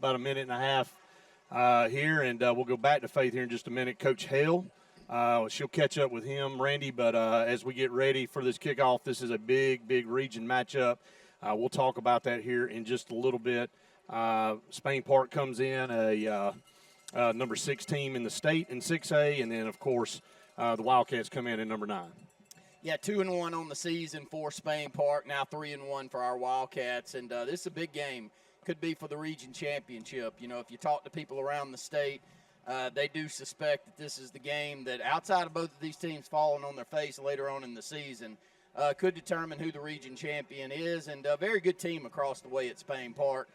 about a minute and a half here, and we'll go back to Faith here in just a minute. Coach Hale, she'll catch up with him, Randy, but as we get ready for this kickoff, this is a big, big region matchup. We'll talk about that here in just a little bit. Spain Park comes in, a number 6 team in the state in 6A, and then, of course, the Wildcats come in at number 9. Yeah, 2-1 on the season for Spain Park, now 3-1 for our Wildcats, and this is a big game. Could be for the region championship. You know, if you talk to people around the state, they do suspect that this is the game that, outside of both of these teams falling on their face later on in the season, could determine who the region champion is, and a very good team across the way at Spain Park.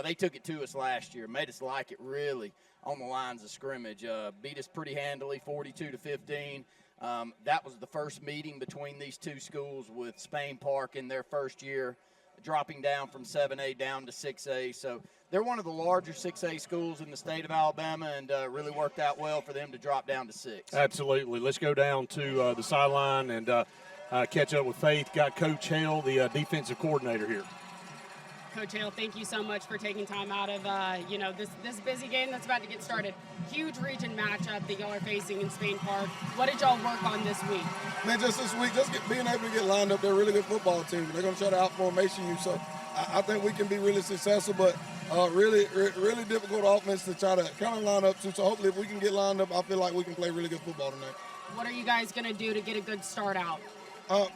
They took it to us last year, made us like it really on the lines of scrimmage, beat us pretty handily, 42-15. That was the first meeting between these two schools, with Spain Park in their first year dropping down from 7A down to 6A. So they're one of the larger 6A schools in the state of Alabama, and really worked out well for them to drop down to 6. Absolutely. Let's go down to the sideline and catch up with Faith. Got Coach Hale, the defensive coordinator here. Coach Hale, thank you so much for taking time out of this busy game that's about to get started. Huge region matchup that y'all are facing in Spain Park. What did y'all work on this week? Man, just this week, being able to get lined up. They're a really good football team. They're going to try to out-formation you, so I think we can be really successful, but really difficult offense to try to kind of line up to. So hopefully if we can get lined up, I feel like we can play really good football tonight. What are you guys going to do to get a good start out? And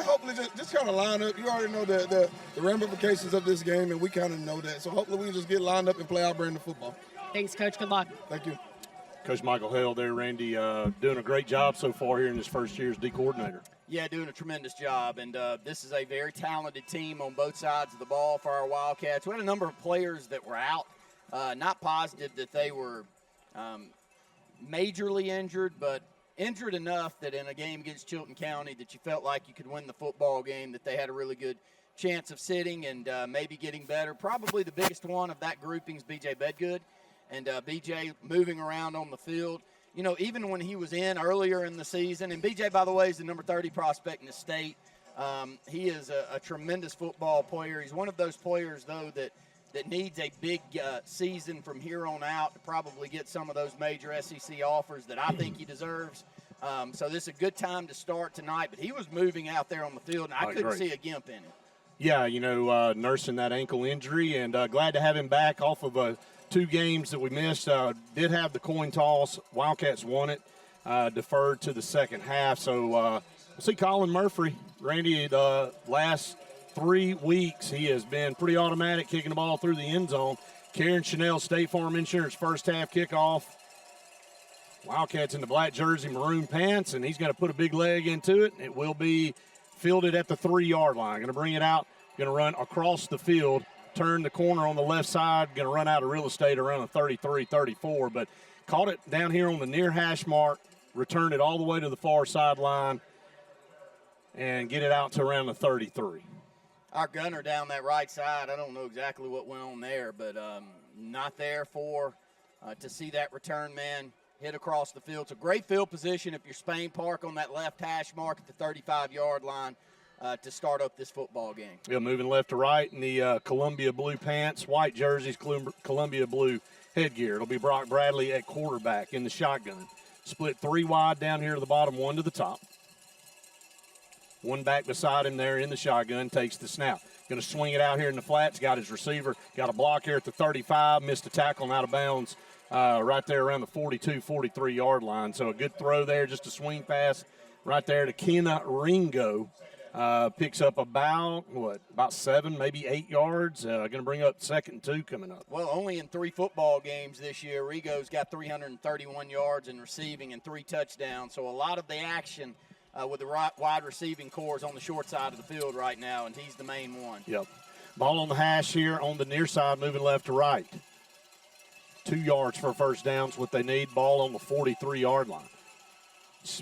hopefully just kind of line up. You already know the ramifications of this game, and we kind of know that. So hopefully we can just get lined up and play our brand of football. Thanks, Coach. Good luck. Thank you. Coach Michael Hale there, Randy, doing a great job so far here in his first year as D coordinator. Yeah, doing a tremendous job, and this is a very talented team on both sides of the ball for our Wildcats. We had a number of players that were out, not positive that they were majorly injured, but injured enough that in a game against Chilton County that you felt like you could win the football game, that they had a really good chance of sitting and maybe getting better. Probably the biggest one of that grouping is B.J. Bedgood, and B.J. moving around on the field. You know, even when he was in earlier in the season, and B.J., by the way, is the number 30 prospect in the state. He is a tremendous football player. He's one of those players, though, that needs a big season from here on out to probably get some of those major SEC offers that I think he deserves. So this is a good time to start tonight. But he was moving out there on the field, and I couldn't see a gimp in him. Yeah, you know, nursing that ankle injury, and glad to have him back off of 2 games that we missed. Did have the coin toss. Wildcats won it, deferred to the second half. So we'll see Colin Murphy. Randy, the last 3 weeks, he has been pretty automatic, kicking the ball through the end zone. Karen Chanel, State Farm Insurance, first half kickoff. Wildcats in the black jersey, maroon pants, and he's going to put a big leg into it. It will be fielded at the 3-yard line. Going to bring it out, going to run across the field, turn the corner on the left side, going to run out of real estate around the 33, 34, but caught it down here on the near hash mark, returned it all the way to the far sideline, and get it out to around the 33. Our gunner down that right side, I don't know exactly what went on there, but not there to see that return man hit across the field. It's a great field position if you're Spain Park on that left hash mark at the 35-yard line to start up this football game. Yeah, moving left to right in the Columbia blue pants, white jerseys, Columbia blue headgear. It'll be Brock Bradley at quarterback in the shotgun. Split 3 wide down here to the bottom, 1 to the top. 1 back beside him there in the shotgun, takes the snap. Going to swing it out here in the flats, got his receiver, got a block here at the 35, missed a tackle and out of bounds right there around the 42, 43-yard line. So a good throw there, just a swing pass right there to Kenna Ringo. Picks up about 7, maybe 8 yards. Going to bring up 2nd and 2 coming up. Well, only in 3 football games this year, Rigo's got 331 yards in receiving and 3 touchdowns. So a lot of the action with the wide receiving cores on the short side of the field right now, and he's the main one. Yep. Ball on the hash here on the near side, moving left to right. 2 yards for first down is what they need. Ball on the 43-yard line.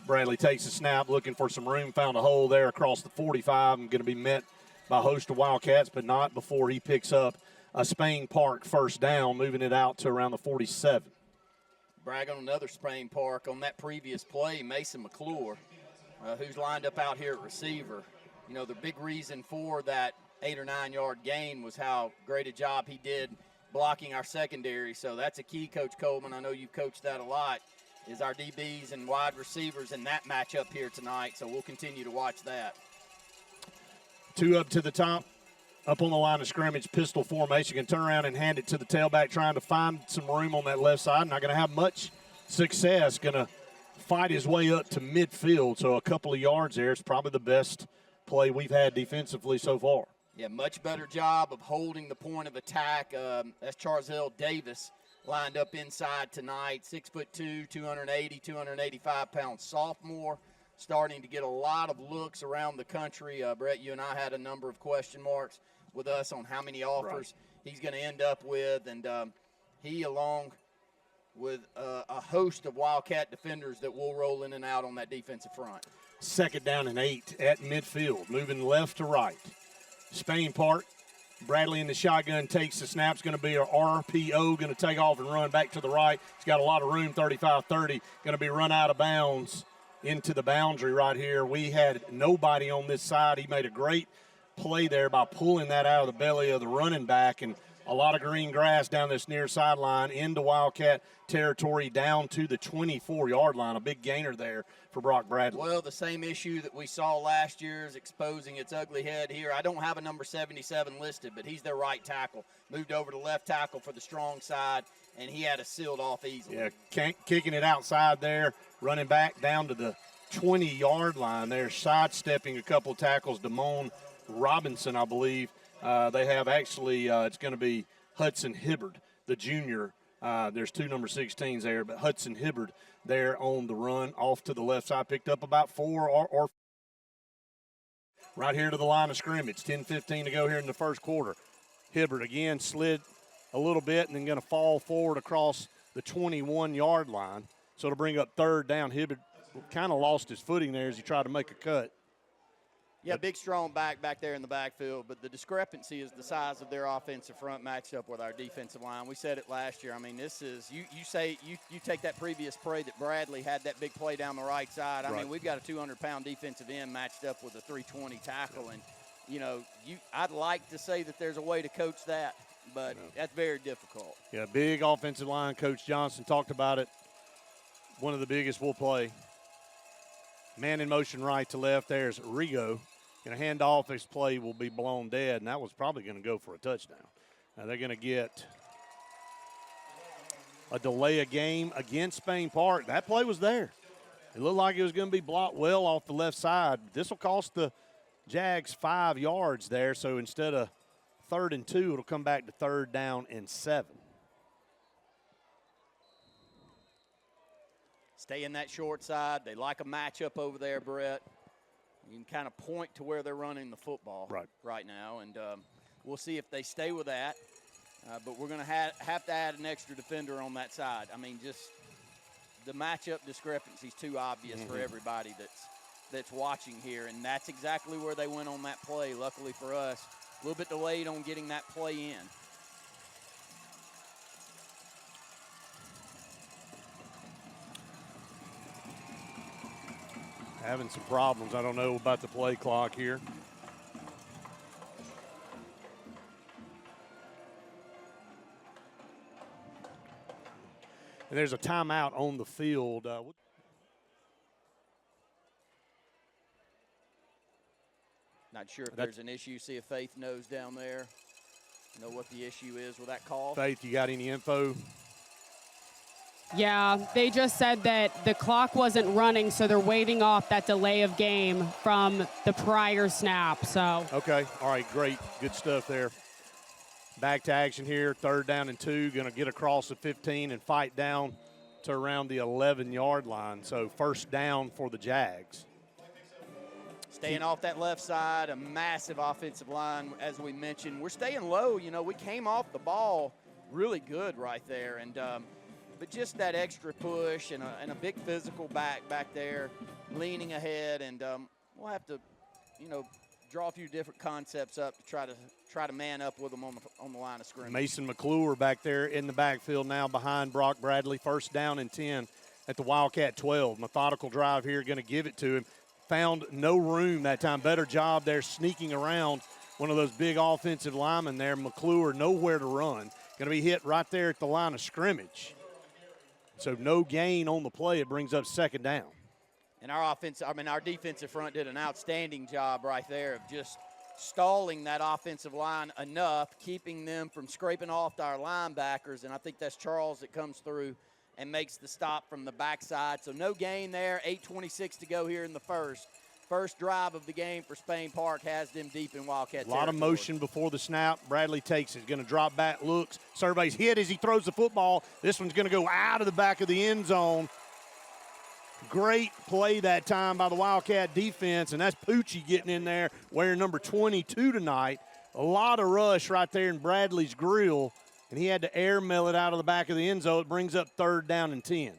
Bradley takes a snap, looking for some room, found a hole there across the 45, and going to be met by a host of Wildcats, but not before he picks up a Spain Park first down, moving it out to around the 47. Brag on another Spain Park on that previous play, Mason McClure, who's lined up out here at receiver. You know, the big reason for that 8 or 9 yard gain was how great a job he did blocking our secondary. So that's a key, Coach Coleman. I know you've coached that a lot, is our DBs and wide receivers in that matchup here tonight. So we'll continue to watch that. 2 up to the top, up on the line of scrimmage, pistol formation. Can turn around and hand it to the tailback, trying to find some room on that left side. Not going to have much success. Going to fight his way up to midfield. So a couple of yards there. It's probably the best play we've had defensively so far. Yeah, much better job of holding the point of attack. That's Charzell Davis lined up inside tonight. 6'2", 280, 285-pound sophomore, starting to get a lot of looks around the country. Brett, you and I had a number of question marks with us on how many offers he's going to end up with, and he, along with a host of Wildcat defenders that will roll in and out on that defensive front. 2nd down and 8 at midfield, moving left to right. Spain Park, Bradley in the shotgun takes the snap. It's going to be an RPO, going to take off and run back to the right. He's got a lot of room, 35-30, going to be run out of bounds into the boundary right here. We had nobody on this side. He made a great play there by pulling that out of the belly of the running back, and a lot of green grass down this near sideline into Wildcat territory down to the 24-yard line. A big gainer there for Brock Bradley. Well, the same issue that we saw last year is exposing its ugly head here. I don't have a number 77 listed, but he's their right tackle. Moved over to left tackle for the strong side, and he had it sealed off easily. Yeah, kicking it outside there, running back down to the 20-yard line there, sidestepping a couple tackles. Damone Robinson, I believe. They have actually, it's going to be Hudson Hibbard, the junior. There's 2 number 16s there, but Hudson Hibbard there on the run off to the left side, picked up about 4 or right here to the line of scrimmage. 10-15 to go here in the first quarter. Hibbard again slid a little bit and then going to fall forward across the 21-yard line. So to bring up 3rd down, Hibbard kind of lost his footing there as he tried to make a cut. Yeah, big, strong back there in the backfield, but the discrepancy is the size of their offensive front matched up with our defensive line. We said it last year. I mean, this is – you take that previous play that Bradley had that big play down the right side. I mean, we've got a 200-pound defensive end matched up with a 320 tackle, and, you know, I'd like to say that there's a way to coach that, but that's very difficult. Yeah, big offensive line. Coach Johnson talked about it. One of the biggest we'll play. Man in motion right to left. There's Rigo. Going to hand off. This play will be blown dead, and that was probably going to go for a touchdown. Now they're going to get a delay of game against Spain Park. That play was there. It looked like it was going to be blocked well off the left side. This will cost the Jags 5 yards there, so instead of 3rd and 2, it'll come back to 3rd down and 7. Stay in that short side. They like a matchup over there, Brett. You can kind of point to where they're running the football right now, and we'll see if they stay with that. But we're going to have to add an extra defender on that side. I mean, just the matchup discrepancy is too obvious for everybody that's watching here, and that's exactly where they went on that play. Luckily for us, a little bit delayed on getting that play in. Having some problems. I don't know about the play clock here. And there's a timeout on the field. Not sure if there's an issue. See if Faith knows down there. Know what the issue is with that call. Faith, you got any info? Yeah, they just said that the clock wasn't running, so they're waiting off that delay of game from the prior snap. So okay, all right, great, good stuff there. Back to action here, 3rd down and 2, going to get across the 15 and fight down to around the 11-yard line. So 1st down for the Jags. Staying off that left side, a massive offensive line, as we mentioned. We're staying low. You know, we came off the ball really good right there, and but just that extra push and a big physical back there, leaning ahead, and we'll have to, you know, draw a few different concepts up to try to man up with them on the line of scrimmage. Mason McClure back there in the backfield now behind Brock Bradley. 1st down and 10 at the Wildcat 12. Methodical drive here, going to give it to him. Found no room that time. Better job there sneaking around one of those big offensive linemen there. McClure nowhere to run. Going to be hit right there at the line of scrimmage. So no gain on the play. It brings up second down. And our defensive front did an outstanding job right there of just stalling that offensive line enough, keeping them from scraping off our linebackers. And I think that's Charles that comes through and makes the stop from the backside. So no gain there, 8:26 to go here in the first. First drive of the game for Spain Park has them deep in Wildcat territory. A lot of motion before the snap. Bradley takes it. Going to drop back, looks. Survey's hit as he throws the football. This one's going to go out of the back of the end zone. Great play that time by the Wildcat defense, and that's Poochie getting in there wearing number 22 tonight. A lot of rush right there in Bradley's grill, and he had to airmail it out of the back of the end zone. It brings up 3rd down and 10.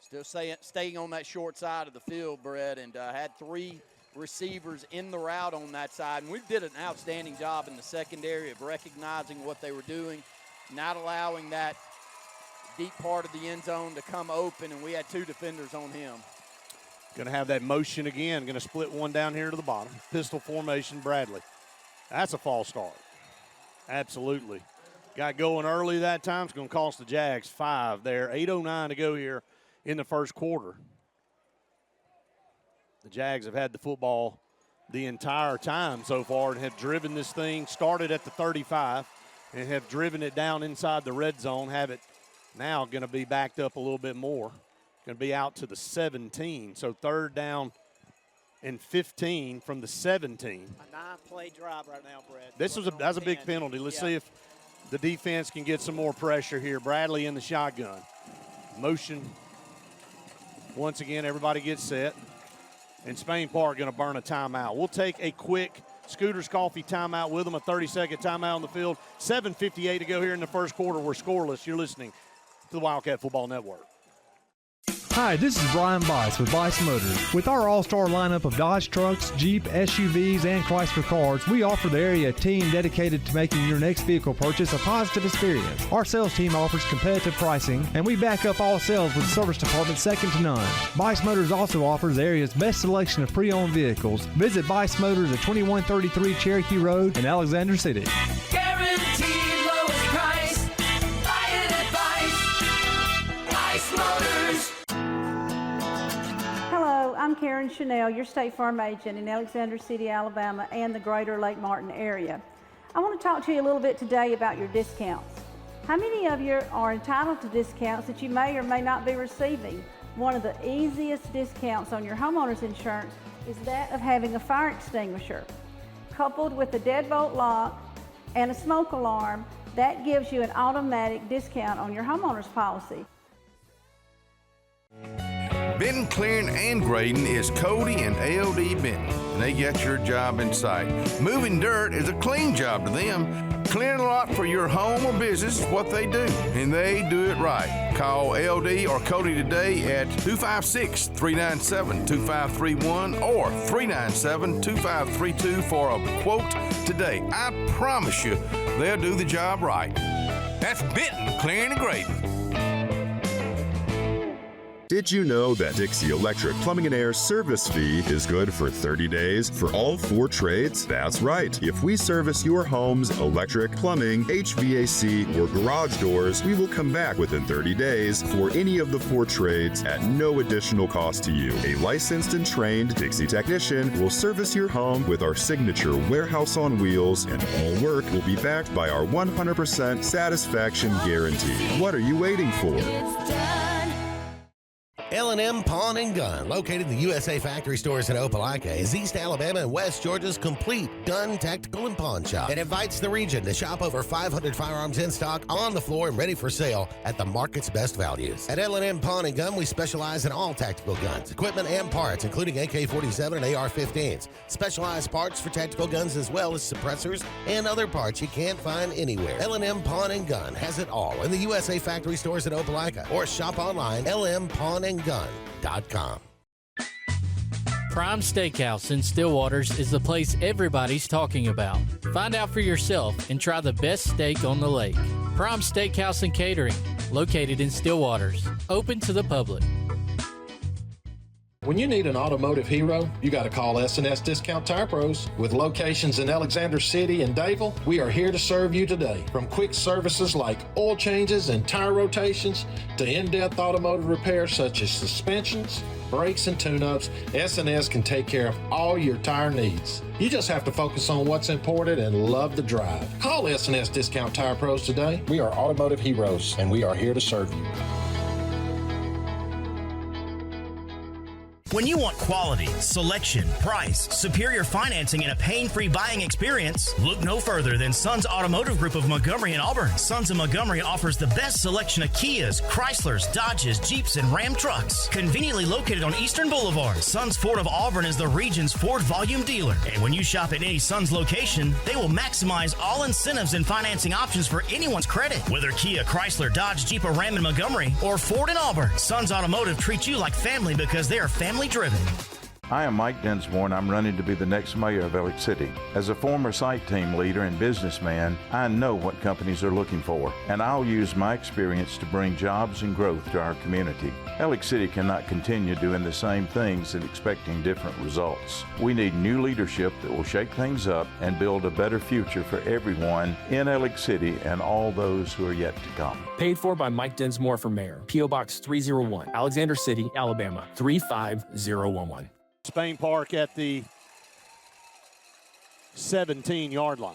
Still staying on that short side of the field, Brett, and had 3 receivers in the route on that side. And we did an outstanding job in the secondary of recognizing what they were doing, not allowing that deep part of the end zone to come open, and we had 2 defenders on him. Going to have that motion again. Going to split one down here to the bottom. Pistol formation, Bradley. That's a false start. Absolutely. Got going early that time. It's going to cost the Jags 5 there. 8:09 to go here in the first quarter. The Jags have had the football the entire time so far and have driven this thing, started at the 35, and have driven it down inside the red zone, have it now going to be backed up a little bit more. Going to be out to the 17. So 3rd down and 15 from the 17. A 9-play drive right now, Brett. That's a big penalty. Let's see if the defense can get some more pressure here. Bradley in the shotgun. Motion. Once again, everybody gets set. And Spain Park going to burn a timeout. We'll take a quick Scooters Coffee timeout with them, a 30-second timeout on the field. 7:58 to go here in the first quarter. We're scoreless. You're listening to the Wildcat Football Network. Hi, this is Brian Bice with Bice Motors. With our all-star lineup of Dodge trucks, Jeep, SUVs, and Chrysler cars, we offer the area team dedicated to making your next vehicle purchase a positive experience. Our sales team offers competitive pricing, and we back up all sales with a service department second to none. Bice Motors also offers the area's best selection of pre-owned vehicles. Visit Bice Motors at 2133 Cherokee Road in Alexander City. Guaranteed lowest price. Buy it at Bice Motors. Hello, I'm Karen Chanel, your State Farm agent in Alexander City, Alabama, and the greater Lake Martin area. I want to talk to you a little bit today about your discounts. How many of you are entitled to discounts that you may or may not be receiving? One of the easiest discounts on your homeowner's insurance is that of having a fire extinguisher. Coupled with a deadbolt lock and a smoke alarm, that gives you an automatic discount on your homeowner's policy. Benton Clearing and Grading is Cody and AOD Benton, and they got your job in sight. Moving dirt is a clean job to them. Clearing a lot for your home or business is what they do, and they do it right. Call AOD or Cody today at 256-397-2531 or 397-2532 for a quote today. I promise you, they'll do the job right. That's Benton Clearing and Grading. Did you know that Dixie Electric Plumbing and Air service fee is good for 30 days for all 4 trades? That's right. If we service your home's electric, plumbing, HVAC, or garage doors, we will come back within 30 days for any of the 4 trades at no additional cost to you. A licensed and trained Dixie technician will service your home with our signature warehouse on wheels, and all work will be backed by our 100% satisfaction guarantee. What are you waiting for? L&M Pawn and Gun, located in the USA Factory Stores in Opelika, is East Alabama and West Georgia's complete gun, tactical, and pawn shop. It invites the region to shop over 500 firearms in stock, on the floor, and ready for sale at the market's best values. At L&M Pawn and Gun, we specialize in all tactical guns, equipment, and parts, including AK-47 and AR-15s. Specialized parts for tactical guns as well as suppressors and other parts you can't find anywhere. L&M Pawn and Gun has it all in the USA Factory Stores in Opelika, or shop online, lmpawnandgun.com. Prime Steakhouse in Stillwaters is the place everybody's talking about. Find out for yourself and try the best steak on the lake. Prime Steakhouse and Catering, located in Stillwaters, open to the public. When you need an automotive hero, you got to call S&S Discount Tire Pros. With locations in Alexander City and Dayville, we are here to serve you today. From quick services like oil changes and tire rotations to in-depth automotive repairs such as suspensions, brakes, and tune-ups, S&S can take care of all your tire needs. You just have to focus on what's important and love the drive. Call S&S Discount Tire Pros today. We are automotive heroes, and we are here to serve you. When you want quality, selection, price, superior financing, and a pain-free buying experience, look no further than Sons Automotive Group of Montgomery and Auburn. Sons of Montgomery offers the best selection of Kias, Chryslers, Dodges, Jeeps, and Ram trucks. Conveniently located on Eastern Boulevard, Sons Ford of Auburn is the region's Ford volume dealer. And when you shop at any Sons location, they will maximize all incentives and financing options for anyone's credit. Whether Kia, Chrysler, Dodge, Jeep, or Ram in Montgomery, or Ford in Auburn, Sons Automotive treats you like family because they are family driven. I am Mike Dinsmore, and I'm running to be the next mayor of Elliott City. As a former site team leader and businessman, I know what companies are looking for, and I'll use my experience to bring jobs and growth to our community. Elliott City cannot continue doing the same things and expecting different results. We need new leadership that will shake things up and build a better future for everyone in Elliott City and all those who are yet to come. Paid for by Mike Dinsmore for mayor. P.O. Box 301, Alexander City, Alabama 35011. Spain Park at the 17-yard line.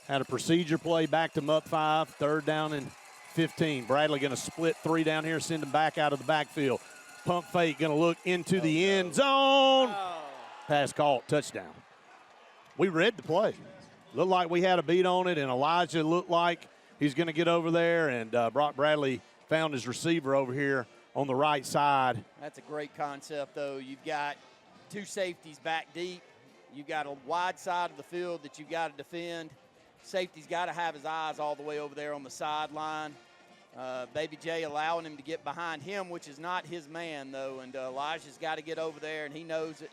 Had a procedure play, backed them up 5, 3rd down and 15. Bradley going to split 3 down here, send them back out of the backfield. Pump fake, going to look into the end zone. Pass caught, touchdown. We read the play. Looked like we had a beat on it, and Elijah looked like he's going to get over there, and Brock Bradley found his receiver over here on the right side. That's a great concept, though. You've got 2 safeties back deep. You've got a wide side of the field that you've got to defend. Safety's got to have his eyes all the way over there on the sideline. Baby J allowing him to get behind him, which is not his man, though, and Elijah's got to get over there, and he knows it.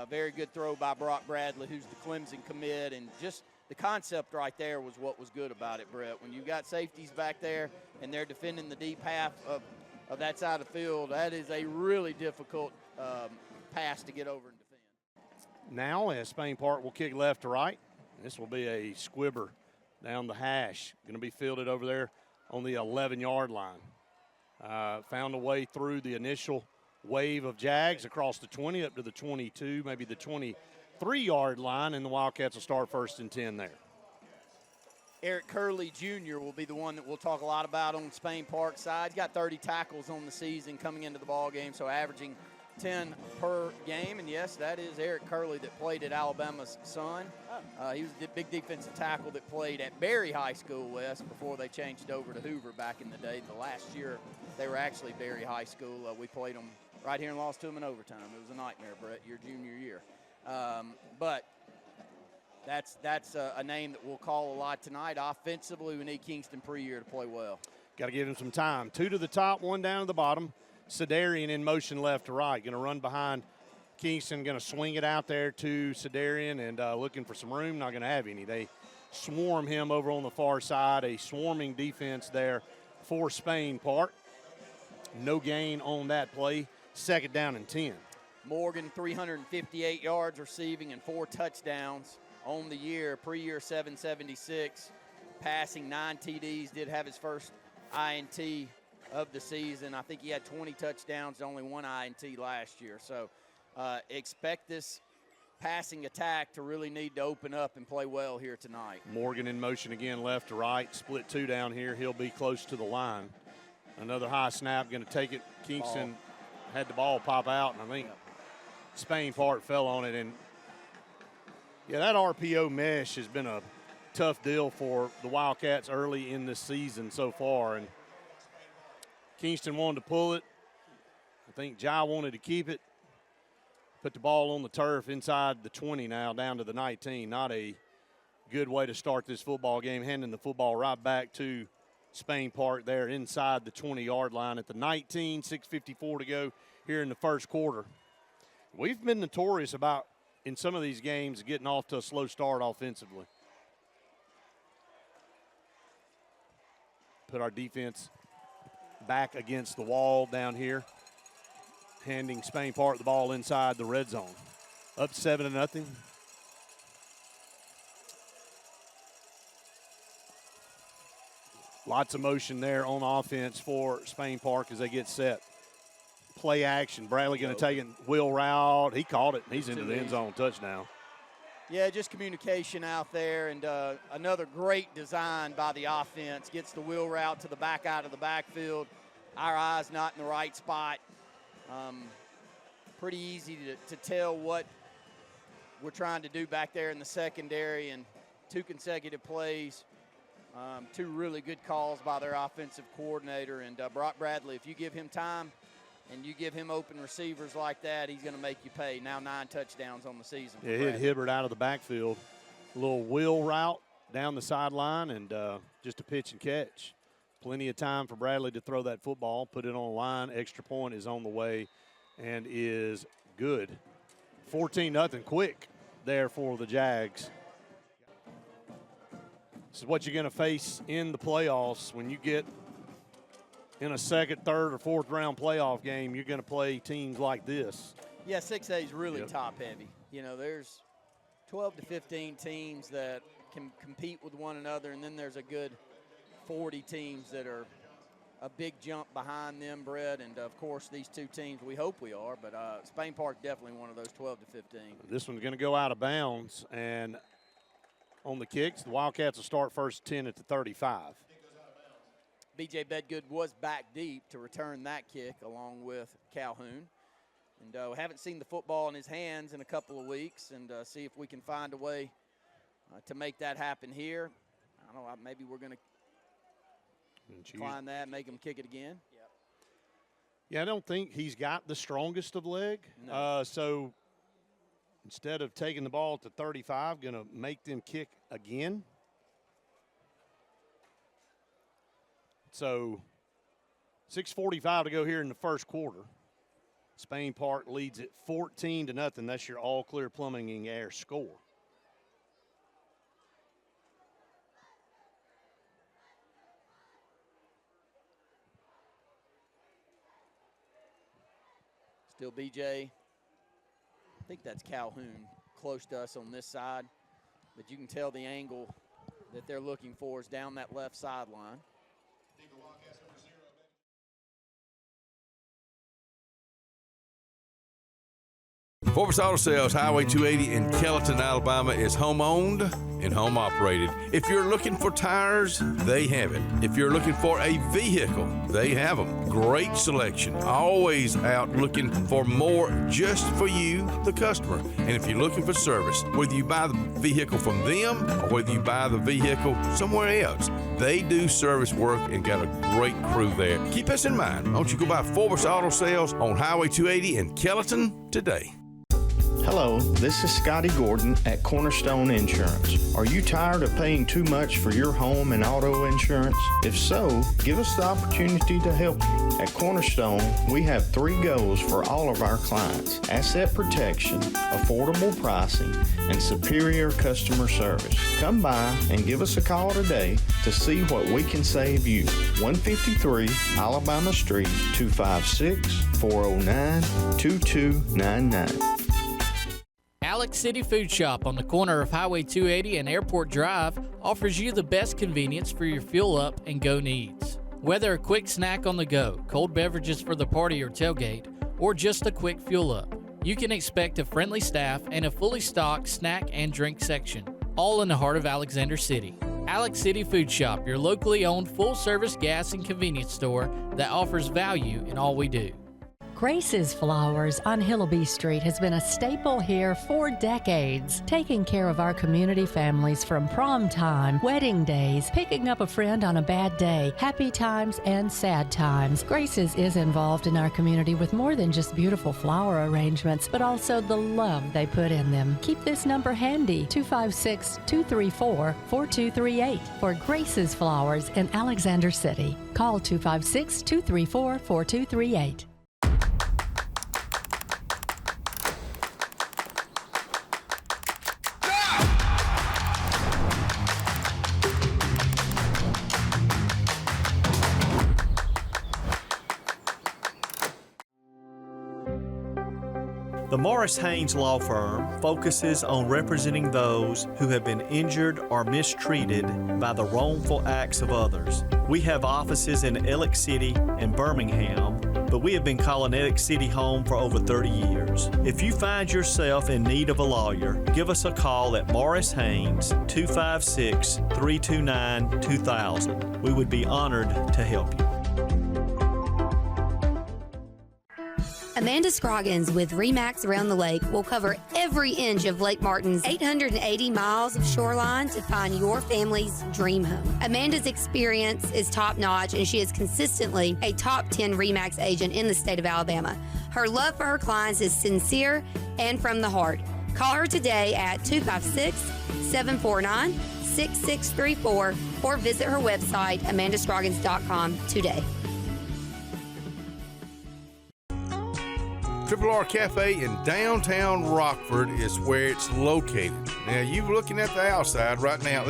Very good throw by Brock Bradley, who's the Clemson commit, and just the concept right there was what was good about it, Brett. When you've got safeties back there and they're defending the deep half of that side of the field, that is a really difficult pass to get over and defend. Now, as Spain Park will kick left to right, this will be a squibber down the hash. Going to be fielded over there on the 11-yard line. Found a way through the initial wave of Jags across the 20 up to the 22, maybe the 23-yard line, and the Wildcats will start 1st and 10 there. Eric Curley Jr. will be the one that we'll talk a lot about on Spain Park side. He's got 30 tackles on the season coming into the ball game, so averaging 10 per game. And yes, that is Eric Curley that played at Alabama's son. He was the big defensive tackle that played at Berry High School West before they changed over to Hoover back in the day. The last year they were actually Berry High School. We played them right here and lost to them in overtime. It was a nightmare, Brett, your junior year. But that's a name that we'll call a lot tonight. Offensively, we need Kingston Preyear to play well. Got to give him some time. 2 to the top, 1 down to the bottom. Sedarian in motion left to right. Going to run behind Kingston, going to swing it out there to Sedarian and looking for some room. Not going to have any. They swarm him over on the far side. A swarming defense there for Spain Park. No gain on that play. 2nd down and 10. Morgan, 358 yards receiving and 4 touchdowns on the year. Preyear, 776. Passing 9 TDs. Did have his first INT of the season. I think he had 20 touchdowns, only 1 INT last year. So expect this passing attack to really need to open up and play well here tonight. Morgan in motion again, left to right. Split 2 down here. He'll be close to the line. Another high snap, going to take it. Kingston had the ball pop out, and I think Spain Park fell on it. And, yeah, that RPO mesh has been a tough deal for the Wildcats early in this season so far. And Kingston wanted to pull it. I think Jai wanted to keep it. Put the ball on the turf inside the 20 now, down to the 19. Not a good way to start this football game, handing the football right back to Spain Park there inside the 20-yard line at the 19, 6:54 to go here in the first quarter. We've been notorious about, in some of these games, getting off to a slow start offensively. Put our defense back against the wall down here. handing Spain Park the ball inside the red zone. Up 7-0. Lots of motion there on offense for Spain Park as they get set. Play action. Bradley going to take it, wheel route. He caught it. He's into the end zone, touchdown. Yeah, just communication out there, and another great design by the offense. Gets the wheel route to the back out of the backfield. Our eyes not in the right spot. Pretty easy to tell what we're trying to do back there in the secondary, and 2 consecutive plays. 2 really good calls by their offensive coordinator. And Brock Bradley, if you give him time and you give him open receivers like that, he's going to make you pay. Now 9 touchdowns on the season. Yeah, hit Hibbert out of the backfield. A little wheel route down the sideline and just a pitch and catch. Plenty of time for Bradley to throw that football, put it on the line. Extra point is on the way and is good. 14-0 quick there for the Jags. This is what you're going to face in the playoffs. When you get in a second, third, or fourth round playoff game, you're going to play teams like this. Yeah, 6A is really top heavy. You know, there's 12 to 15 teams that can compete with one another, and then there's a good 40 teams that are a big jump behind them, Brett. And, of course, these 2 teams, we hope we are, but Spain Park definitely one of those 12 to 15. This one's going to go out of bounds, and on the kicks, the Wildcats will start first 10 at the 35. B.J. Bedgood was back deep to return that kick along with Calhoun. And we haven't seen the football in his hands in a couple of weeks, and see if we can find a way to make that happen here. I don't know, maybe we're going to decline that, make him kick it again. Yeah, I don't think he's got the strongest of leg. No. So instead of taking the ball at the 35, going to make them kick again. So 6:45 to go here in the first quarter. Spain Park leads it 14-0. That's your all-clear plumbing and air score. Still BJ. I think that's Calhoun close to us on this side, but you can tell the angle that they're looking for is down that left sideline. Forbes Auto Sales, Highway 280 in Kellyton, Alabama is home-owned and home-operated. If you're looking for tires, they have it. If you're looking for a vehicle, they have them. Great selection. Always out looking for more just for you, the customer. And if you're looking for service, whether you buy the vehicle from them or whether you buy the vehicle somewhere else, they do service work and got a great crew there. Keep us in mind. Don't you go by Forbes Auto Sales on Highway 280 in Kellyton today. Hello, this is Scotty Gordon at Cornerstone Insurance. Are you tired of paying too much for your home and auto insurance? If so, give us the opportunity to help you. At Cornerstone, we have 3 goals for all of our clients: asset protection, affordable pricing, and superior customer service. Come by and give us a call today to see what we can save you. 153 Alabama Street, 256-409-2299. Alex City Food Shop on the corner of Highway 280 and Airport Drive offers you the best convenience for your fuel up and go needs. Whether a quick snack on the go, cold beverages for the party or tailgate, or just a quick fuel up, you can expect a friendly staff and a fully stocked snack and drink section, all in the heart of Alexander City. Alex City Food Shop, your locally owned full-service gas and convenience store that offers value in all we do. Grace's Flowers on Hillaby Street has been a staple here for decades, taking care of our community families from prom time, wedding days, picking up a friend on a bad day, happy times, and sad times. Grace's is involved in our community with more than just beautiful flower arrangements, but also the love they put in them. Keep this number handy, 256-234-4238 for Grace's Flowers in Alexander City. Call 256-234-4238. The Morris Haynes Law Firm focuses on representing those who have been injured or mistreated by the wrongful acts of others. We have offices in Ellick City and Birmingham, but we have been calling Ellick City home for over 30 years. If you find yourself in need of a lawyer, give us a call at Morris Haynes, 256-329-2000. We would be honored to help you. Amanda Scroggins with RE/MAX Around the Lake will cover every inch of Lake Martin's 880 miles of shoreline to find your family's dream home. Amanda's experience is top-notch, and she is consistently a top 10 RE/MAX agent in the state of Alabama. Her love for her clients is sincere and from the heart. Call her today at 256-749-6634 or visit her website, amandascroggins.com today. Triple R Cafe in downtown Rockford is where it's located. Now, you're looking at the outside right now.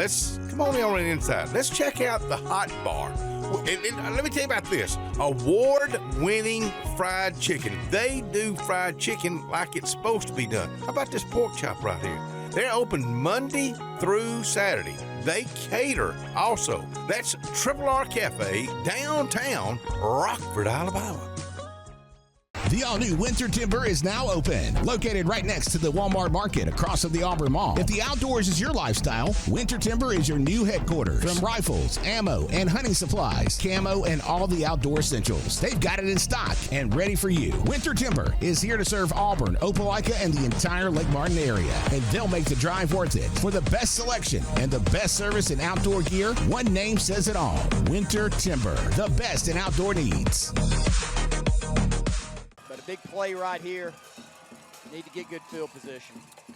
Come on the inside. Let's check out the hot bar. And let me tell you about this. Award-winning fried chicken. They do fried chicken like it's supposed to be done. How about this pork chop right here? They're open Monday through Saturday. They cater also. That's Triple R Cafe, downtown Rockford, Alabama. The all-new Winter Timber is now open, located right next to the Walmart Market across from the Auburn Mall. If the outdoors is your lifestyle, Winter Timber is your new headquarters. From rifles, ammo, and hunting supplies, camo, and all the outdoor essentials, they've got it in stock and ready for you. Winter Timber is here to serve Auburn, Opelika, and the entire Lake Martin area, and they'll make the drive worth it. For the best selection and the best service in outdoor gear, one name says it all: Winter Timber, the best in outdoor needs. Big play right here. Need to get good field position.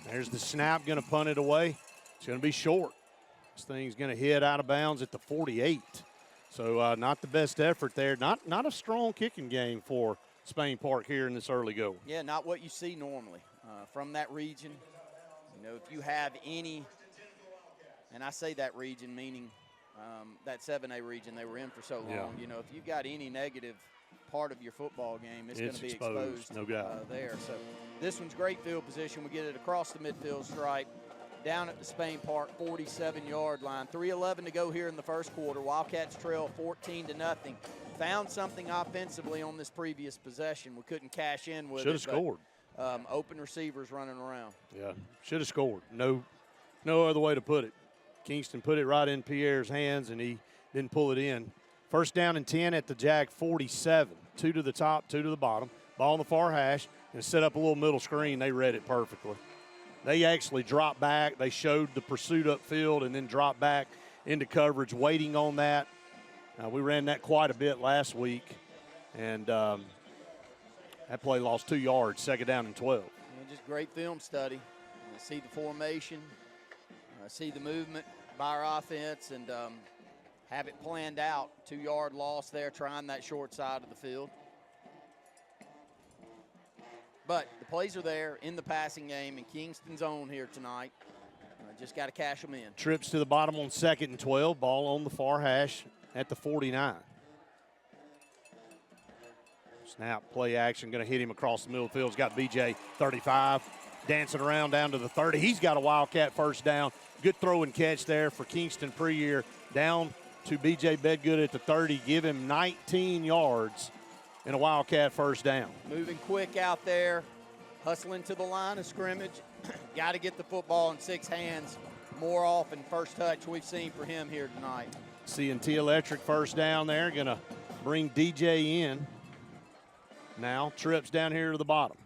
There's the snap, going to punt it away. It's going to be short. This thing's going to hit out of bounds at the 48. So not the best effort there. Not a strong kicking game for Spain Park here in this early go. Yeah, not what you see normally from that region. You know, if you have any, and I say that region meaning that 7A region they were in for so long. Yeah. You know, if you've got any negative part of your football game, it's going to be exposed no doubt. there. So this one's great field position. We get it across the midfield stripe, down at the Spain Park 47-yard line. 3:11 to go here in the first quarter. Wildcats trail 14-0. Found something offensively on this previous possession. We couldn't cash in with it. Should have scored. Open receivers running around. Yeah, should have scored. No other way to put it. Kingston put it right in Pierre's hands, and he didn't pull it in. First down and 10 at the Jag 47. 2 to the top, 2 to the bottom. Ball on the far hash, and set up a little middle screen. They read it perfectly. They actually dropped back. They showed the pursuit upfield and then dropped back into coverage, waiting on that. We ran that quite a bit last week, and that play lost 2 yards, second down and 12. Just great film study. See the formation, see the movement by our offense, and have it planned out. 2-yard loss there, trying that short side of the field. But the plays are there in the passing game, and Kingston's own here tonight. Just got to cash them in. Trips to the bottom on 2nd and 12. Ball on the far hash at the 49. Snap, play action, going to hit him across the middle of the field. He's got BJ 35, dancing around down to the 30. He's got a Wildcat first down. Good throw and catch there for Kingston Pre-Year. Down to BJ Bedgood at the 30, give him 19 yards and a Wildcat first down. Moving quick out there, hustling to the line of scrimmage. Got to get the football in 6 hands more often. First touch we've seen for him here tonight. C&T Electric first down there, going to bring DJ in. Now trips down here to the bottom.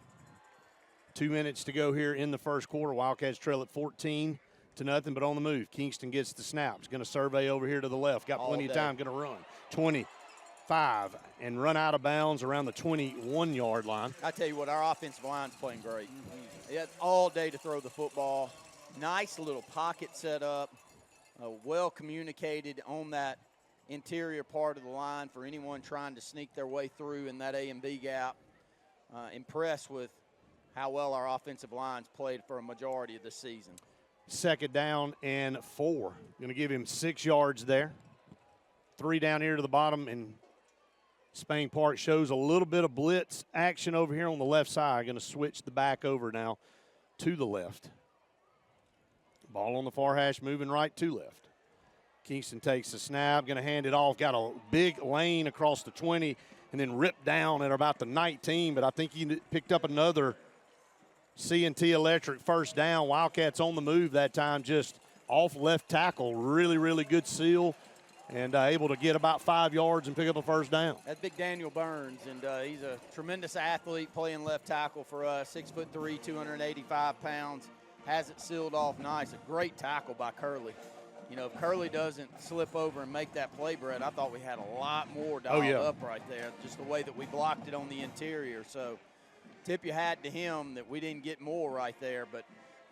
2 minutes to go here in the first quarter. Wildcats trail at 14-0, but on the move. Kingston gets the snap. He's going to survey over here to the left. Got plenty of time, going to run. 25 and run out of bounds around the 21-yard line. I tell you what, our offensive line's playing great. They had all day to throw the football. Nice little pocket set up. Well communicated on that interior part of the line for anyone trying to sneak their way through in that A and B gap. Impressed with how well our offensive line's played for a majority of the season. Second down and 4. Going to give him 6 yards there. 3 down here to the bottom, and Spain Park shows a little bit of blitz action over here on the left side. Going to switch the back over now to the left. Ball on the far hash, moving right to left. Kingston takes the snap, going to hand it off. Got a big lane across the 20 and then ripped down at about the 19, but I think he picked up another C&T Electric first down. Wildcats on the move that time, just off left tackle. Really, really good seal and able to get about 5 yards and pick up a first down. That's big Daniel Burns, and he's a tremendous athlete playing left tackle for us. 6'3", 285 pounds. Has it sealed off nice. A great tackle by Curley. You know, if Curley doesn't slip over and make that play, Brett, I thought we had a lot more dialed up right there, just the way that we blocked it on the interior. So tip your hat to him that we didn't get more right there. But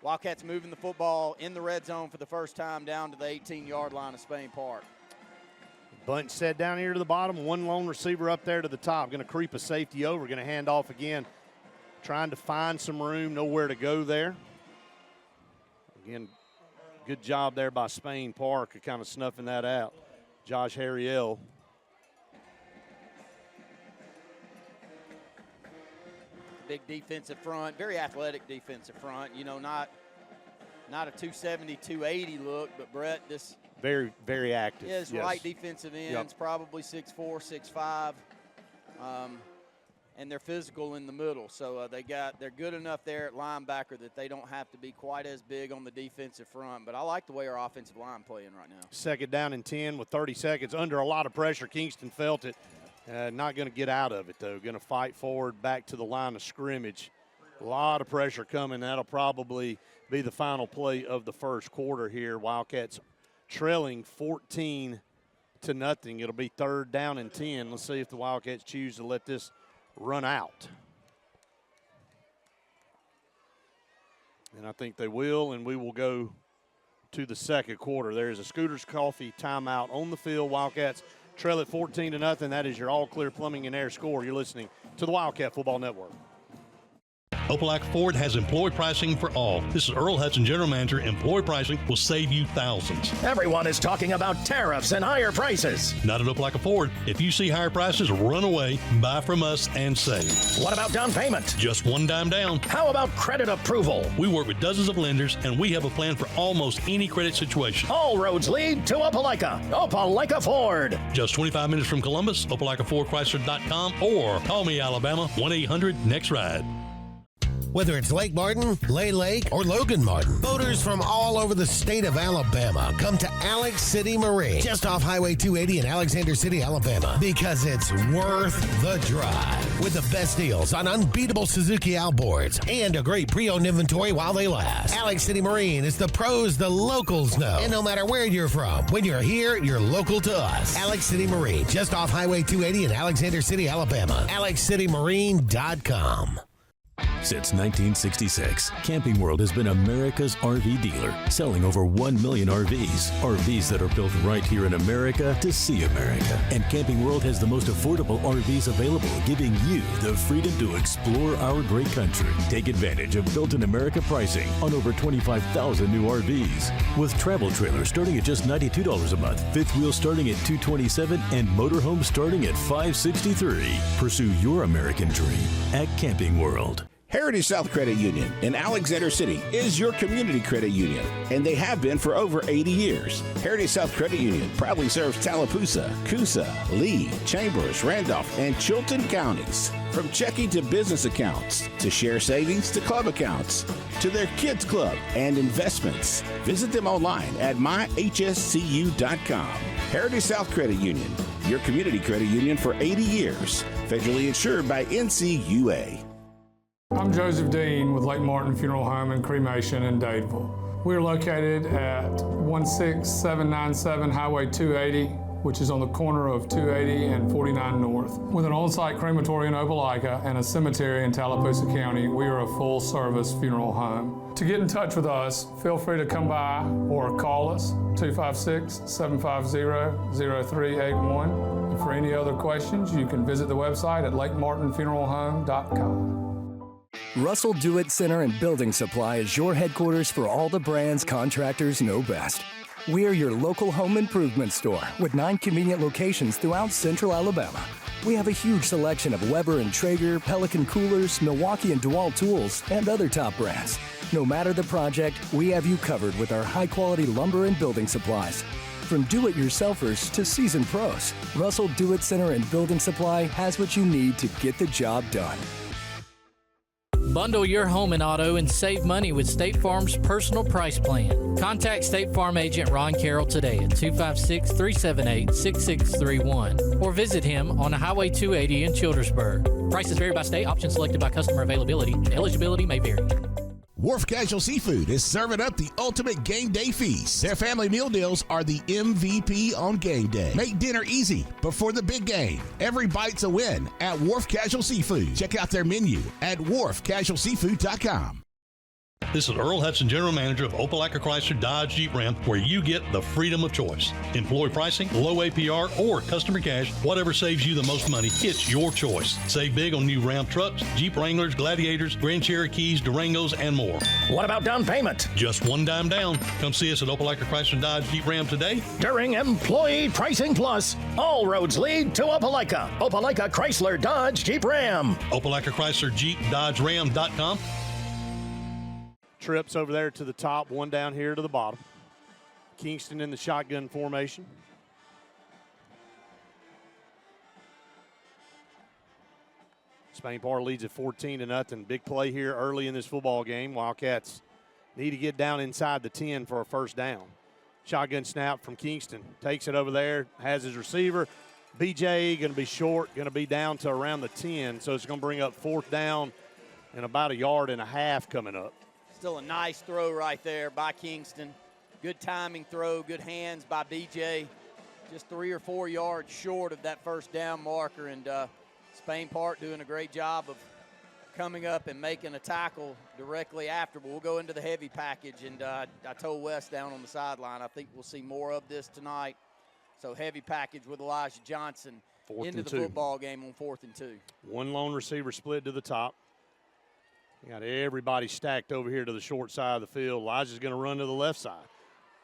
Wildcats moving the football in the red zone for the first time down to the 18-yard line of Spain Park. Bunch set down here to the bottom. One lone receiver up there to the top. Going to creep a safety over. Going to hand off again. Trying to find some room. Nowhere to go there. Again, good job there by Spain Park of kind of snuffing that out. Josh Harriel. Big defensive front, very athletic defensive front. You know, not a 270, 280 look, but Brett, this very, very active. Yeah, his right defensive ends, probably 6'4", 6'5", and they're physical in the middle. So they're good enough there at linebacker that they don't have to be quite as big on the defensive front. But I like the way our offensive line playing right now. Second down and 10 with 30 seconds. Under a lot of pressure, Kingston felt it. Not going to get out of it, though. Going to fight forward back to the line of scrimmage. A lot of pressure coming. That'll probably be the final play of the first quarter here. Wildcats trailing 14-0. It'll be third down and 10. Let's see if the Wildcats choose to let this run out. And I think they will, and we will go to the second quarter. There's a Scooters Coffee timeout on the field. Wildcats trail at 14-0. That is your all-clear plumbing and air score. You're listening to the Wildcat Football Network. Opelika Ford has employee pricing for all. This is Earl Hudson, General Manager. Employee pricing will save you thousands. Everyone is talking about tariffs and higher prices. Not at Opelika Ford. If you see higher prices, run away, buy from us, and save. What about down payment? Just one dime down. How about credit approval? We work with dozens of lenders, and we have a plan for almost any credit situation. All roads lead to Opelika. Opelika Ford. Just 25 minutes from Columbus, OpelikaFordChrysler.com, or call me, Alabama, 1-800-NEXT-RIDE. Whether it's Lake Martin, Lay Lake, or Logan Martin, boaters from all over the state of Alabama come to Alex City Marine, just off Highway 280 in Alexander City, Alabama, because it's worth the drive. With the best deals on unbeatable Suzuki outboards and a great pre-owned inventory while they last. Alex City Marine is the pros the locals know. And no matter where you're from, when you're here, you're local to us. Alex City Marine, just off Highway 280 in Alexander City, Alabama. AlexCityMarine.com. Since 1966, Camping World has been America's RV dealer, selling over 1 million RVs. RVs that are built right here in America to see America. And Camping World has the most affordable RVs available, giving you the freedom to explore our great country. Take advantage of built-in America pricing on over 25,000 new RVs. With travel trailers starting at just $92 a month, fifth wheels starting at $227, and motorhomes starting at $563. Pursue your American dream at Camping World. Heritage South Credit Union in Alexander City is your community credit union, and they have been for over 80 years. Heritage South Credit Union proudly serves Tallapoosa, Coosa, Lee, Chambers, Randolph, and Chilton counties. From checking to business accounts, to share savings to club accounts, to their kids club and investments. Visit them online at myhscu.com. Heritage South Credit Union, your community credit union for 80 years. Federally insured by NCUA. I'm Joseph Dean with Lake Martin Funeral Home and Cremation in Dadeville. We're located at 16797 Highway 280, which is on the corner of 280 and 49 North. With an on-site crematory in Opelika and a cemetery in Tallapoosa County, we are a full-service funeral home. To get in touch with us, feel free to come by or call us, 256-750-0381. And for any other questions, you can visit the website at lakemartinfuneralhome.com. Russell Do-It Center and Building Supply is your headquarters for all the brands contractors know best. We are your local home improvement store with 9 convenient locations throughout central Alabama. We have a huge selection of Weber and Traeger, Pelican coolers, Milwaukee and DeWalt tools, and other top brands. No matter the project, we have you covered with our high-quality lumber and building supplies. From do-it-yourselfers to seasoned pros, Russell Do-It Center and Building Supply has what you need to get the job done. Bundle your home and auto and save money with State Farm's personal price plan. Contact State Farm agent Ron Carroll today at 256-378-6631 or visit him on Highway 280 in Childersburg. Prices vary by state. Options selected by customer availability. Eligibility may vary. Wharf Casual Seafood is serving up the ultimate game day feast. Their family meal deals are the MVP on game day. Make dinner easy before the big game. Every bite's a win at Wharf Casual Seafood. Check out their menu at wharfcasualseafood.com. This is Earl Hudson, General Manager of Opelika Chrysler Dodge Jeep Ram, where you get the freedom of choice. Employee pricing, low APR, or customer cash, whatever saves you the most money, it's your choice. Save big on new Ram trucks, Jeep Wranglers, Gladiators, Grand Cherokees, Durangos, and more. What about down payment? Just $1 down. Come see us at Opelika Chrysler Dodge Jeep Ram today. During Employee Pricing Plus, all roads lead to Opelika. Opelika Chrysler Dodge Jeep Ram. Opelika Chrysler Jeep Dodge Ram.com. Trips over there to the top, one down here to the bottom. Kingston in the shotgun formation. Spain Park leads at 14-0. Big play here early in this football game. Wildcats need to get down inside the 10 for a first down. Shotgun snap from Kingston. Takes it over there, has his receiver. BJ going to be short, going to be down to around the 10, so it's going to bring up fourth down and about 1.5 yards coming up. Still a nice throw right there by Kingston. Good timing throw, good hands by BJ. Just 3 or 4 yards short of that first down marker, and Spain Park doing a great job of coming up and making a tackle directly after. But we'll go into the heavy package, and I told Wes down on the sideline, I think we'll see more of this tonight. So heavy package with Elijah Johnson into the football game on 4th and 2. One lone receiver split to the top. You got everybody stacked over here to the short side of the field. Elijah's going to run to the left side.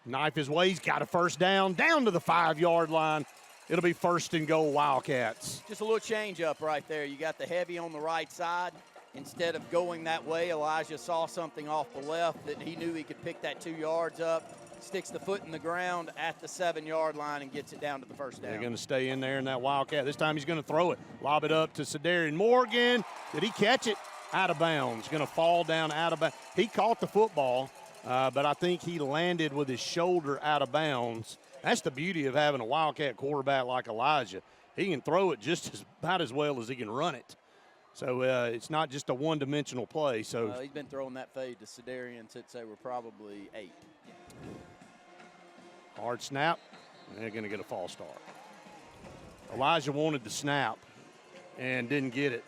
Knife his way. He's got a first down to the 5-yard line. It'll be 1st and goal Wildcats. Just a little change up right there. You got the heavy on the right side. Instead of going that way, Elijah saw something off the left that he knew he could pick that 2 yards up, sticks the foot in the ground at the 7-yard line and gets it down to the first down. They're going to stay in there in that Wildcat. This time he's going to throw it. Lob it up to Cedarian Morgan. Did he catch it? Out of bounds. Going to fall down out of bounds. He caught the football, but I think he landed with his shoulder out of bounds. That's the beauty of having a Wildcat quarterback like Elijah. He can throw it just about as well as he can run it. So it's not just a one-dimensional play. So he's been throwing that fade to Cedarian since they were probably 8. Hard snap. They're going to get a false start. Elijah wanted the snap and didn't get it.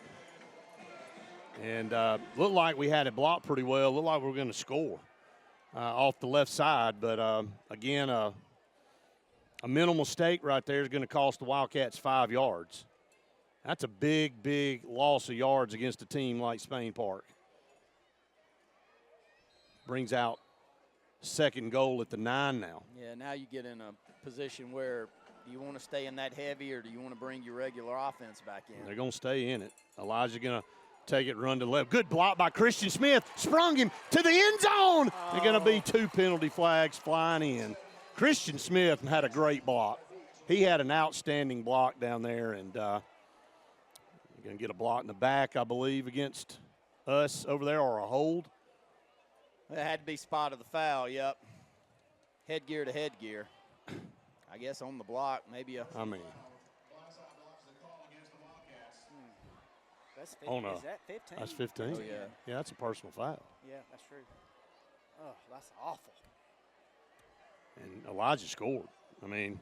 And looked like we had it blocked pretty well. Looked like we were going to score off the left side. But, again, a mental mistake right there is going to cost the Wildcats 5 yards. That's a big, big loss of yards against a team like Spain Park. Brings out 2nd goal at the 9 now. Yeah, now you get in a position where do you want to stay in that heavy or do you want to bring your regular offense back in? They're going to stay in it. Elijah going to take it, run to the left. Good block by Christian Smith. Sprung him to the end zone. They're going to be 2 penalty flags flying in. Christian Smith had a great block. He had an outstanding block down there, and going to get a block in the back, I believe, against us over there, or a hold. It had to be spot of the foul, yep. Headgear to headgear. I guess on the block, maybe a. I mean. That's 15. Oh, no. Is that 15? That's 15. Oh, yeah. Yeah, that's a personal foul. Yeah, that's true. Oh, that's awful. And Elijah scored. I mean,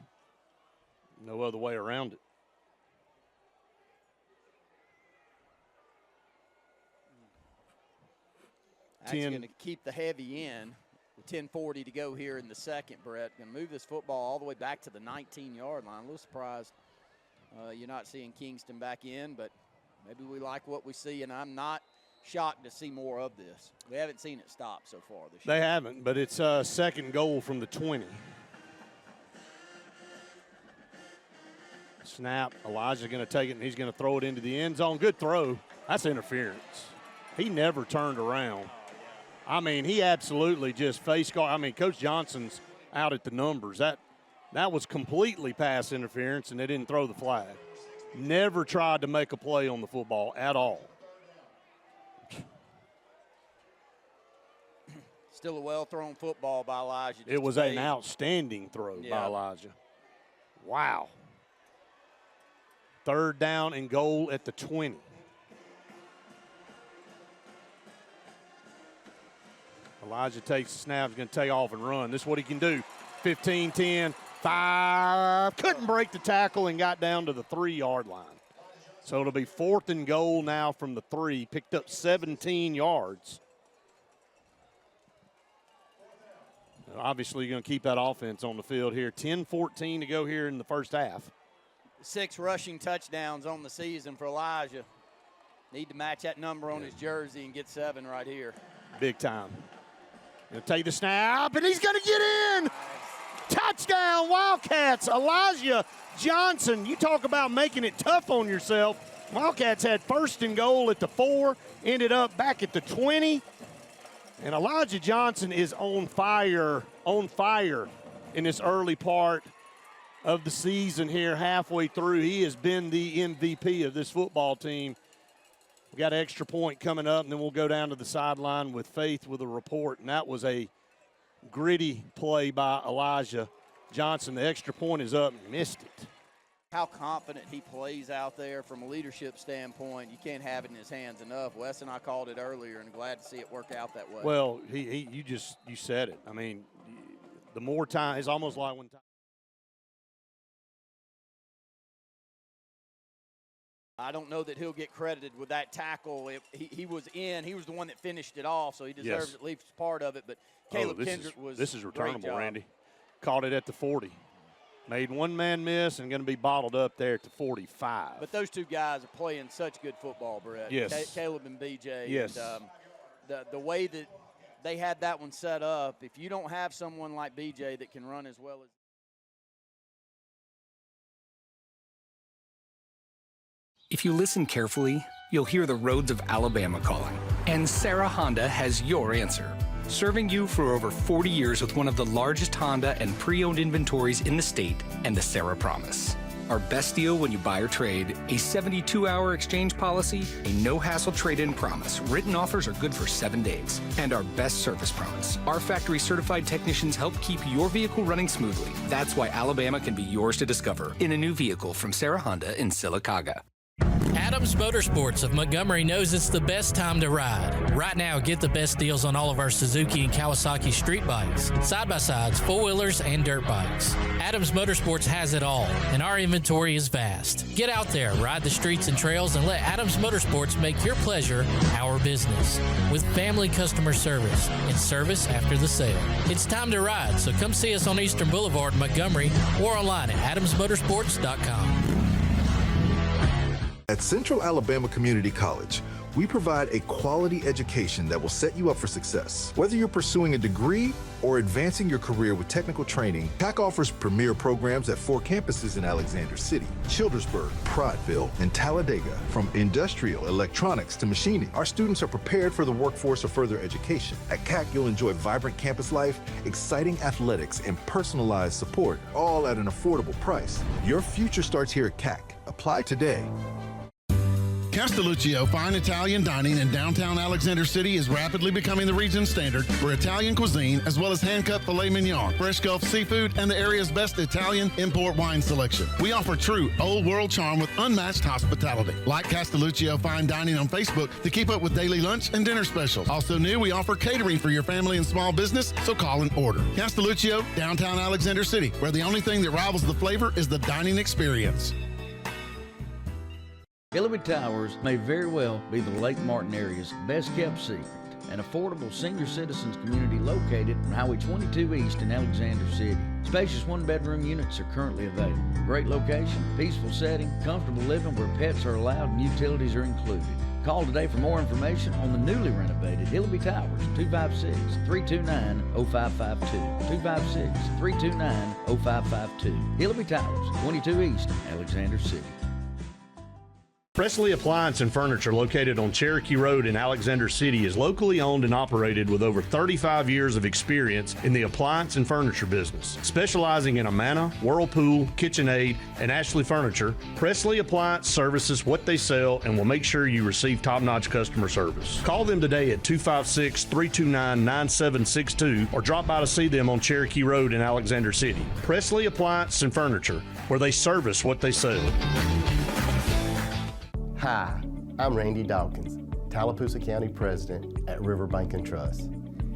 no other way around it. That's going to keep the heavy in. With 10:40 to go here in the second, Brett. Going to move this football all the way back to the 19-yard line. A little surprised you're not seeing Kingston back in, but maybe we like what we see, and I'm not shocked to see more of this. We haven't seen it stop so far this year. They haven't, but it's a 2nd goal from the 20. Snap. Elijah's going to take it, and he's going to throw it into the end zone. Good throw. That's interference. He never turned around. I mean, he absolutely just face guard. I mean, Coach Johnson's out at the numbers. That was completely pass interference, and they didn't throw the flag. Never tried to make a play on the football at all. Still a well-thrown football by Elijah. It was an outstanding throw by Elijah. Wow. 3rd down and goal at the 20. Elijah takes the snap, is going to take off and run. This is what he can do. 15, 10, 5. Couldn't break the tackle and got down to the 3-yard line. So it'll be 4th and goal now from the 3. Picked up 17 yards. Obviously, you're going to keep that offense on the field here. 10-14 to go here in the first half. 6 rushing touchdowns on the season for Elijah. Need to match that number on his jersey and get 7 right here. Big time. Going to take the snap, and he's going to get in. Touchdown, Wildcats. Elijah Johnson. You talk about making it tough on yourself. Wildcats had 1st and goal at the 4, ended up back at the 20. And Elijah Johnson is on fire in this early part of the season here, halfway through. He has been the MVP of this football team. We got an extra point coming up, and then we'll go down to the sideline with Faith with a report. And that was a gritty play by Elijah Johnson. The extra point is up and missed it. How confident he plays out there from a leadership standpoint. You can't have it in his hands enough. Wes and I called it earlier, and glad to see it work out that way. Well, you said it. I mean, the more time, it's almost like when time. I don't know that he'll get credited with that tackle. He was in. He was the one that finished it off, so he deserves at least part of it. But Caleb Kendrick was this is returnable, great job. Randy. Caught it at the 40. Made one man miss and going to be bottled up there at the 45. But those two guys are playing such good football, Brett. Yes. Caleb and BJ. Yes. And, the way that they had that one set up, if you don't have someone like BJ that can run as well as. If you listen carefully, you'll hear the roads of Alabama calling. And Sarah Honda has your answer. Serving you for over 40 years with one of the largest Honda and pre-owned inventories in the state and the Sarah Promise. Our best deal when you buy or trade, a 72-hour exchange policy, a no-hassle trade-in promise. Written offers are good for 7 days. And our best service promise. Our factory-certified technicians help keep your vehicle running smoothly. That's why Alabama can be yours to discover in a new vehicle from Sarah Honda in Sylacauga. Adams Motorsports of Montgomery knows it's the best time to ride. Right now, get the best deals on all of our Suzuki and Kawasaki street bikes, side-by-sides, four-wheelers, and dirt bikes. Adams Motorsports has it all, and our inventory is vast. Get out there, ride the streets and trails, and let Adams Motorsports make your pleasure our business. With family customer service and service after the sale. It's time to ride, so come see us on Eastern Boulevard in Montgomery or online at adamsmotorsports.com. At Central Alabama Community College, we provide a quality education that will set you up for success. Whether you're pursuing a degree or advancing your career with technical training, TAC offers premier programs at 4 campuses in Alexander City, Childersburg, Prattville, and Talladega. From industrial, electronics to machining, our students are prepared for the workforce or further education. At CAC, you'll enjoy vibrant campus life, exciting athletics, and personalized support, all at an affordable price. Your future starts here at CAC. Apply today. Castelluccio Fine Italian Dining in downtown Alexander City is rapidly becoming the region's standard for Italian cuisine, as well as hand-cut filet mignon, fresh Gulf seafood, and the area's best Italian import wine selection. We offer true old-world charm with unmatched hospitality. Like Castelluccio Fine Dining on Facebook to keep up with daily lunch and dinner specials. Also new, we offer catering for your family and small business, so call and order. Castelluccio, downtown Alexander City, where the only thing that rivals the flavor is the dining experience. Hillary Towers may very well be the Lake Martin area's best-kept secret, an affordable senior citizens community located on Highway 22 East in Alexander City. Spacious one-bedroom units are currently available. Great location, peaceful setting, comfortable living where pets are allowed and utilities are included. Call today for more information on the newly renovated Hillaby Towers, 256-329-0552. 256-329-0552. Hillaby Towers, 22 East, Alexander City. Presley Appliance and Furniture, located on Cherokee Road in Alexander City, is locally owned and operated with over 35 years of experience in the appliance and furniture business. Specializing in Amana, Whirlpool, KitchenAid, and Ashley Furniture, Presley Appliance services what they sell and will make sure you receive top-notch customer service. Call them today at 256-329-9762 or drop by to see them on Cherokee Road in Alexander City. Presley Appliance and Furniture, where they service what they sell. Hi, I'm Randy Dawkins, Tallapoosa County President at Riverbank and Trust.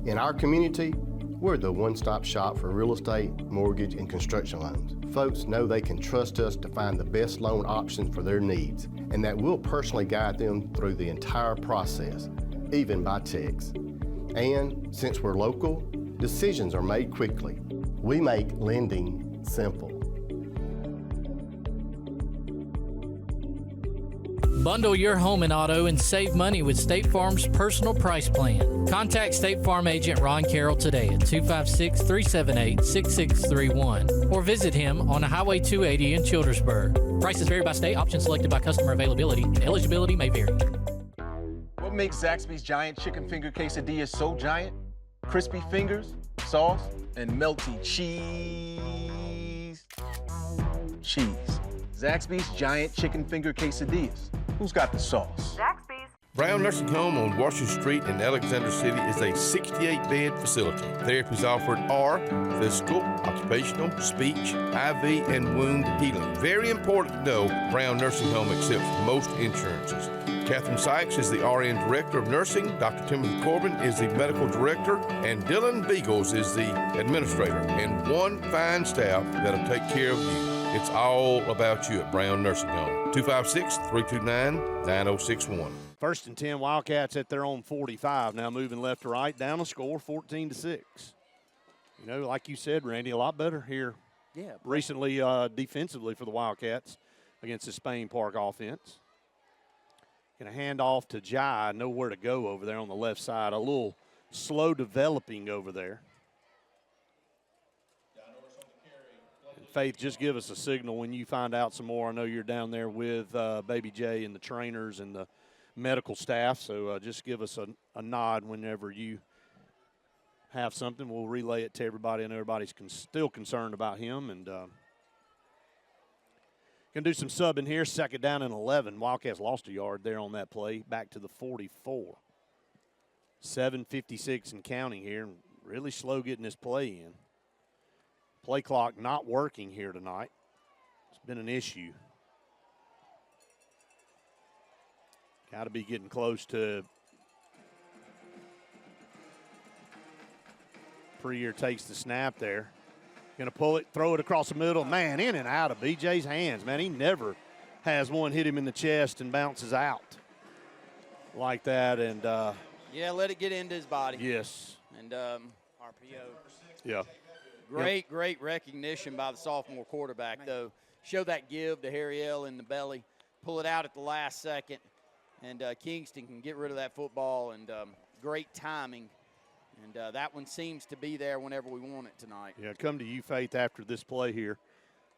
In our community, we're the one-stop shop for real estate, mortgage, and construction loans. Folks know they can trust us to find the best loan options for their needs, and that we'll personally guide them through the entire process, even by text. And since we're local, decisions are made quickly. We make lending simple. Bundle your home and auto and save money with State Farm's personal price plan. Contact State Farm agent Ron Carroll today at 256-378-6631 or visit him on Highway 280 in Childersburg. Prices vary by state, options selected by customer availability, and eligibility may vary. What makes Zaxby's Giant Chicken Finger Quesadilla so giant? Crispy fingers, sauce, and melty cheese. Zaxby's Giant Chicken Finger Quesadillas. Who's got the sauce? Zaxby's. Brown Nursing Home on Washington Street in Alexander City is a 68-bed facility. Therapies offered are physical, occupational, speech, IV, and wound healing. Very important to know, Brown Nursing Home accepts most insurances. Catherine Sykes is the RN Director of Nursing, Dr. Timothy Corbin is the Medical Director, and Dylan Beagles is the Administrator, and one fine staff that'll take care of you. It's all about you at Brown Nursing Home. 256-329-9061. First and 10, Wildcats at their own 45. Now moving left to right, down a score, 14-6. You know, like you said, Randy, a lot better here. Yeah. Recently, defensively for the Wildcats against the Spain Park offense. Going to hand off to Jai, nowhere to go over there on the left side. A little slow developing over there. Faith, just give us a signal when you find out some more. I know you're down there with Baby J and the trainers and the medical staff, so just give us a nod whenever you have something. We'll relay it to everybody, and everybody's still concerned about him. And going to do some subbing here. Second down and 11. Wildcats lost a yard there on that play, back to the 44. 7:56 and counting here. Really slow getting this play in. Play clock not working here tonight. It's been an issue. Got to be getting close to. Preer takes the snap there. Going to pull it, throw it across the middle. Man, in and out of BJ's hands. Man, he never has one hit him in the chest and bounces out like that. And yeah, let it get into his body. Yes. And RPO. Yeah. Great recognition by the sophomore quarterback, though. Show that give to Harry L. in the belly. Pull it out at the last second. And Kingston can get rid of that football. And great timing. And that one seems to be there whenever we want it tonight. Yeah, come to you, Faith, after this play here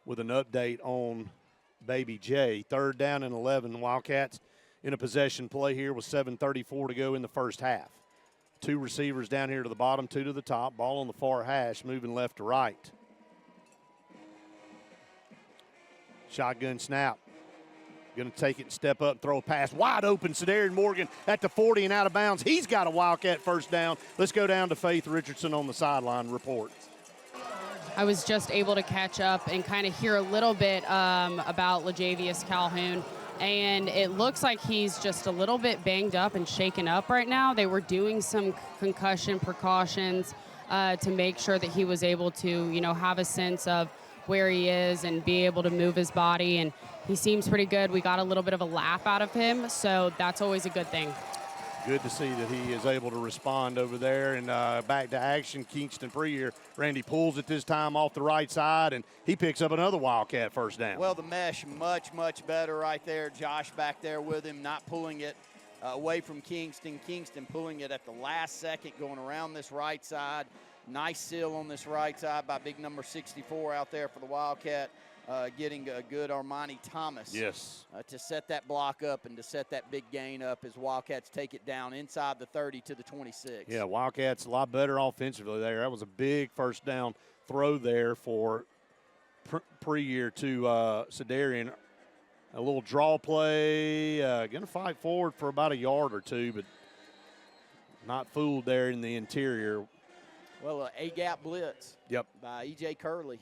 with an update on Baby J. Third down and 11. Wildcats in a possession play here with 7:34 to go in the first half. Two receivers down here to the bottom, two to the top. Ball on the far hash, moving left to right. Shotgun snap. Going to take it and step up and throw a pass. Wide open, Cedarian Morgan at the 40 and out of bounds. He's got a Wildcat first down. Let's go down to Faith Richardson on the sideline report. I was just able to catch up and kind of hear a little bit about LaJavius Calhoun. And it looks like he's just a little bit banged up and shaken up right now. They were doing some concussion precautions to make sure that he was able to, have a sense of where he is and be able to move his body. And he seems pretty good. We got a little bit of a laugh out of him, so that's always a good thing. Good to see that he is able to respond over there. And back to action, Kingston Preer. Randy pulls it this time off the right side, and he picks up another Wildcat first down. Well, the mesh much, much better right there. Josh back there with him, not pulling it away from Kingston. Kingston pulling it at the last second, going around this right side. Nice seal on this right side by big number 64 out there for the Wildcat. Getting a good Armani Thomas to set that block up and to set that big gain up as Wildcats take it down inside the 30 to the 26. Yeah, Wildcats a lot better offensively there. That was a big first down throw there for Preer to Sedarian. A little draw play, going to fight forward for about a yard or two, but not fooled there in the interior. Well, A-gap blitz by E.J. Curley.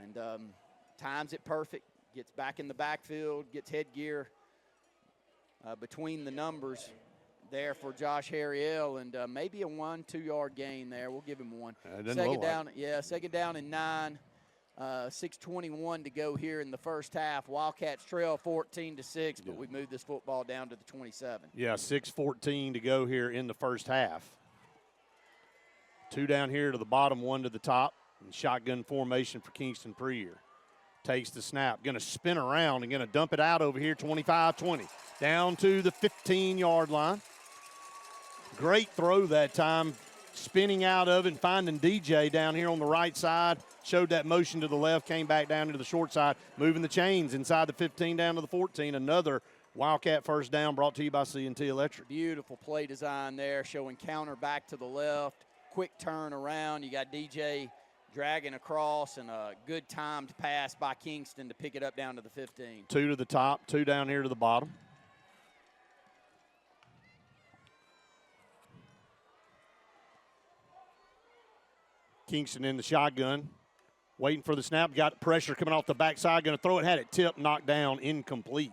And times it perfect, gets back in the backfield, gets headgear between the numbers there for Josh Harriel, and maybe a 1-2 yard gain there. We'll give him one. Second down, second down and 9. 6:21 to go here in the first half. Wildcats trail 14-6, but we moved this football down to the 27. Yeah, 6:14 to go here in the first half. 2 down here to the bottom, 1 to the top. And shotgun formation for Kingston Preer. Takes the snap, going to spin around and going to dump it out over here, 25-20. Down to the 15-yard line. Great throw that time, spinning out of it and finding DJ down here on the right side. Showed that motion to the left, came back down into the short side, moving the chains inside the 15 down to the 14. Another Wildcat first down brought to you by C&T Electric. Beautiful play design there, showing counter back to the left, quick turn around. You got DJ dragging across, and a good timed pass by Kingston to pick it up down to the 15. 2 to the top, 2 down here to the bottom. Kingston in the shotgun, waiting for the snap. Got pressure coming off the backside, going to throw it, had it tipped, knocked down, incomplete.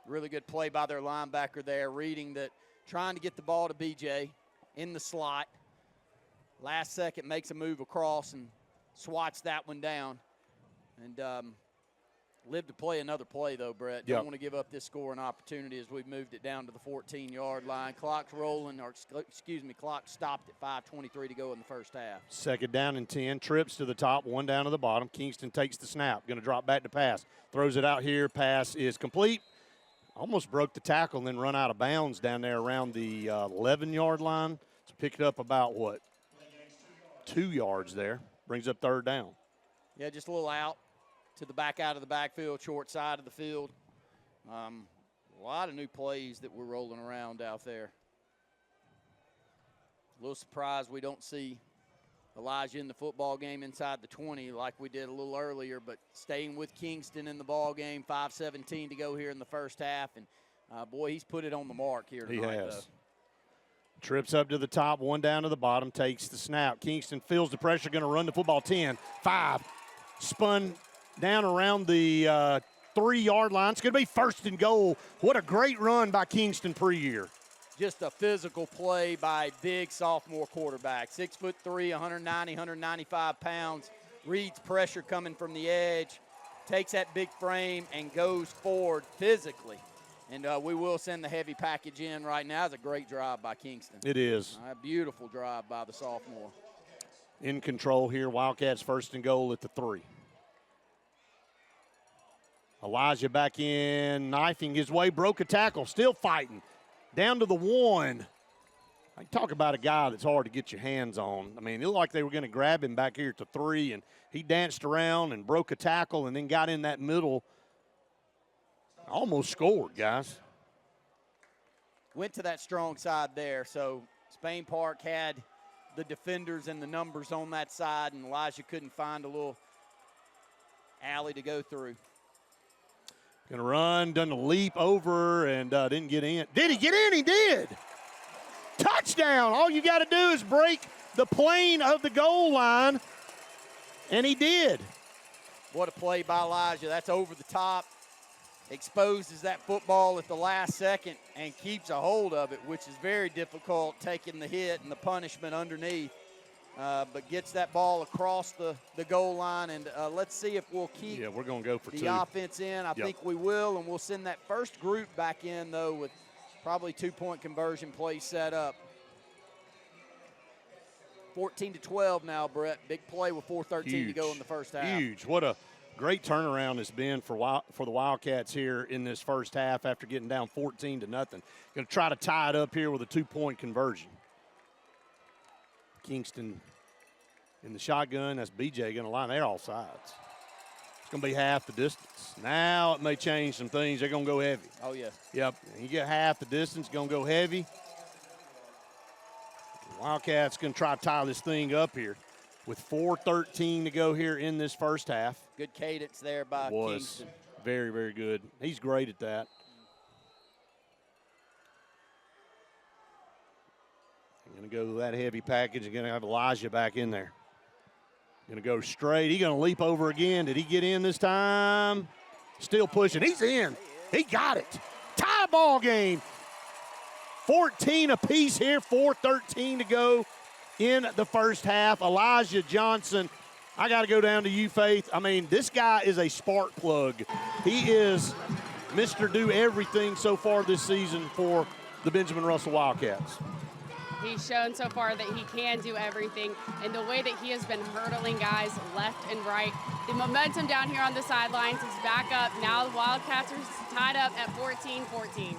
Really good play by their linebacker there, reading that, trying to get the ball to BJ in the slot. Last second makes a move across and swats that one down. And lived to play another play, though, Brett. Don't want to give up this score and opportunity as we've moved it down to the 14-yard line. Clock's rolling, or excuse me, clock stopped at 5:23 to go in the first half. Second down and 10. Trips to the top, 1 down to the bottom. Kingston takes the snap. Going to drop back to pass. Throws it out here. Pass is complete. Almost broke the tackle and then run out of bounds down there around the 11-yard line. So picked up about, 2 yards there. Brings up third down. Yeah, just a little out to the back out of the backfield, short side of the field. A lot of new plays that we're rolling around out there. A little surprised we don't see Elijah in the football game inside the 20 like we did a little earlier, but staying with Kingston in the ball game, 5:17 to go here in the first half. And, boy, he's put it on the mark here tonight. He has. Trips up to the top, 1 down to the bottom, takes the snap. Kingston feels the pressure, going to run the football 10, 5, spun down around the 3-yard line. It's going to be first and goal. What a great run by Kingston Preer. Just a physical play by big sophomore quarterback. 6'3", 190, 195 pounds. Reads pressure coming from the edge, takes that big frame and goes forward physically. And we will send the heavy package in right now. It's a great drive by Kingston. It is. A beautiful drive by the sophomore. In control here. Wildcats first and goal at the 3. Elijah back in, knifing his way, broke a tackle, still fighting. Down to the 1. I talk about a guy that's hard to get your hands on. I mean, it looked like they were going to grab him back here at the 3, and he danced around and broke a tackle and then got in that middle. Almost scored, guys. Went to that strong side there. So Spain Park had the defenders and the numbers on that side, and Elijah couldn't find a little alley to go through. Going to run, done a leap over, and didn't get in. Did he get in? He did. Touchdown. All you got to do is break the plane of the goal line, and he did. What a play by Elijah. That's over the top. Exposes that football at the last second and keeps a hold of it, which is very difficult, taking the hit and the punishment underneath. but gets that ball across the goal line. And let's see if we'll keep we're going to go for the 2. offense in. I think we will, and we'll send that first group back in, though, with probably 2-point conversion play set up. 14-12 now, Brett. Big play with 4:13 to go in the first half. Huge. What a great turnaround it's been for the Wildcats here in this first half after getting down 14-0. Going to try to tie it up here with a 2-point conversion. Kingston in the shotgun. That's BJ going to line there all sides. It's going to be half the distance. Now it may change some things. They're going to go heavy. Oh, yeah. Yep. You get half the distance, going to go heavy. Wildcats going to try to tie this thing up here with 4:13 to go here in this first half. Good cadence there by Kingston. Very, very good. He's great at that. Going to go to that heavy package. Going to have Elijah back in there. Going to go straight. He's going to leap over again. Did he get in this time? Still pushing. He's in. He got it. Tie ball game. 14 apiece here. 4:13 to go in the first half. Elijah Johnson. I got to go down to you, Faith. I mean, this guy is a spark plug. He is Mr. Do Everything so far this season for the Benjamin Russell Wildcats. He's shown so far that he can do everything, and the way that he has been hurdling guys left and right. The momentum down here on the sidelines is back up. Now the Wildcats are tied up at 14-14.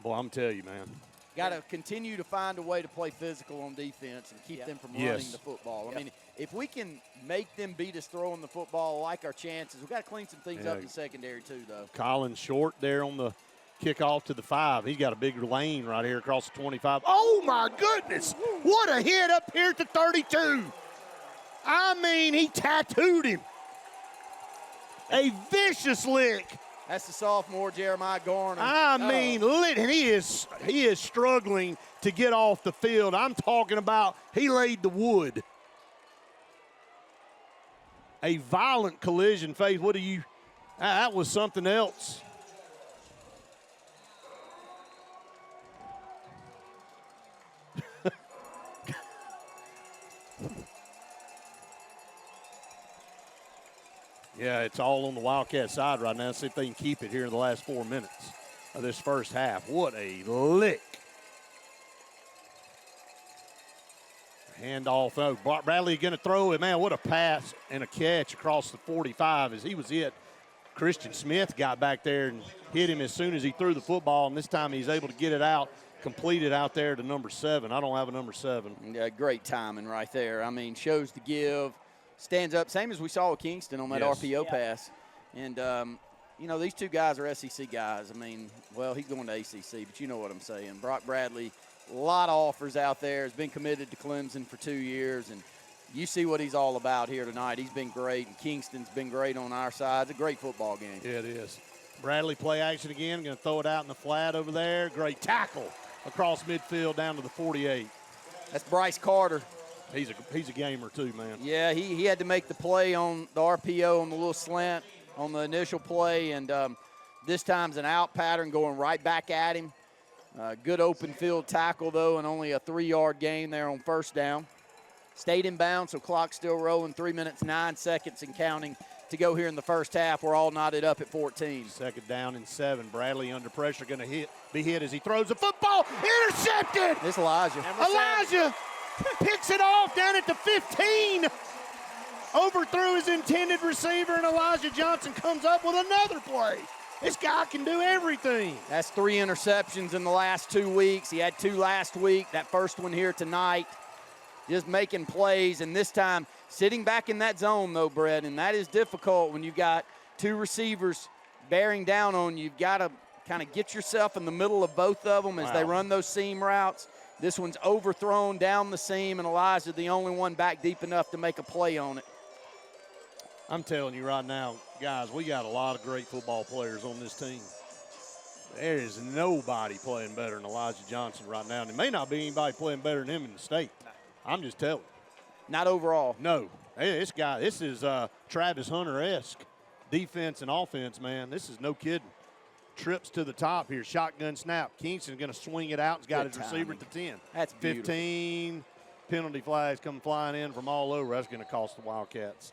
Boy, I'm telling you, man. Got to continue to find a way to play physical on defense and keep them from running the football. I mean, if we can make them beat us throwing the football, like our chances, we've got to clean some things up in secondary too, though. Collins short there on the kickoff to the 5. He's got a big lane right here across the 25. Oh, my goodness. What a hit up here to 32. I mean, he tattooed him. A vicious lick. That's the sophomore, Jeremiah Garner. I mean, and he is struggling to get off the field. I'm talking about he laid the wood. A violent collision, Faith. What do you – that was something else. Yeah, it's all on the Wildcat side right now. See if they can keep it here in the last 4 minutes of this first half. What a lick. Handoff. Oh, Bradley going to throw it. Man, what a pass and a catch across the 45 as he was hit. Christian Smith got back there and hit him as soon as he threw the football, and this time he's able to get it out, complete it out there to number 7. I don't have a number 7. Yeah, great timing right there. I mean, shows the give. Stands up, same as we saw with Kingston on that RPO pass. And, you know, these two guys are SEC guys. I mean, well, he's going to ACC, but you know what I'm saying. Brock Bradley, a lot of offers out there. Has been committed to Clemson for 2 years. And you see what he's all about here tonight. He's been great, and Kingston's been great on our side. It's a great football game. Yeah, it is. Bradley play action again. Going to throw it out in the flat over there. Great tackle across midfield down to the 48. That's Bryce Carter. He's a gamer too, man. Yeah, he had to make the play on the RPO on the little slant on the initial play, and this time's an out pattern going right back at him. Good open field tackle, though, and only a 3-yard gain there on first down. Stayed in bounds, so clock still rolling. 3 minutes, 9 seconds and counting to go here in the first half. We're all knotted up at 14. Second down and 7. Bradley under pressure, going to be hit as he throws the football. Intercepted! It's Elijah. Elijah picks it off down at the 15. Overthrew his intended receiver, and Elijah Johnson comes up with another play. This guy can do everything. That's 3 interceptions in the last 2 weeks. He had 2 last week. That first one here tonight. Just making plays, and this time sitting back in that zone, though, Brett, and that is difficult when you've got 2 receivers bearing down on you. You've got to kind of get yourself in the middle of both of them as they run those seam routes. This one's overthrown down the seam, and Elijah the only one back deep enough to make a play on it. I'm telling you right now, guys, we got a lot of great football players on this team. There is nobody playing better than Elijah Johnson right now, and there may not be anybody playing better than him in the state. I'm just telling you. Not overall. No. Hey, this is Travis Hunter-esque defense and offense, man. This is no kidding. Trips to the top here. Shotgun snap. Kingston's going to swing it out. He's got his receiver at the 10. That's beautiful. 15. penalty flags come flying in from all over. That's going to cost the Wildcats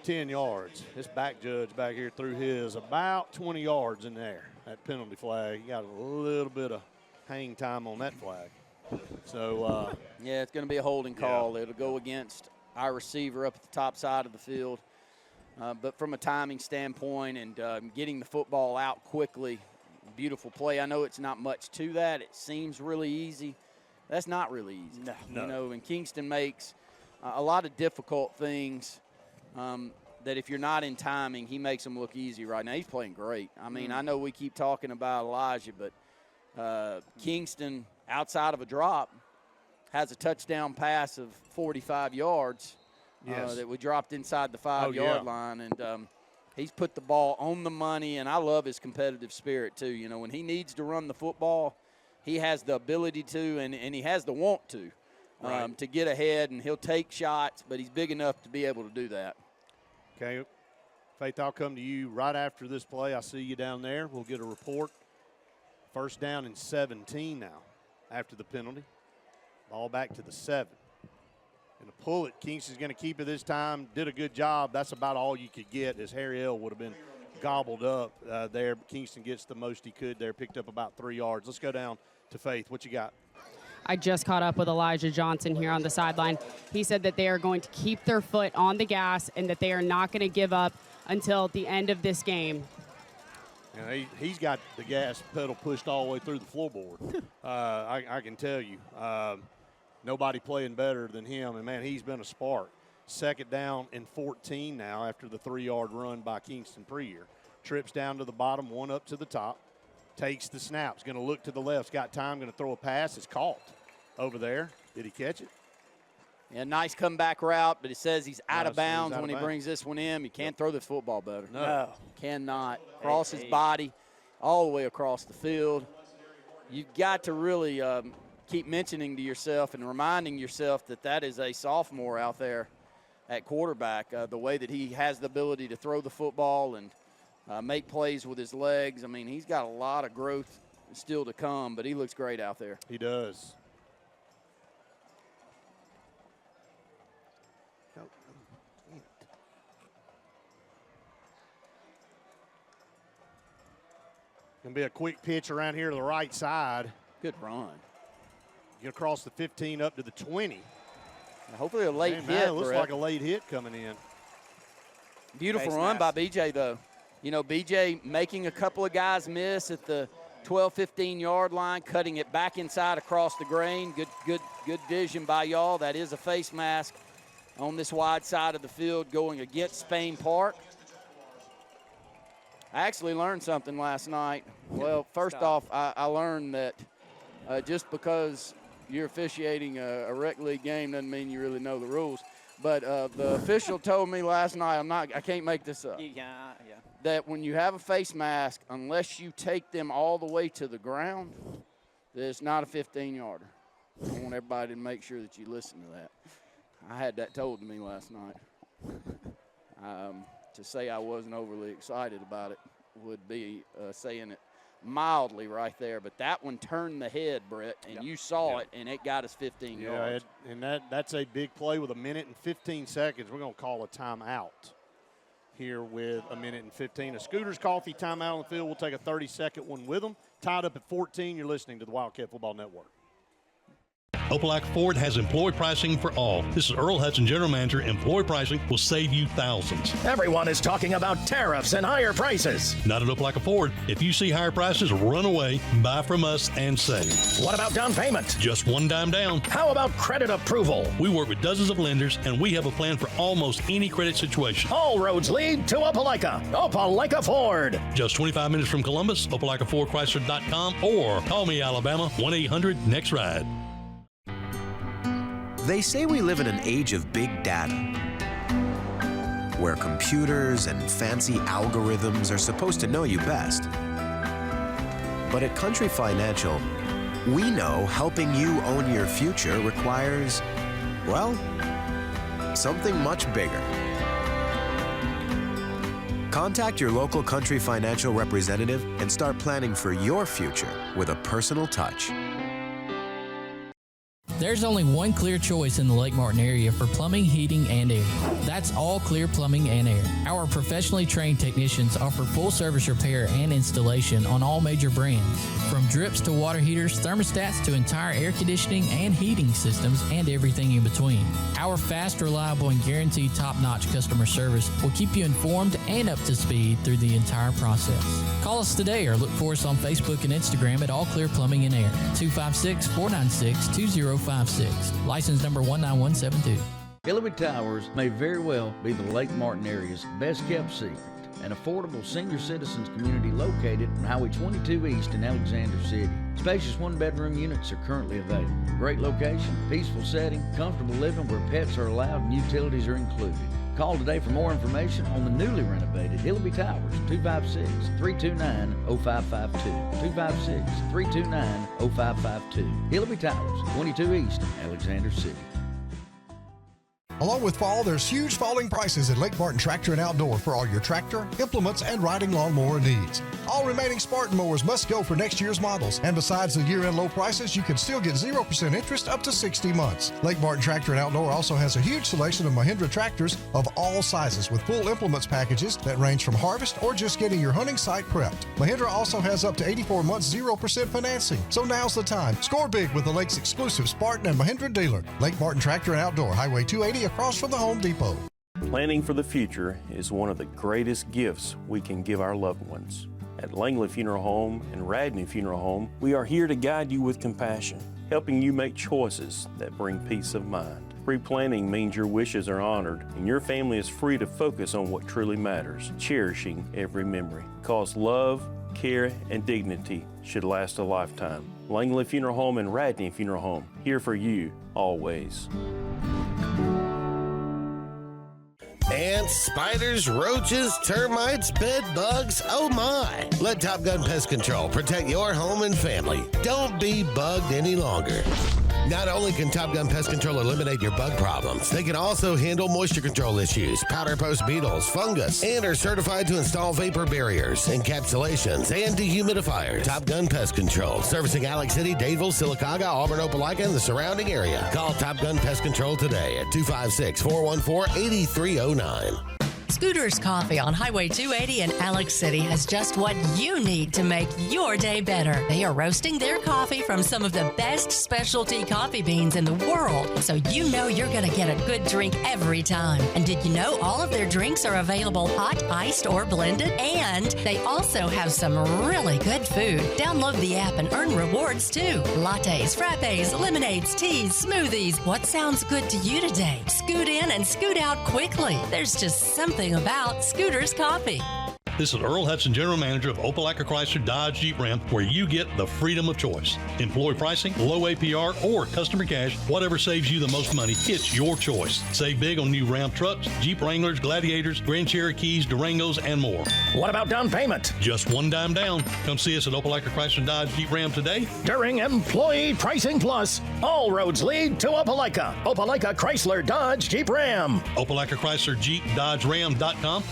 10 yards. This back judge back here threw his about 20 yards in there. That penalty flag, he got a little bit of hang time on that flag. So, yeah, it's going to be a holding call. It'll go against our receiver up at the top side of the field. But from a timing standpoint and getting the football out quickly, beautiful play. I know it's not much to that. It seems really easy. That's not really easy. No. You know, and Kingston makes a lot of difficult things that if you're not in timing, he makes them look easy right now. He's playing great. I mean, I know we keep talking about Elijah, but Kingston, outside of a drop, has a touchdown pass of 45 yards that we dropped inside the 5-yard line. And he's put the ball on the money, and I love his competitive spirit too. You know, when he needs to run the football, he has the ability to and he has the want to get ahead, and he'll take shots, but he's big enough to be able to do that. Okay, Faith, I'll come to you right after this play. I see you down there. We'll get a report. First down and 17 now after the penalty. Ball back to the 7. And to pull it, Kingston's going to keep it this time. Did a good job. That's about all you could get, as Harry L. would have been gobbled up there. But Kingston gets the most he could there, picked up about 3 yards. Let's go down to Faith. What you got? I just caught up with Elijah Johnson here on the sideline. He said that they are going to keep their foot on the gas and that they are not going to give up until the end of this game. And he's got the gas pedal pushed all the way through the floorboard. I can tell you, nobody playing better than him. And, man, he's been a spark. Second down and 14 now after the 3-yard run by Kingston Preer. Trips down to the bottom, one up to the top. Takes the snaps, going to look to the left. Got time, going to throw a pass. It's caught over there. Did he catch it? Yeah, nice comeback route, but it says he's out of bounds when he brings this one in. You can't throw this football better. No. Cannot. Cross his body all the way across the field. You've got to really keep mentioning to yourself and reminding yourself that that is a sophomore out there at quarterback. The way that he has the ability to throw the football and make plays with his legs. I mean, he's got a lot of growth still to come, but he looks great out there. He does. Going to be a quick pitch around here to the right side. Good run. Get across the 15 up to the 20. Hopefully a late hit. It looks like a late hit coming in. Beautiful run by BJ, though. You know, BJ making a couple of guys miss at the 12, 15-yard line, cutting it back inside across the grain. Good vision by y'all. That is a face mask on this wide side of the field going against Spain Park. I actually learned something last night. Well, first off, I learned that just because you're officiating a rec league game doesn't mean you really know the rules. But the official told me last night, I can't make this up. Yeah. That when you have a face mask, unless you take them all the way to the ground, that it's not a 15-yarder. I want everybody to make sure that you listen to that. I had that told to me last night. To say I wasn't overly excited about it would be saying it mildly right there. But that one turned the head, Brett, and you saw it, and it got us 15 yards. And that's a big play with 1 minute and 15 seconds. We're going to call a timeout here with 1 minute and 15. A Scooters Coffee timeout on the field. We'll take a 30-second one with them. Tied up at 14. You're listening to the Wildcat Football Network. Opelika Ford has employee pricing for all. This is Earl Hudson, General Manager. Employee pricing will save you thousands. Everyone is talking about tariffs and higher prices. Not at Opelika Ford. If you see higher prices, run away, buy from us, and save. What about down payment? Just one dime down. How about credit approval? We work with dozens of lenders, and we have a plan for almost any credit situation. All roads lead to Opelika. Opelika Ford. Just 25 minutes from Columbus, OpelikaFordChrysler.com, or call me, Alabama, 1-800-NEXT-RIDE. They say we live in an age of big data, where computers and fancy algorithms are supposed to know you best. But at Country Financial, we know helping you own your future requires, well, something much bigger. Contact your local Country Financial representative and start planning for your future with a personal touch. There's only one clear choice in the Lake Martin area for plumbing, heating, and air. That's All Clear Plumbing and Air. Our professionally trained technicians offer full service repair and installation on all major brands. From drips to water heaters, thermostats to entire air conditioning and heating systems, and everything in between. Our fast, reliable, and guaranteed top-notch customer service will keep you informed and up to speed through the entire process. Call us today or look for us on Facebook and Instagram at All Clear Plumbing and Air, 256-496-2056. License number 19172. Hillary Towers may very well be the Lake Martin area's best kept secret. An affordable senior citizens community located on Highway 22 East in Alexander City. Spacious one-bedroom units are currently available. Great location, peaceful setting, comfortable living where pets are allowed and utilities are included. Call today for more information on the newly renovated Hillary Towers, 256-329-0552. 256-329-0552. Hillary Towers, 22 East, Alexander City. Along with fall, there's huge falling prices at Lake Martin Tractor and Outdoor for all your tractor, implements, and riding lawnmower needs. All remaining Spartan mowers must go for next year's models. And besides the year-end low prices, you can still get 0% interest up to 60 months. Lake Martin Tractor and Outdoor also has a huge selection of Mahindra tractors of all sizes with full implements packages that range from harvest or just getting your hunting site prepped. Mahindra also has up to 84 months 0% financing. So now's the time. Score big with the Lake's exclusive Spartan and Mahindra dealer. Lake Martin Tractor and Outdoor, Highway 280 across from the Home Depot. Planning for the future is one of the greatest gifts we can give our loved ones. At Langley Funeral Home and Radney Funeral Home, we are here to guide you with compassion, helping you make choices that bring peace of mind. Pre-planning means your wishes are honored and your family is free to focus on what truly matters, cherishing every memory. Because love, care, and dignity should last a lifetime. Langley Funeral Home and Radney Funeral Home, here for you, always. Ants, spiders, roaches, termites, bed bugs, oh my! Let Top Gun Pest Control protect your home and family. Don't be bugged any longer. Not only can Top Gun Pest Control eliminate your bug problems, they can also handle moisture control issues, powder post beetles, fungus, and are certified to install vapor barriers, encapsulations, and dehumidifiers. Top Gun Pest Control, servicing Alex City, Dadeville, Sylacauga, Auburn, Opelika, and the surrounding area. Call Top Gun Pest Control today at 256-414-8309. Scooter's Coffee on Highway 280 in Alex City has just what you need to make your day better. They are roasting their coffee from some of the best specialty coffee beans in the world, so you know you're going to get a good drink every time. And did you know all of their drinks are available hot, iced, or blended? And they also have some really good food. Download the app and earn rewards too. Lattes, frappes, lemonades, teas, smoothies. What sounds good to you today? Scoot in and scoot out quickly. There's just something about Scooter's Coffee. This is Earl Hudson, General Manager of Opelika Chrysler Dodge Jeep Ram, where you get the freedom of choice. Employee pricing, low APR, or customer cash, whatever saves you the most money, it's your choice. Save big on new Ram trucks, Jeep Wranglers, Gladiators, Grand Cherokees, Durangos, and more. What about down payment? Just $1 down. Come see us at Opelika Chrysler Dodge Jeep Ram today. During Employee Pricing Plus, all roads lead to Opelika. Opelika Chrysler Dodge Jeep Ram. Opelika Chrysler Jeep Dodge Ram.com.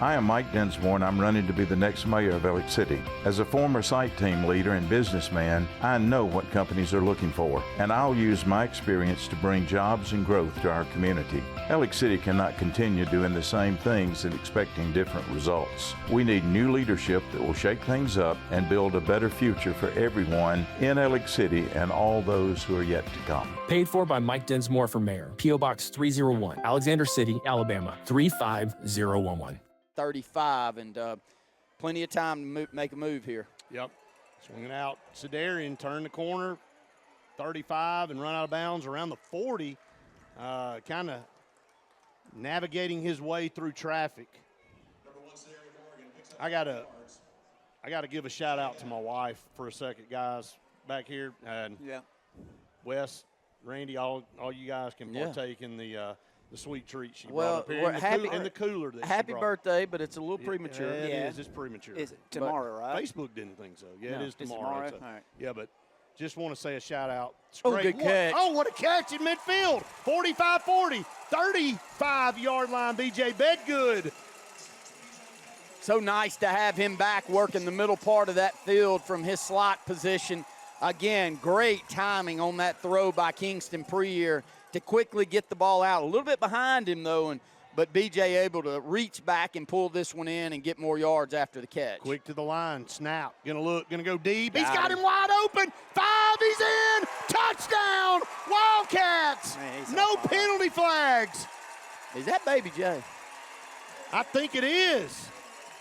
I am Mike Dinsmore, and I'm running to be the next mayor of Alex City. As a former site team leader and businessman, I know what companies are looking for, and I'll use my experience to bring jobs and growth to our community. Alex City cannot continue doing the same things and expecting different results. We need new leadership that will shake things up and build a better future for everyone in Alex City and all those who are yet to come. Paid for by Mike Dinsmore for mayor. P.O. Box 301, Alexander City, Alabama, 35011. 35, and plenty of time to make a move here. Yep. Swinging out. Sedarian turned the corner, 35, and run out of bounds around the 40, kind of navigating his way through traffic. I gotta give a shout out to my wife for a second, guys, back here. Yeah. Wes, Randy, all you guys can partake in the sweet treat she well, brought up here in the cooler that happy she brought. birthday, but it's a little premature. It is. It's premature. Is it tomorrow, right? Facebook didn't think so. Yeah, No, it is it's tomorrow. tomorrow? All right. Yeah, but just want to say a shout out. It's Oh, great. good catch. What a catch in midfield. 45-40, 35-yard line, B.J. Bedgood. So nice to have him back working the middle part of that field from his slot position. Again, great timing on that throw by Kingston Preer to quickly get the ball out. A little bit behind him, though, but B.J. able to reach back and pull this one in and get more yards after the catch. Quick to the line, snap, gonna go deep. Got He's got him. him wide open. 5, he's in. Touchdown, Wildcats. Man, no penalty flags. Is that Baby J? I think it is.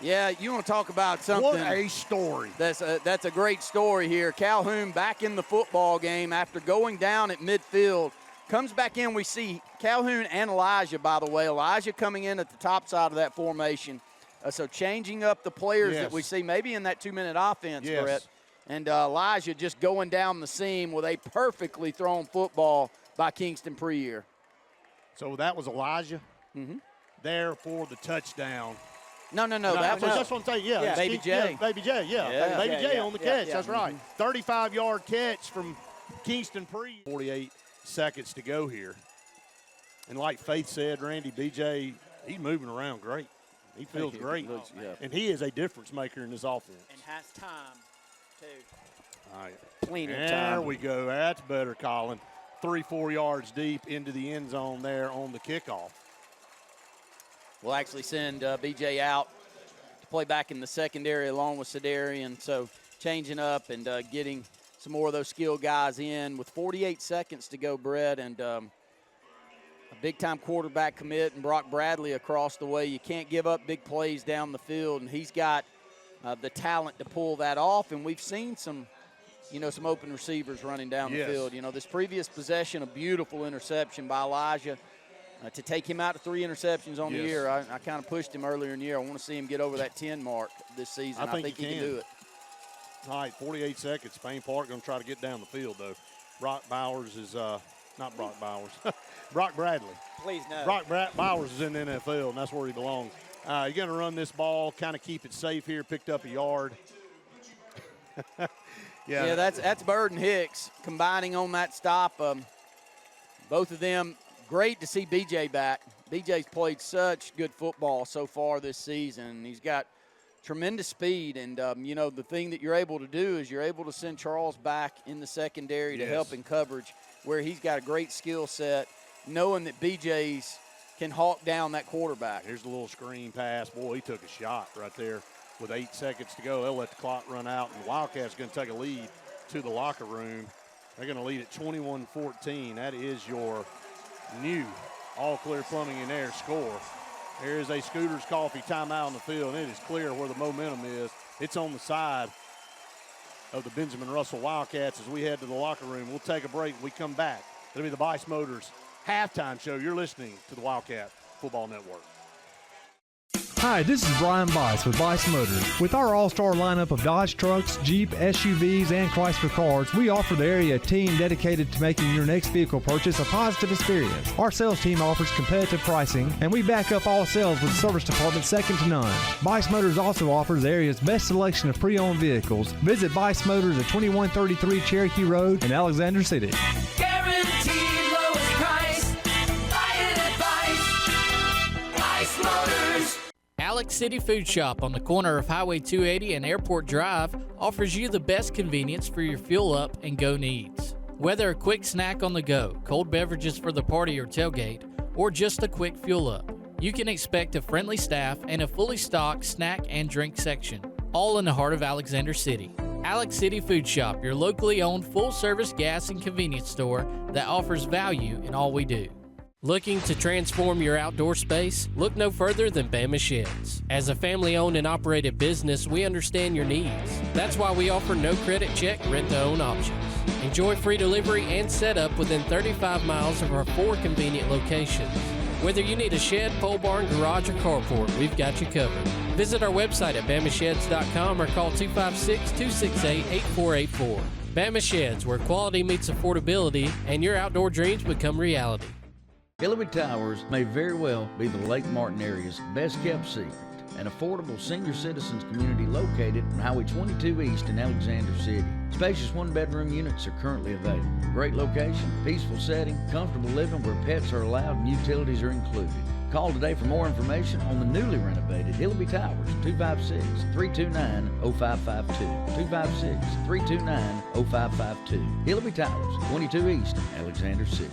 Yeah, you want to talk about something. What a story. That's a great story here. Calhoun back in the football game after going down at midfield. Comes back in, we see Calhoun and Elijah, by the way. Elijah coming in at the top side of that formation. So changing up the players that we see maybe in that 2-minute offense, Brett. And Elijah just going down the seam with a perfectly thrown football by Kingston Preer. So that was Elijah there for the touchdown. No. That's what I'm saying. Yeah, Baby J. Baby J, Baby J on the catch. Yeah. That's right. 35-yard catch from Kingston Preer. 48 seconds to go here. And like Faith said, Randy, BJ, he's moving around great. He feels great. And he is a difference maker in this offense. And has time, too. All right. Plenty of time. There we go. That's better, Colin. 3-4 yards deep into the end zone there on the kickoff. We'll actually send BJ out to play back in the secondary along with Sedarian. So changing up and getting some more of those skilled guys in with 48 seconds to go, Brett, and a big-time quarterback commit and Brock Bradley across the way. You can't give up big plays down the field, and he's got the talent to pull that off. And we've seen some open receivers running down the field. This previous possession, a beautiful interception by Elijah. To take him out to 3 interceptions on the year, I kind of pushed him earlier in the year. I want to see him get over that 10 mark this season. I think he can do it. All right, 48 seconds. Spain Park going to try to get down the field, though. Brock Bowers is not Brock Bowers. Brock Bradley. Please no. Brock Bowers is in the NFL, and that's where he belongs. You're going to run this ball, kind of keep it safe here. Picked up a yard. Yeah, that's Bird and Hicks combining on that stop. Both of them, great to see BJ back. BJ's played such good football so far this season. He's got tremendous speed, and the thing that you're able to do is you're able to send Charles back in the secondary to help in coverage, where he's got a great skill set, knowing that BJ's can hawk down that quarterback. Here's a little screen pass. Boy, he took a shot right there with 8 seconds to go. They'll let the clock run out, and the Wildcats going to take a lead to the locker room. They're going to lead at 21-14. That is your new All Clear Plumbing and Air score. There is a Scooters Coffee timeout on the field, and it is clear where the momentum is. It's on the side of the Benjamin Russell Wildcats as we head to the locker room. We'll take a break. When we come back, it'll be the Bice Motors halftime show. You're listening to the Wildcat Football Network. Hi, this is Brian Bice with Bice Motors. With our all-star lineup of Dodge trucks, Jeep, SUVs, and Chrysler cars, we offer the area team dedicated to making your next vehicle purchase a positive experience. Our sales team offers competitive pricing, and we back up all sales with a service department second to none. Bice Motors also offers the area's best selection of pre-owned vehicles. Visit Bice Motors at 2133 Cherokee Road in Alexander City. Guaranteed lowest price. Buy it at Bice Motors. Alex City Food Shop on the corner of Highway 280 and Airport Drive offers you the best convenience for your fuel up and go needs. Whether a quick snack on the go, cold beverages for the party or tailgate, or just a quick fuel up, you can expect a friendly staff and a fully stocked snack and drink section, all in the heart of Alexander City. Alex City Food Shop, your locally owned full-service gas and convenience store that offers value in all we do. Looking to transform your outdoor space? Look no further than Bama Sheds. As a family-owned and operated business, we understand your needs. That's why we offer no credit check, rent-to-own options. Enjoy free delivery and setup within 35 miles of our 4 convenient locations. Whether you need a shed, pole barn, garage, or carport, we've got you covered. Visit our website at BamaSheds.com or call 256-268-8484. Bama Sheds, where quality meets affordability and your outdoor dreams become reality. Hillary Towers may very well be the Lake Martin area's best-kept secret, an affordable senior citizens community located on Highway 22 East in Alexander City. Spacious one-bedroom units are currently available. Great location, peaceful setting, comfortable living where pets are allowed and utilities are included. Call today for more information on the newly renovated Hillaby Towers, 256-329-0552, 256-329-0552. Hillaby Towers, 22 East, Alexander City.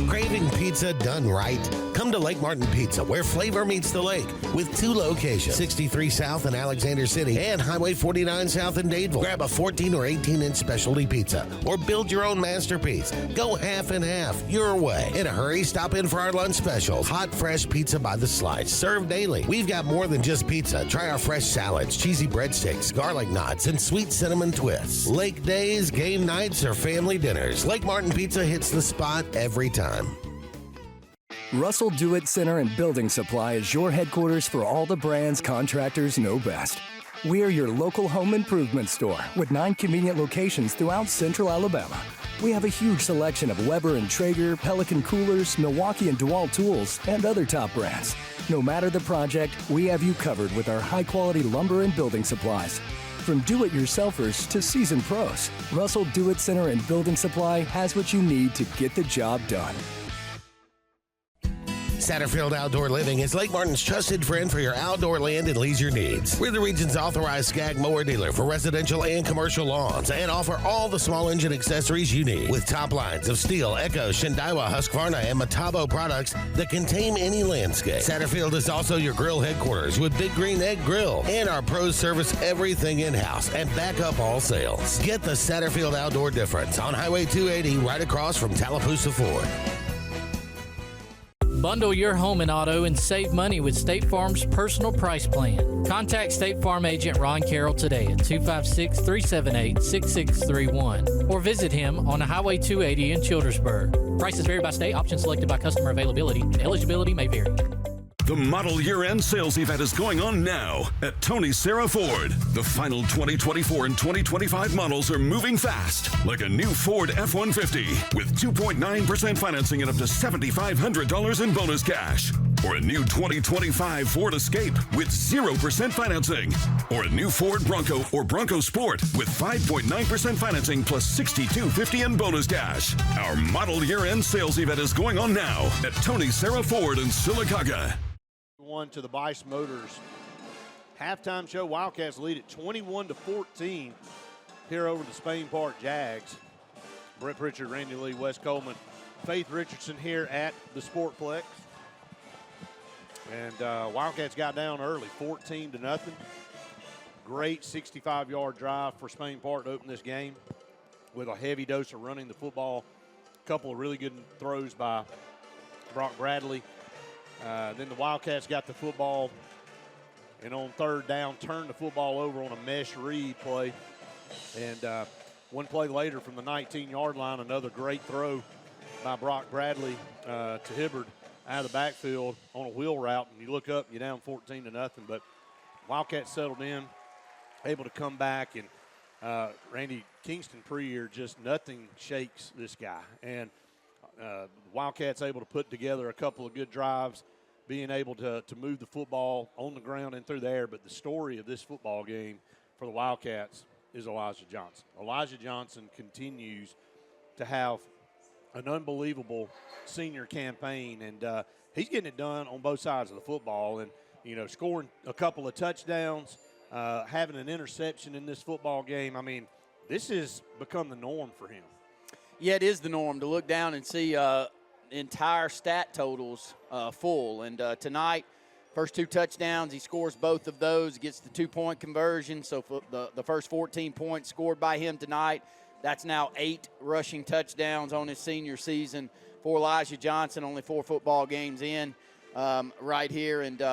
Craving pizza done right? Come to Lake Martin Pizza, where flavor meets the lake, with 2 locations, 63 South in Alexander City and Highway 49 South in Dadeville. Grab a 14 or 18-inch specialty pizza or build your own masterpiece. Go half and half your way. In a hurry, stop in for our lunch specials. Hot, fresh pizza by the slice, served daily. We've got more than just pizza. Try our fresh salads, cheesy breadsticks, garlic knots, and sweet cinnamon twists. Lake days, game nights, or family dinners, Lake Martin Pizza hits the spot every time. Russell Do-It Center and Building Supply is your headquarters for all the brands contractors know best. We are your local home improvement store with 9 convenient locations throughout central Alabama. We have a huge selection of Weber and Traeger, Pelican coolers, Milwaukee and DeWalt tools, and other top brands. No matter the project, we have you covered with our high-quality lumber and building supplies. From do-it-yourselfers to seasoned pros, Russell Do-It Center and Building Supply has what you need to get the job done. Satterfield Outdoor Living is Lake Martin's trusted friend for your outdoor land and leisure needs. We're the region's authorized Skag mower dealer for residential and commercial lawns and offer all the small engine accessories you need with top lines of Steel, Echo, Shindawa, Husqvarna, and Metabo products that can tame any landscape. Satterfield is also your grill headquarters with Big Green Egg Grill, and our pros service everything in-house and back up all sales. Get the Satterfield Outdoor difference on Highway 280 right across from Tallapoosa Ford. Bundle your home and auto and save money with State Farm's personal price plan. Contact State Farm agent Ron Carroll today at 256-378-6631 or visit him on Highway 280 in Childersburg. Prices vary by state. Options selected by customer availability. Eligibility may vary. The model year-end sales event is going on now at Tony Sarah Ford. The final 2024 and 2025 models are moving fast, like a new Ford F-150 with 2.9% financing and up to $7,500 in bonus cash. Or a new 2025 Ford Escape with 0% financing. Or a new Ford Bronco or Bronco Sport with 5.9% financing plus $6,250 in bonus cash. Our model year-end sales event is going on now at Tony Sarah Ford in Sylacauga. One to the Bice Motors halftime show. Wildcats lead at 21-14 here over the Spain Park Jags. Brett Pritchard, Randy Lee, Wes Coleman, Faith Richardson here at the Sportplex. And Wildcats got down early, 14-0. Great 65-yard drive for Spain Park to open this game with a heavy dose of running the football. A couple of really good throws by Brock Bradley. Then the Wildcats got the football, and on third down, turned the football over on a mesh read play. And one play later from the 19-yard line, another great throw by Brock Bradley to Hibbard out of the backfield on a wheel route. And you look up, you're down 14-0. But Wildcats settled in, able to come back. And Randy Kingston Preer, just nothing shakes this guy. And Wildcats able to put together a couple of good drives, being able to move the football on the ground and through the air. But the story of this football game for the Wildcats is Elijah Johnson. Elijah Johnson continues to have an unbelievable senior campaign, and he's getting it done on both sides of the football. And, you know, scoring a couple of touchdowns, having an interception in this football game. I mean, this has become the norm for him. Yeah, it is the norm to look down and see entire stat totals full. And tonight, first 2 touchdowns, he scores both of those, gets the 2-point conversion. So for the first 14 points scored by him tonight, that's now 8 rushing touchdowns on his senior season for Elijah Johnson, only 4 football games in right here, and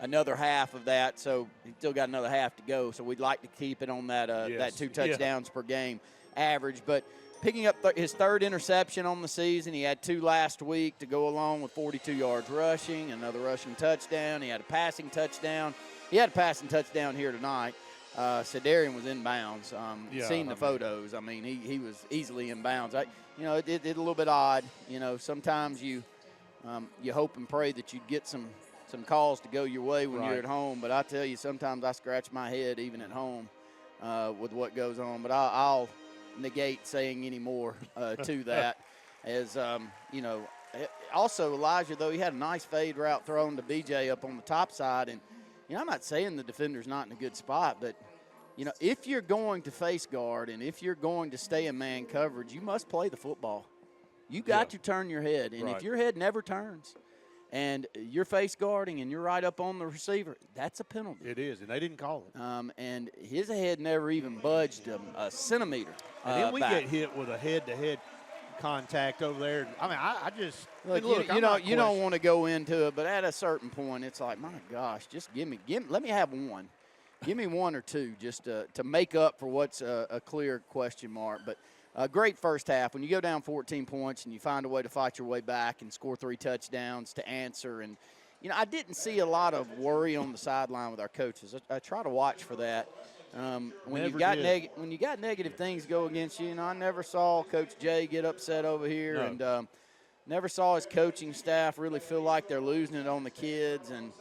another half of that. So he's still got another half to go. So we'd like to keep it on that, that 2 touchdowns per game average. But picking up his 3rd interception on the season. He had 2 last week to go along with 42 yards rushing, another rushing touchdown. He had a passing touchdown. He had a passing touchdown here tonight. Sedarian was in bounds. Seen the photos. I mean, he was easily in bounds. It's a little bit odd. You know, sometimes you hope and pray that you get some calls to go your way when you're at home. But I tell you, sometimes I scratch my head even at home with what goes on. But I'll negate saying any more to that. As you know, also, Elijah, though, he had a nice fade route thrown to BJ up on the top side. And, I'm not saying the defender's not in a good spot, but, if you're going to face guard and if you're going to stay in man coverage, you must play the football. You got to turn your head. And if your head never turns and you're face guarding and you're right up on the receiver, that's a penalty. It is, and they didn't call it. And his head never even budged a centimeter. And then we back. get hit with a head-to-head contact over there. I mean, I just look. You don't want to go into it, but at a certain point, it's like, my gosh, just let me have one. Give me one or two just to make up for what's a clear question mark. But a great first half. When you go down 14 points and you find a way to fight your way back and score 3 touchdowns to answer. And, I didn't see a lot of worry on the sideline with our coaches. I try to watch for that. When you got negative things go against you, I never saw Coach Jay get upset over here. No. And never saw his coaching staff really feel like they're losing it on the kids. And,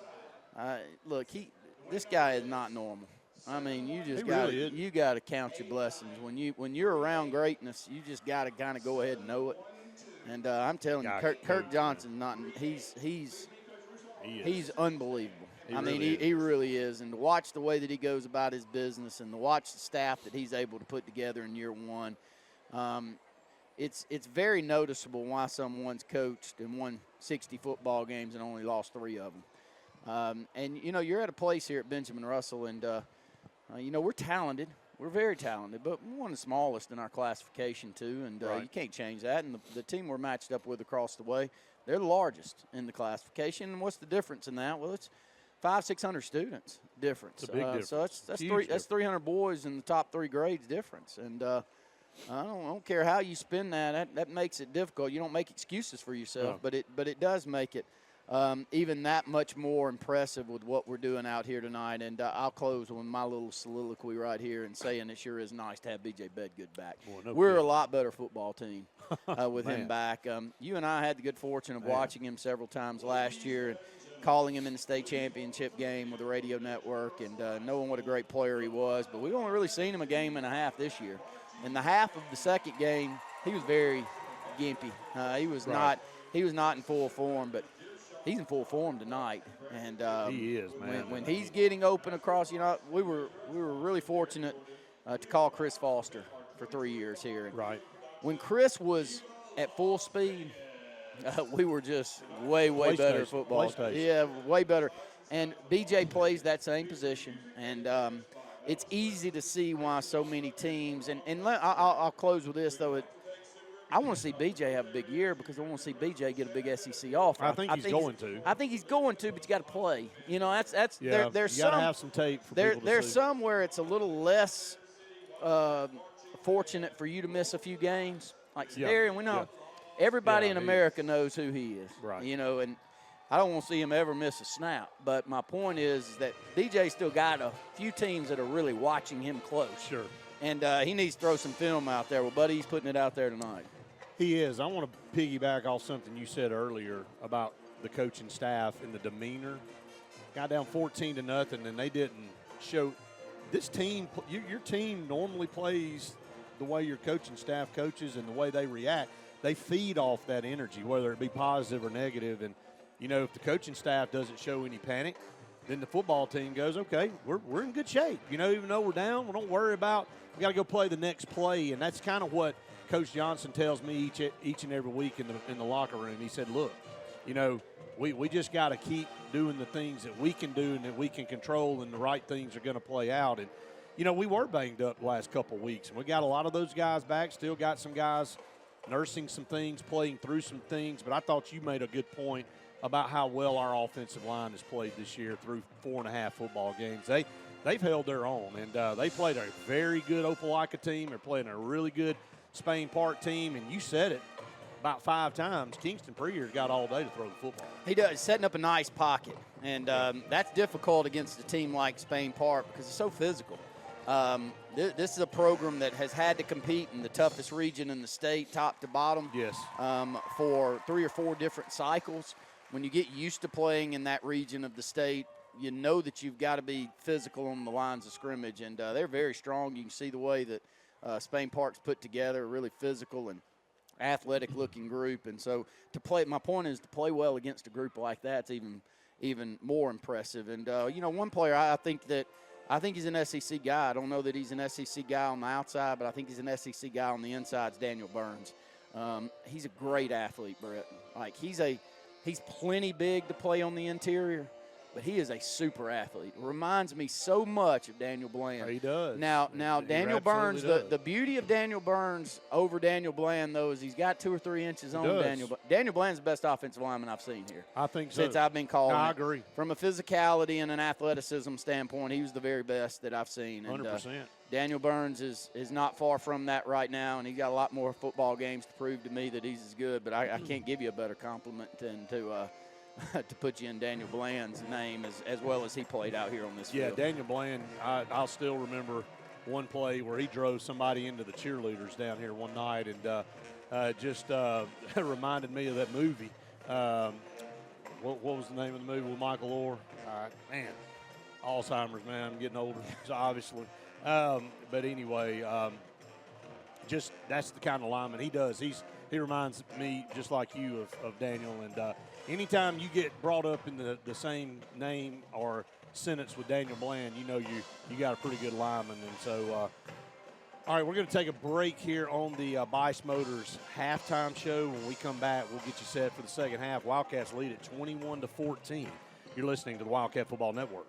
look, this guy is not normal. I mean, you got to count your blessings when you're around greatness. You just got to kind of go ahead and know it. And I'm telling you, Kirk Johnson's not. He's unbelievable. He really is. And to watch the way that he goes about his business and to watch the staff that he's able to put together in year one, it's very noticeable why someone's coached and won 60 football games and only lost 3 of them. And, you're at a place here at Benjamin Russell, and, we're talented. We're very talented, but we're one of the smallest in our classification, too, and you can't change that. And the team we're matched up with across the way, they're the largest in the classification. And what's the difference in that? Well, it's 500-600 students difference. It's a big difference. So that's 300 boys in the top 3 grades difference. And I don't care how you spin that. That makes it difficult. You don't make excuses for yourself, but it does make it even that much more impressive with what we're doing out here tonight. And I'll close with my little soliloquy right here and saying it sure is nice to have B.J. Bedgood back. We're a lot better football team with him back. You and I had the good fortune of watching him several times last year and calling him in the state championship game with the radio network and knowing what a great player he was. But we've only really seen him a game and a half this year. In the half of the second game, he was very gimpy. He was not in full form, but he's in full form tonight, and he is, man. When he's getting open across, we were really fortunate to call Chris Foster for 3 years here. And when Chris was at full speed, we were just way better at football. Yeah, way better. And BJ plays that same position, and it's easy to see why so many teams. And I'll close with this though. I want to see BJ have a big year because I want to see BJ get a big SEC offer. I think he's going to. I think he's going to, but you got to play. There's you got to have some tape for people to There's see. some where it's a little less fortunate for you to miss a few games. Like Darian, we know everybody in America knows who he is. Right. And I don't want to see him ever miss a snap. But my point is that BJ still got a few teams that are really watching him close. Sure. And he needs to throw some film out there. Well, buddy, he's putting it out there tonight. He is. I want to piggyback off something you said earlier about the coaching staff and the demeanor. Got down 14-0, and they didn't show. This team, your team normally plays the way your coaching staff coaches and the way they react. They feed off that energy, whether it be positive or negative. And, if the coaching staff doesn't show any panic, then the football team goes, okay, we're in good shape. Even though we're down, we don't worry about, we got to go play the next play. And that's kind of what Coach Johnson tells me each and every week in the locker room. He said, look, we just got to keep doing the things that we can do and that we can control, and the right things are going to play out. And, we were banged up the last couple of weeks, and we got a lot of those guys back, still got some guys nursing some things, playing through some things. But I thought you made a good point about how well our offensive line has played this year through 4.5 football games. They've held their own, and they played a very good Opelika team. They're playing a really good Spain Park team, and you said it about 5 times. Kingston Prier's got all day to throw the football. He does, setting up a nice pocket, and that's difficult against a team like Spain Park because it's so physical. This is a program that has had to compete in the toughest region in the state, top to bottom, for 3 or 4 different cycles. When you get used to playing in that region of the state, you know that you've got to be physical on the lines of scrimmage, and they're very strong. You can see the way that Spain Park's put together, really physical. And athletic-looking group. And so my point is to play well against a group like that's even more impressive. And, one player I think he's an SEC guy. I don't know that he's an SEC guy on the outside, but I think he's an SEC guy on the inside. It's Daniel Burns. He's a great athlete, Brett. Like, he's plenty big to play on the interior, but he is a super athlete. Reminds me so much of Daniel Bland. He does. Now Daniel Burns, the beauty of Daniel Burns over Daniel Bland, though, is he's got 2 or 3 inches on Daniel. Daniel Bland's the best offensive lineman I've seen here. I think so. Since I've been calling. I agree. From a physicality and an athleticism standpoint, he was the very best that I've seen. And, 100%. Daniel Burns is not far from that right now, and he's got a lot more football games to prove to me that he's as good. But I can't give you a better compliment than to put you in Daniel Bland's name as well as he played out here on this field. Yeah, Daniel Bland, I'll still remember one play where he drove somebody into the cheerleaders down here one night, and just reminded me of that movie. What was the name of the movie with Michael Orr? Man, Alzheimer's, man. I'm getting older, so obviously. But anyway, just that's the kind of lineman he does. He reminds me just like you of Daniel. And anytime you get brought up in the same name or sentence with Daniel Bland, you know you got a pretty good lineman. And so, all right, we're going to take a break here on the Bice Motors halftime show. When we come back, we'll get you set for the second half. Wildcats lead at 21-14. You're listening to the Wildcat Football Network.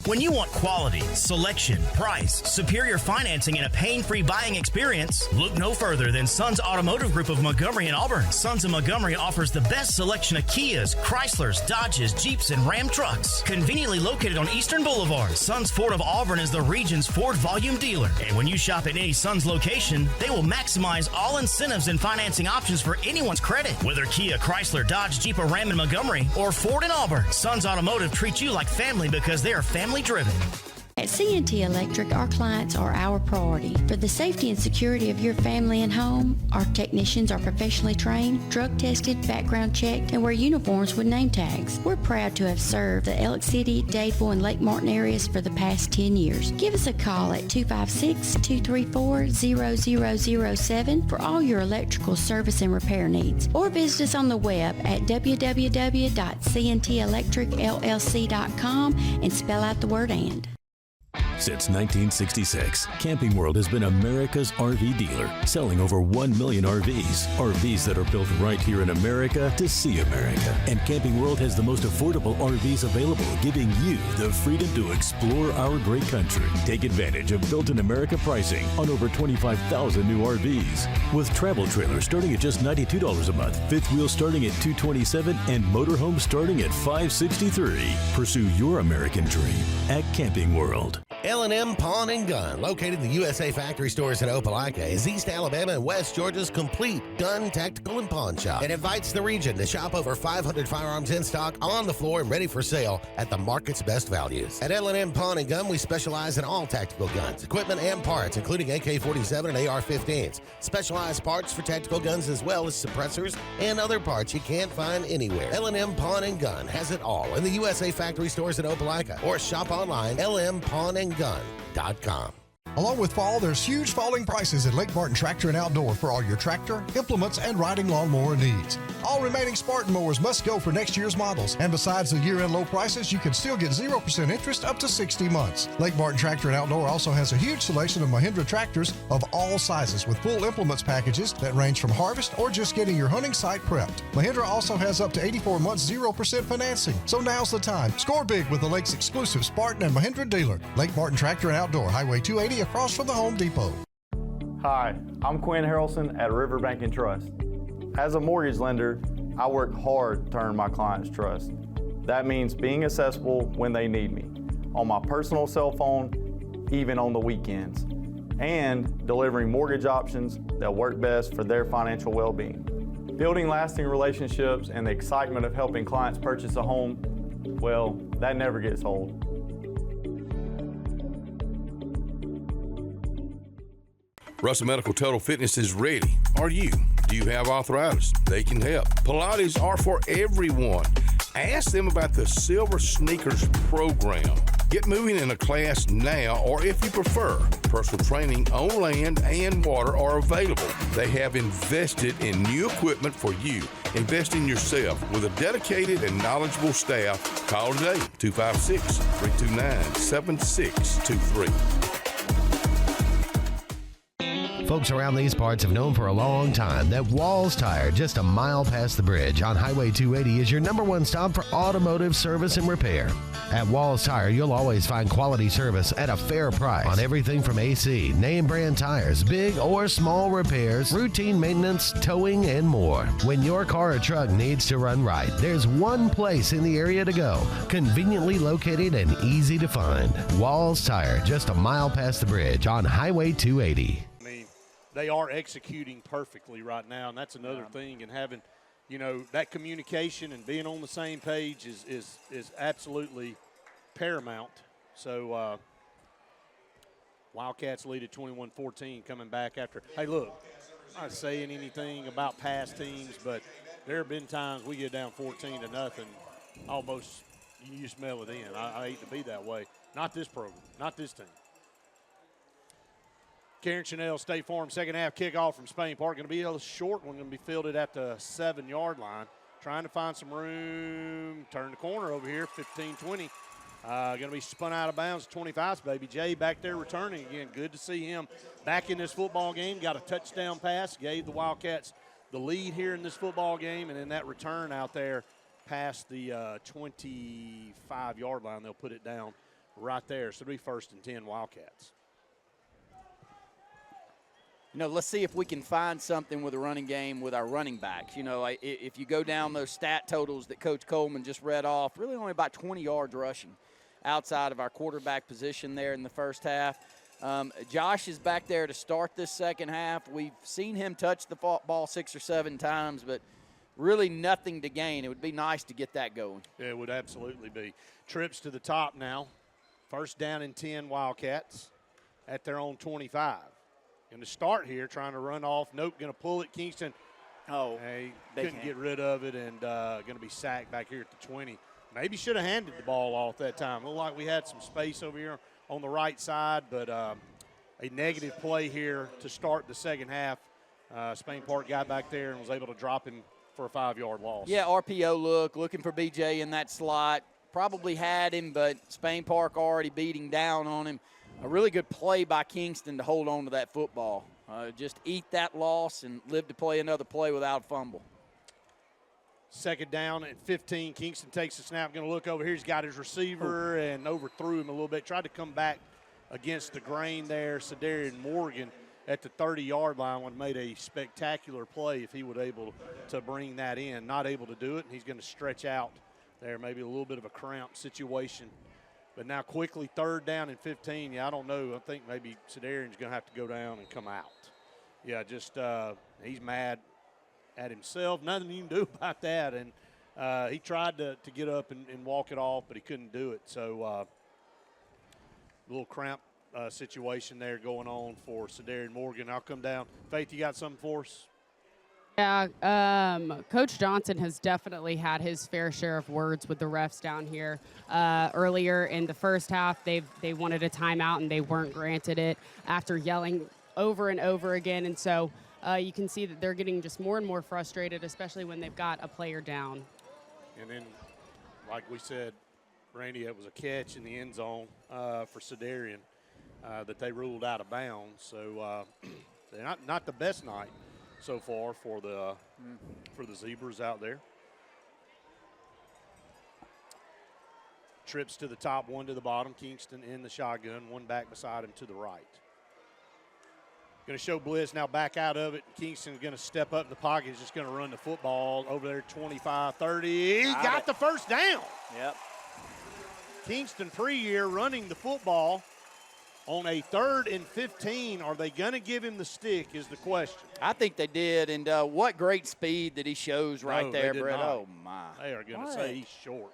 When you want quality, selection, price, superior financing, and a pain-free buying experience, look no further than Sons Automotive Group of Montgomery and Auburn. Sons of Montgomery offers the best selection of Kias, Chryslers, Dodges, Jeeps, and Ram trucks. Conveniently located on Eastern Boulevard, Sons Ford of Auburn is the region's Ford volume dealer. And when you shop at any Sons location, they will maximize all incentives and financing options for anyone's credit. Whether Kia, Chrysler, Dodge, Jeep, or Ram in Montgomery, or Ford in Auburn, Sons Automotive treats you like family because they are family driven. At C&T Electric, our clients are our priority. For the safety and security of your family and home, our technicians are professionally trained, drug tested, background checked, and wear uniforms with name tags. We're proud to have served the Elliott City, Dadeville, and Lake Martin areas for the past 10 years. Give us a call at 256-234-0007 for all your electrical service and repair needs, or visit us on the web at www.cntelectricllc.com and spell out the word "and." Since 1966, Camping World has been America's RV dealer, selling over 1 million RVs. RVs that are built right here in America to see America. And Camping World has the most affordable RVs available, giving you the freedom to explore our great country. Take advantage of built-in America pricing on over 25,000 new RVs. With travel trailers starting at just $92 a month, fifth wheel starting at $227, and motorhomes starting at $563. Pursue your American dream at Camping World. L&M Pawn and Gun, located in the USA Factory Stores in Opelika, is East Alabama and West Georgia's complete gun, tactical, and pawn shop. It invites the region to shop over 500 firearms in stock, on the floor, and ready for sale at the market's best values. At L&M Pawn and Gun, we specialize in all tactical guns, equipment, and parts, including AK-47 and AR-15s. Specialized parts for tactical guns as well as suppressors and other parts you can't find anywhere. L&M Pawn and Gun has it all in the USA Factory Stores in Opelika, or shop online, lmpawnandgun.com. Along with fall, there's huge falling prices at Lake Martin Tractor and Outdoor for all your tractor, implements, and riding lawnmower needs. All remaining Spartan mowers must go for next year's models. And besides the year-end low prices, you can still get 0% interest up to 60 months. Lake Martin Tractor and Outdoor also has a huge selection of Mahindra tractors of all sizes with full implements packages that range from harvest or just getting your hunting site prepped. Mahindra also has up to 84 months 0% financing. So now's the time. Score big with the Lake's exclusive Spartan and Mahindra dealer. Lake Martin Tractor and Outdoor, Highway 280 across from the Home Depot. Hi, I'm Quinn Harrelson at Riverbank and Trust. As a mortgage lender, I work hard to earn my clients' trust. That means being accessible when they need me, on my personal cell phone, even on the weekends, and delivering mortgage options that work best for their financial well-being. Building lasting relationships and the excitement of helping clients purchase a home, well, that never gets old. Russell Medical Total Fitness is ready. Are you? Do you have arthritis? They can help. Pilates are for everyone. Ask them about the Silver Sneakers program. Get moving in a class now, or if you prefer, personal training on land and water are available. They have invested in new equipment for you. Invest in yourself with a dedicated and knowledgeable staff. Call today, 256-329-7623. Folks around these parts have known for a long time that Walls Tire, just a mile past the bridge on Highway 280, is your #1 stop for automotive service and repair. At Walls Tire, you'll always find quality service at a fair price on everything from AC, name brand tires, big or small repairs, routine maintenance, towing, and more. When your car or truck needs to run right, there's one place in the area to go, conveniently located and easy to find. Walls Tire, just a mile past the bridge on Highway 280. They are executing perfectly right now, and that's another thing. And having, that communication and being on the same page is absolutely paramount. So Wildcats lead at 21-14 coming back after. Hey, look, I'm not saying anything about past teams, but there have been times we get down 14-0, almost you smell it in. I hate to be that way. Not this program, not this team. Karen Chanel, State Farm, second half kickoff from Spain Park. Going to be a short one, going to be fielded at the 7-yard line. Trying to find some room. Turn the corner over here, 15-20. Going to be spun out of bounds, 25's Baby Jay back there returning again. Good to see him back in this football game. Got a touchdown pass, gave the Wildcats the lead here in this football game, and then that return out there past the 25-yard line, they'll put it down right there. So it'll be 1st and 10 Wildcats. Let's see if we can find something with a running game with our running backs. If you go down those stat totals that Coach Coleman just read off, really only about 20 yards rushing outside of our quarterback position there in the first half. Josh is back there to start this second half. We've seen him touch the ball 6 or 7 times, but really nothing to gain. It would be nice to get that going. Yeah, it would absolutely be. Trips to the top now. 1st down and 10 Wildcats at their own 25. Going to start here, trying to run off. Nope, going to pull it. Kingston, he couldn't get rid of it, and going to be sacked back here at the 20. Maybe should have handed the ball off that time. Looked like we had some space over here on the right side, but a negative play here to start the second half. Spain Park got back there and was able to drop him for a 5-yard loss. Yeah, RPO looking for BJ in that slot. Probably had him, but Spain Park already beating down on him. A really good play by Kingston to hold on to that football. Just eat that loss and live to play another play without a fumble. 2nd down at 15. Kingston takes the snap. Going to look over here. He's got his receiver and overthrew him a little bit. Tried to come back against the grain there. Cedarian Morgan at the 30-yard line would have made a spectacular play if he would able to bring that in. Not able to do it, and he's going to stretch out there. Maybe a little bit of a cramp situation. But now quickly 3rd down and 15. Yeah, I don't know. I think maybe Cedarian's going to have to go down and come out. Yeah, just he's mad at himself. Nothing you can do about that. And he tried to get up and walk it off, but he couldn't do it. So a little cramp situation there going on for Cedarian Morgan. I'll come down. Faith, you got something for us? Yeah, Coach Johnson has definitely had his fair share of words with the refs down here. Earlier in the first half, they wanted a timeout and they weren't granted it after yelling over and over again. And so you can see that they're getting just more and more frustrated, especially when they've got a player down. And then, like we said, Randy, it was a catch in the end zone for Cedarian that they ruled out of bounds. So they're not the best night so far for the Zebras out there. Trips to the top, one to the bottom. Kingston in the shotgun, one back beside him to the right. Going to show Bliss now back out of it. Kingston's going to step up in the pocket. He's just going to run the football over there, 25-30. He got the first down. Yep. Kingston pre-year running the football on a 3rd and 15. Are they going to give him the stick is the question. I think they did, and what great speed that he shows right there, Brett. Not. Oh, my. They are going to say he's short.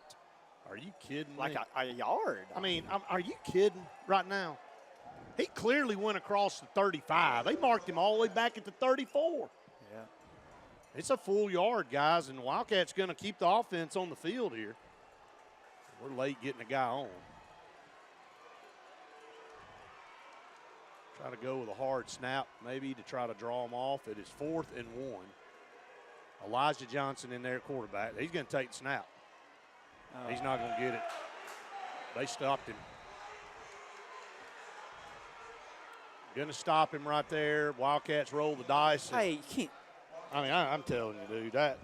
Are you kidding me? Like a yard. I mean, are you kidding right now? He clearly went across the 35. They marked him all the way back at the 34. Yeah. It's a full yard, guys, and Wildcats going to keep the offense on the field here. We're late getting a guy on. Try to go with a hard snap, maybe to try to draw them off. It is 4th and 1. Elijah Johnson in there, quarterback. He's going to take the snap. He's not going to get it. They stopped him. Going to stop him right there. Wildcats roll the dice. Hey, you can't. I mean, I'm telling you, dude, that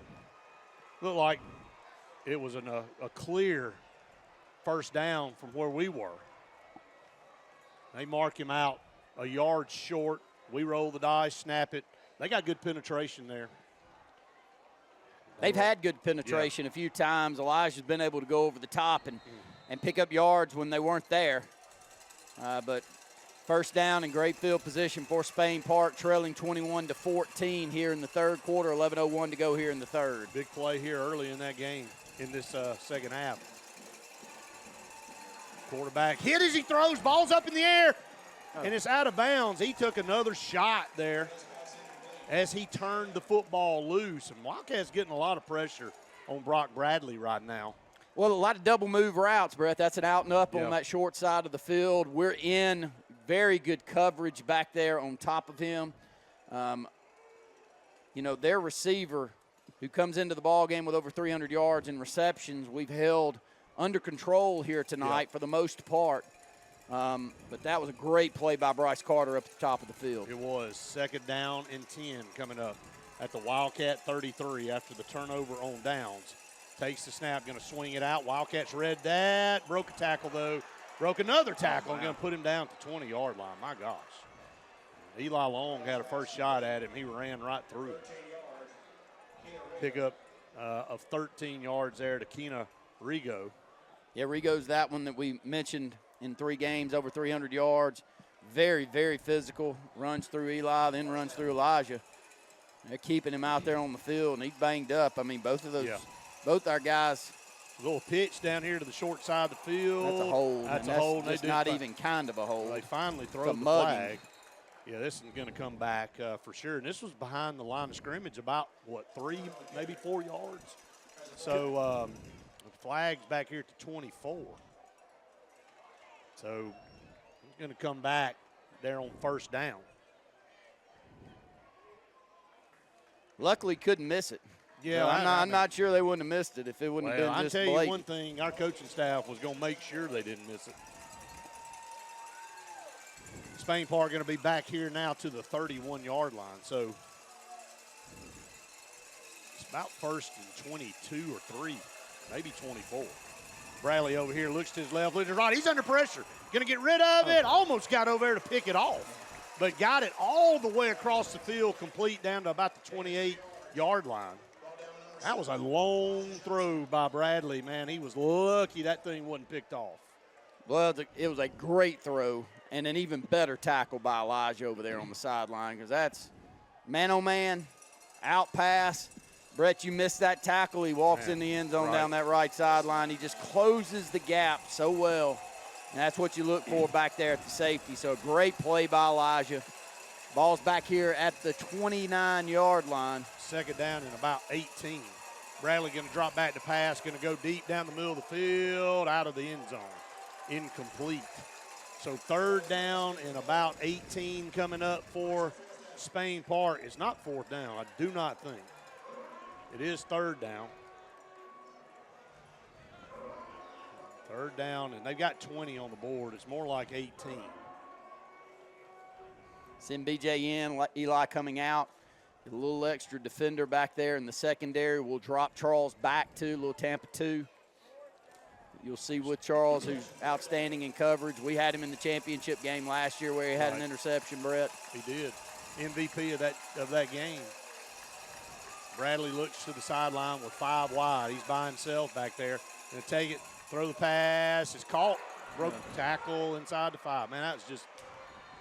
looked like it was a clear first down from where we were. They mark him out a yard short. We roll the dice, snap it. They got good penetration there. They've had good penetration a few times. Elijah's been able to go over the top and pick up yards when they weren't there. But first down and great field position for Spain Park, trailing 21-14 here in the third quarter, 11:01 to go here in the third. Big play here early in that game in this second half. Quarterback hit as he throws, ball's up in the air, and it's out of bounds. He took another shot there as he turned the football loose. And Wildcats getting a lot of pressure on Brock Bradley right now. Well, a lot of double move routes, Brett. That's an out and up on that short side of the field. We're in very good coverage back there on top of him. You know, their receiver who comes into the ball game with over 300 yards in receptions, we've held under control here tonight for the most part. But that was a great play by Bryce Carter up at the top of the field. It was. Second down and 10 coming up at the Wildcat 33 after the turnover on downs. Takes the snap, going to swing it out. Wildcats read that. Broke a tackle, though. Broke another tackle and going to put him down at the 20-yard line. My gosh. Eli Long had a first shot at him. He ran right through it. Pickup of 13 yards there to Keena Rigo. Yeah, Rigo's that one that we mentioned in 3 games, over 300 yards. Very, very physical. Runs through Eli, then runs through Elijah. They're keeping him out there on the field, and he's banged up. I mean, both of those, both our guys. A little pitch down here to the short side of the field. That's a hold. That's a hold. That's not even kind of a hold. They finally throw the flag. Yeah, this is going to come back for sure. And this was behind the line of scrimmage about, 3, maybe 4 yards. So the flag's back here at the 24. So he's going to come back there on first down. Luckily, couldn't miss it. Yeah, so I'm not sure they wouldn't have missed it if it wouldn't have been just blatant. I'll tell you one blatant. thing, our coaching staff was going to make sure they didn't miss it. Spain Park going to be back here now to the 31-yard line. So it's about first and 22 or 3, maybe 24. Bradley over here looks to his left, looks to his right. He's under pressure. Going to get rid of it. Almost got over there to pick it off, but got it all the way across the field, complete down to about the 28-yard line. That was a long throw by Bradley, man. He was lucky that thing wasn't picked off. Well, it was a great throw and an even better tackle by Elijah over there on the sideline, because that's man-on-man, out pass. Brett, you missed that tackle. He walks in the end zone down that right sideline. He just closes the gap so well, and that's what you look for back there at the safety. So a great play by Elijah. Ball's back here at the 29-yard line. Second down and about 18. Bradley going to drop back to pass, going to go deep down the middle of the field, out of the end zone. Incomplete. So third down and about 18 coming up for Spain Park. It's not fourth down, I do not think. It is third down. Third down, and they've got 20 on the board. It's more like 18. Send BJ in, Eli coming out. Get a little extra defender back there in the secondary. We'll drop Charles back to a little Tampa 2. You'll see with Charles, who's outstanding in coverage. We had him in the championship game last year where he had an interception, Brett. He did. MVP of that game. Bradley looks to the sideline with 5 wide. He's by himself back there. Going to take it, throw the pass. It's caught. Broke the tackle inside the 5. Man, that was just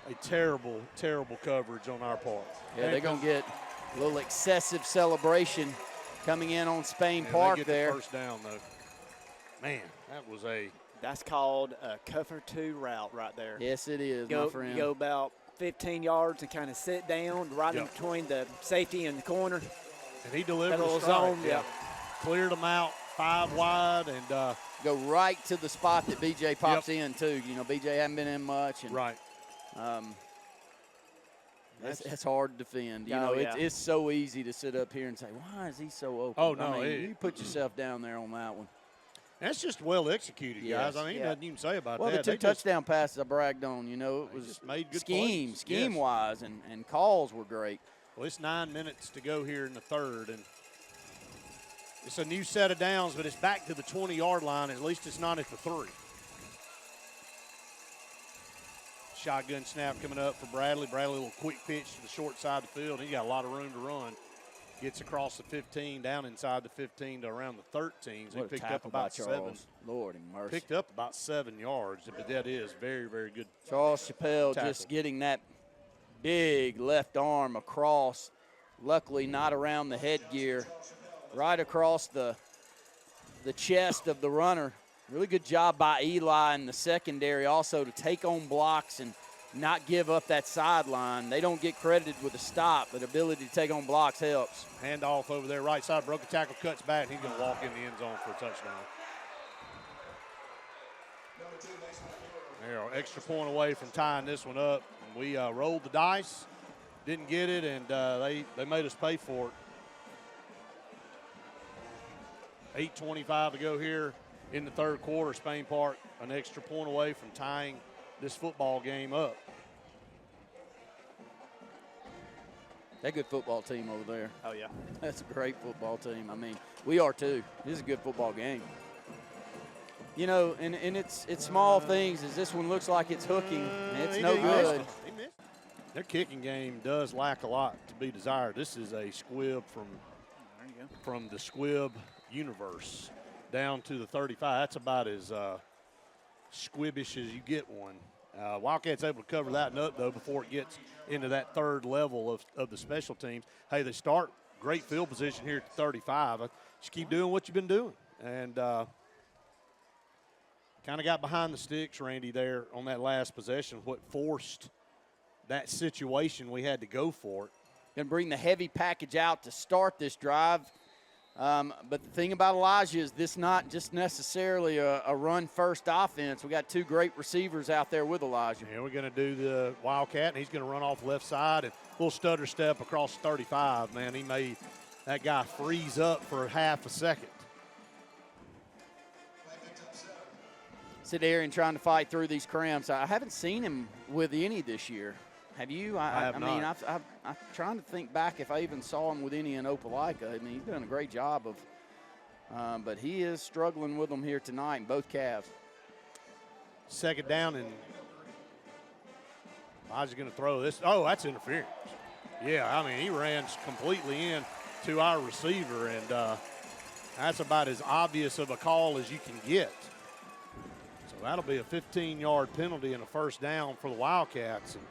a terrible, terrible coverage on our part. Yeah, they're going to get a little excessive celebration coming in on Spain Park they get there. The first down, though. Man, that was That's called a cover 2 route right there. Yes, it is, my friend. You go about 15 yards and kind of sit down right in between the safety and the corner. And he delivered a strike. zone. Cleared them out, 5 wide, and go right to the spot that BJ pops in too. You know, BJ hasn't been in much. And, That's hard to defend. You Oh, know, yeah. it's so easy to sit up here and say, why is he so open? Oh, no, I mean, it- you put yourself down there on that one. That's just well executed, Yes. guys. I mean, Yeah. nothing you can say about Well, that. the They two just- touchdown passes I bragged on, you know, it was just made good scheme plays. Yes. wise, and calls were great. Well, it's 9 minutes to go here in the third, and it's a new set of downs, but it's back to the 20-yard line. At least it's not at the 3. Shotgun snap coming up for Bradley. Bradley, a little quick pitch to the short side of the field. He got a lot of room to run. Gets across the 15, down inside the 15 to around the 13. So What he a picked up tackle by about 7. Charles. Lord in mercy. Picked up about 7 yards, but that is very, very good. Charles Chappelle tackle. just getting that big left arm across, luckily not around the headgear, right across the chest of the runner. Really good job by Eli in the secondary also to take on blocks and not give up that sideline. They don't get credited with a stop, but ability to take on blocks helps. Handoff over there, right side, broken tackle, cuts back, and he's going to walk in the end zone for a touchdown. There, extra point away from tying this one up. We rolled the dice, didn't get it, and they made us pay for it. 8:25 to go here in the third quarter. Spain Park an extra point away from tying this football game up. That good football team over there. Oh, yeah. That's a great football team. I mean, we are too. This is a good football game. You know, and it's small things as this one looks like it's hooking. It's He no missed good. it. He missed it. Their kicking game does lack a lot to be desired. This is a squib from the squib universe down to the 35. That's about as squibbish as you get one. Wildcats able to cover that nut, though, before it gets into that third level of the special teams. Hey, they start great field position here at the 35. Just keep doing what you've been doing. And kind of got behind the sticks, Randy, there on that last possession. What forced that situation, we had to go for it. Going to bring the heavy package out to start this drive. But the thing about Elijah is this not just necessarily a run-first offense. We got two great receivers out there with Elijah. Yeah, we're going to do the Wildcat, and he's going to run off left side and a little stutter step across 35. Man, he made that guy freeze up for half a second. Sid Arian trying to fight through these cramps. I haven't seen him with any this year. Have you? I have mean, not. I'm trying to think back if I even saw him with any in Opelika. I mean, he's done a great job of, but he is struggling with them here tonight in both calves. Second down, and Elijah's going to throw this. Oh, that's interference. Yeah, I mean, he ran completely in to our receiver, and that's about as obvious of a call as you can get. So that'll be a 15-yard penalty and a first down for the Wildcats. And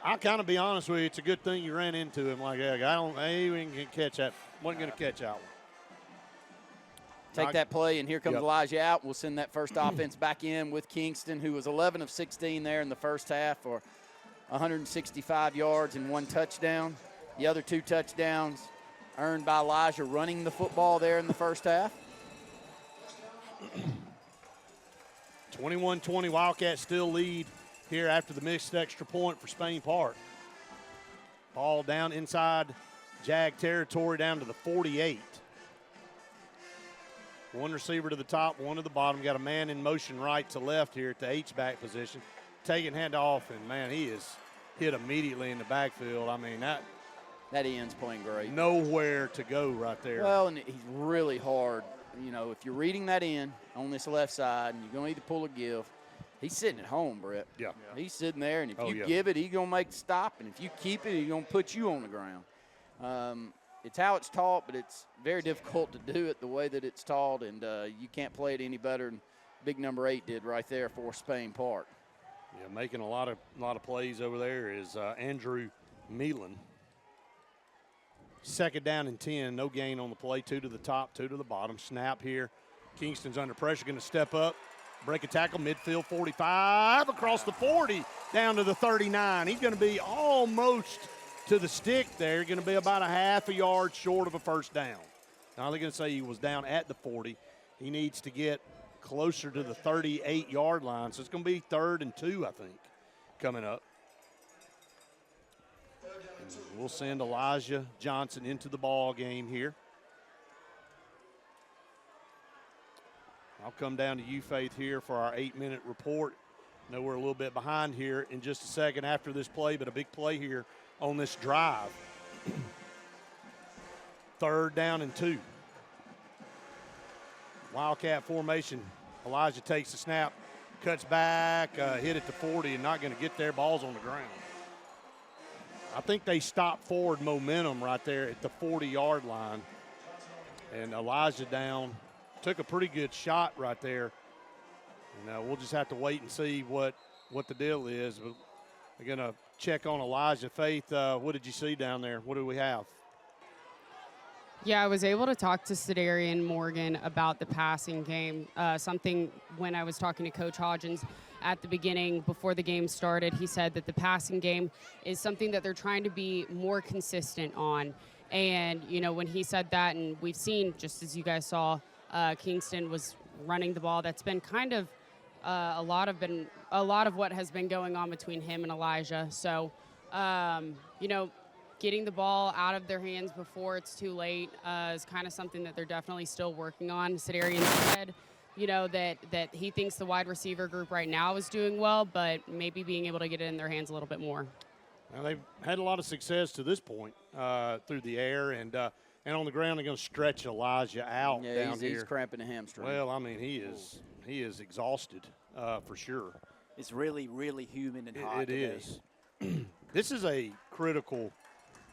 I'll kind of be honest with you, it's a good thing you ran into him like that. I even can catch that. Wasn't going to catch that one. Take that play, and here comes Yep. Elijah out. We'll send that first offense back in with Kingston, who was 11 of 16 there in the first half for 165 yards and 1 touchdown. The other 2 touchdowns earned by Elijah running the football there in the first half. 21-20, Wildcats still lead here after the missed extra point for Spain Park. Ball down inside Jag territory down to the 48. One receiver to the top, one to the bottom. Got a man in motion right to left here at the H-back position. Taking handoff, and, man, he is hit immediately in the backfield. I mean, that end's playing great. Nowhere to go right there. Well, and he's really hard. You know, if you're reading that in on this left side and you're going to either pull or give, he's sitting at home, Brett. Yeah. He's sitting there, and if you yeah. give it, he's going to make the stop, and if you keep it, he's going to put you on the ground. It's how it's taught, but it's very difficult to do it the way that it's taught, and you can't play it any better than big number 8 did right there for Spain Park. Yeah, making a lot of plays over there is Andrew Meelan. Second down and 10, no gain on the play. 2 to the top, 2 to the bottom. Snap here. Kingston's under pressure, going to step up. Break a tackle, midfield 45, across the 40, down to the 39. He's going to be almost to the stick there, going to be about a half a yard short of a first down. Now they're going to say he was down at the 40. He needs to get closer to the 38-yard line, so it's going to be 3rd and 2, I think, coming up. We'll send Elijah Johnson into the ball game here. I'll come down to you, Faith, here for our 8-minute report. I know we're a little bit behind here in just a second after this play, but a big play here on this drive. 3rd down and 2. Wildcat formation. Elijah takes the snap, cuts back, hit it to 40, and not going to get there. Ball's on the ground. I think they stopped forward momentum right there at the 40-yard line. And Elijah down. Took a pretty good shot right there. And we'll just have to wait and see what the deal is. But we're going to check on Elijah. Faith, what did you see down there? What do we have? Yeah, I was able to talk to Sedarian Morgan about the passing game. Something when I was talking to Coach Hodgins at the beginning before the game started, he said that the passing game is something that they're trying to be more consistent on. And, when he said that, and we've seen, just as you guys saw, Kingston was running the ball. That's been kind of a lot of what has been going on between him and Elijah. So, getting the ball out of their hands before it's too late is kind of something that they're definitely still working on. Sedarian said, that he thinks the wide receiver group right now is doing well, but maybe being able to get it in their hands a little bit more. Well, they've had a lot of success to this point through the air and on the ground. They're going to stretch Elijah out down here. He's cramping a hamstring. Well, I mean, he is exhausted for sure. It's really, really humid and hot today. It is. This is a critical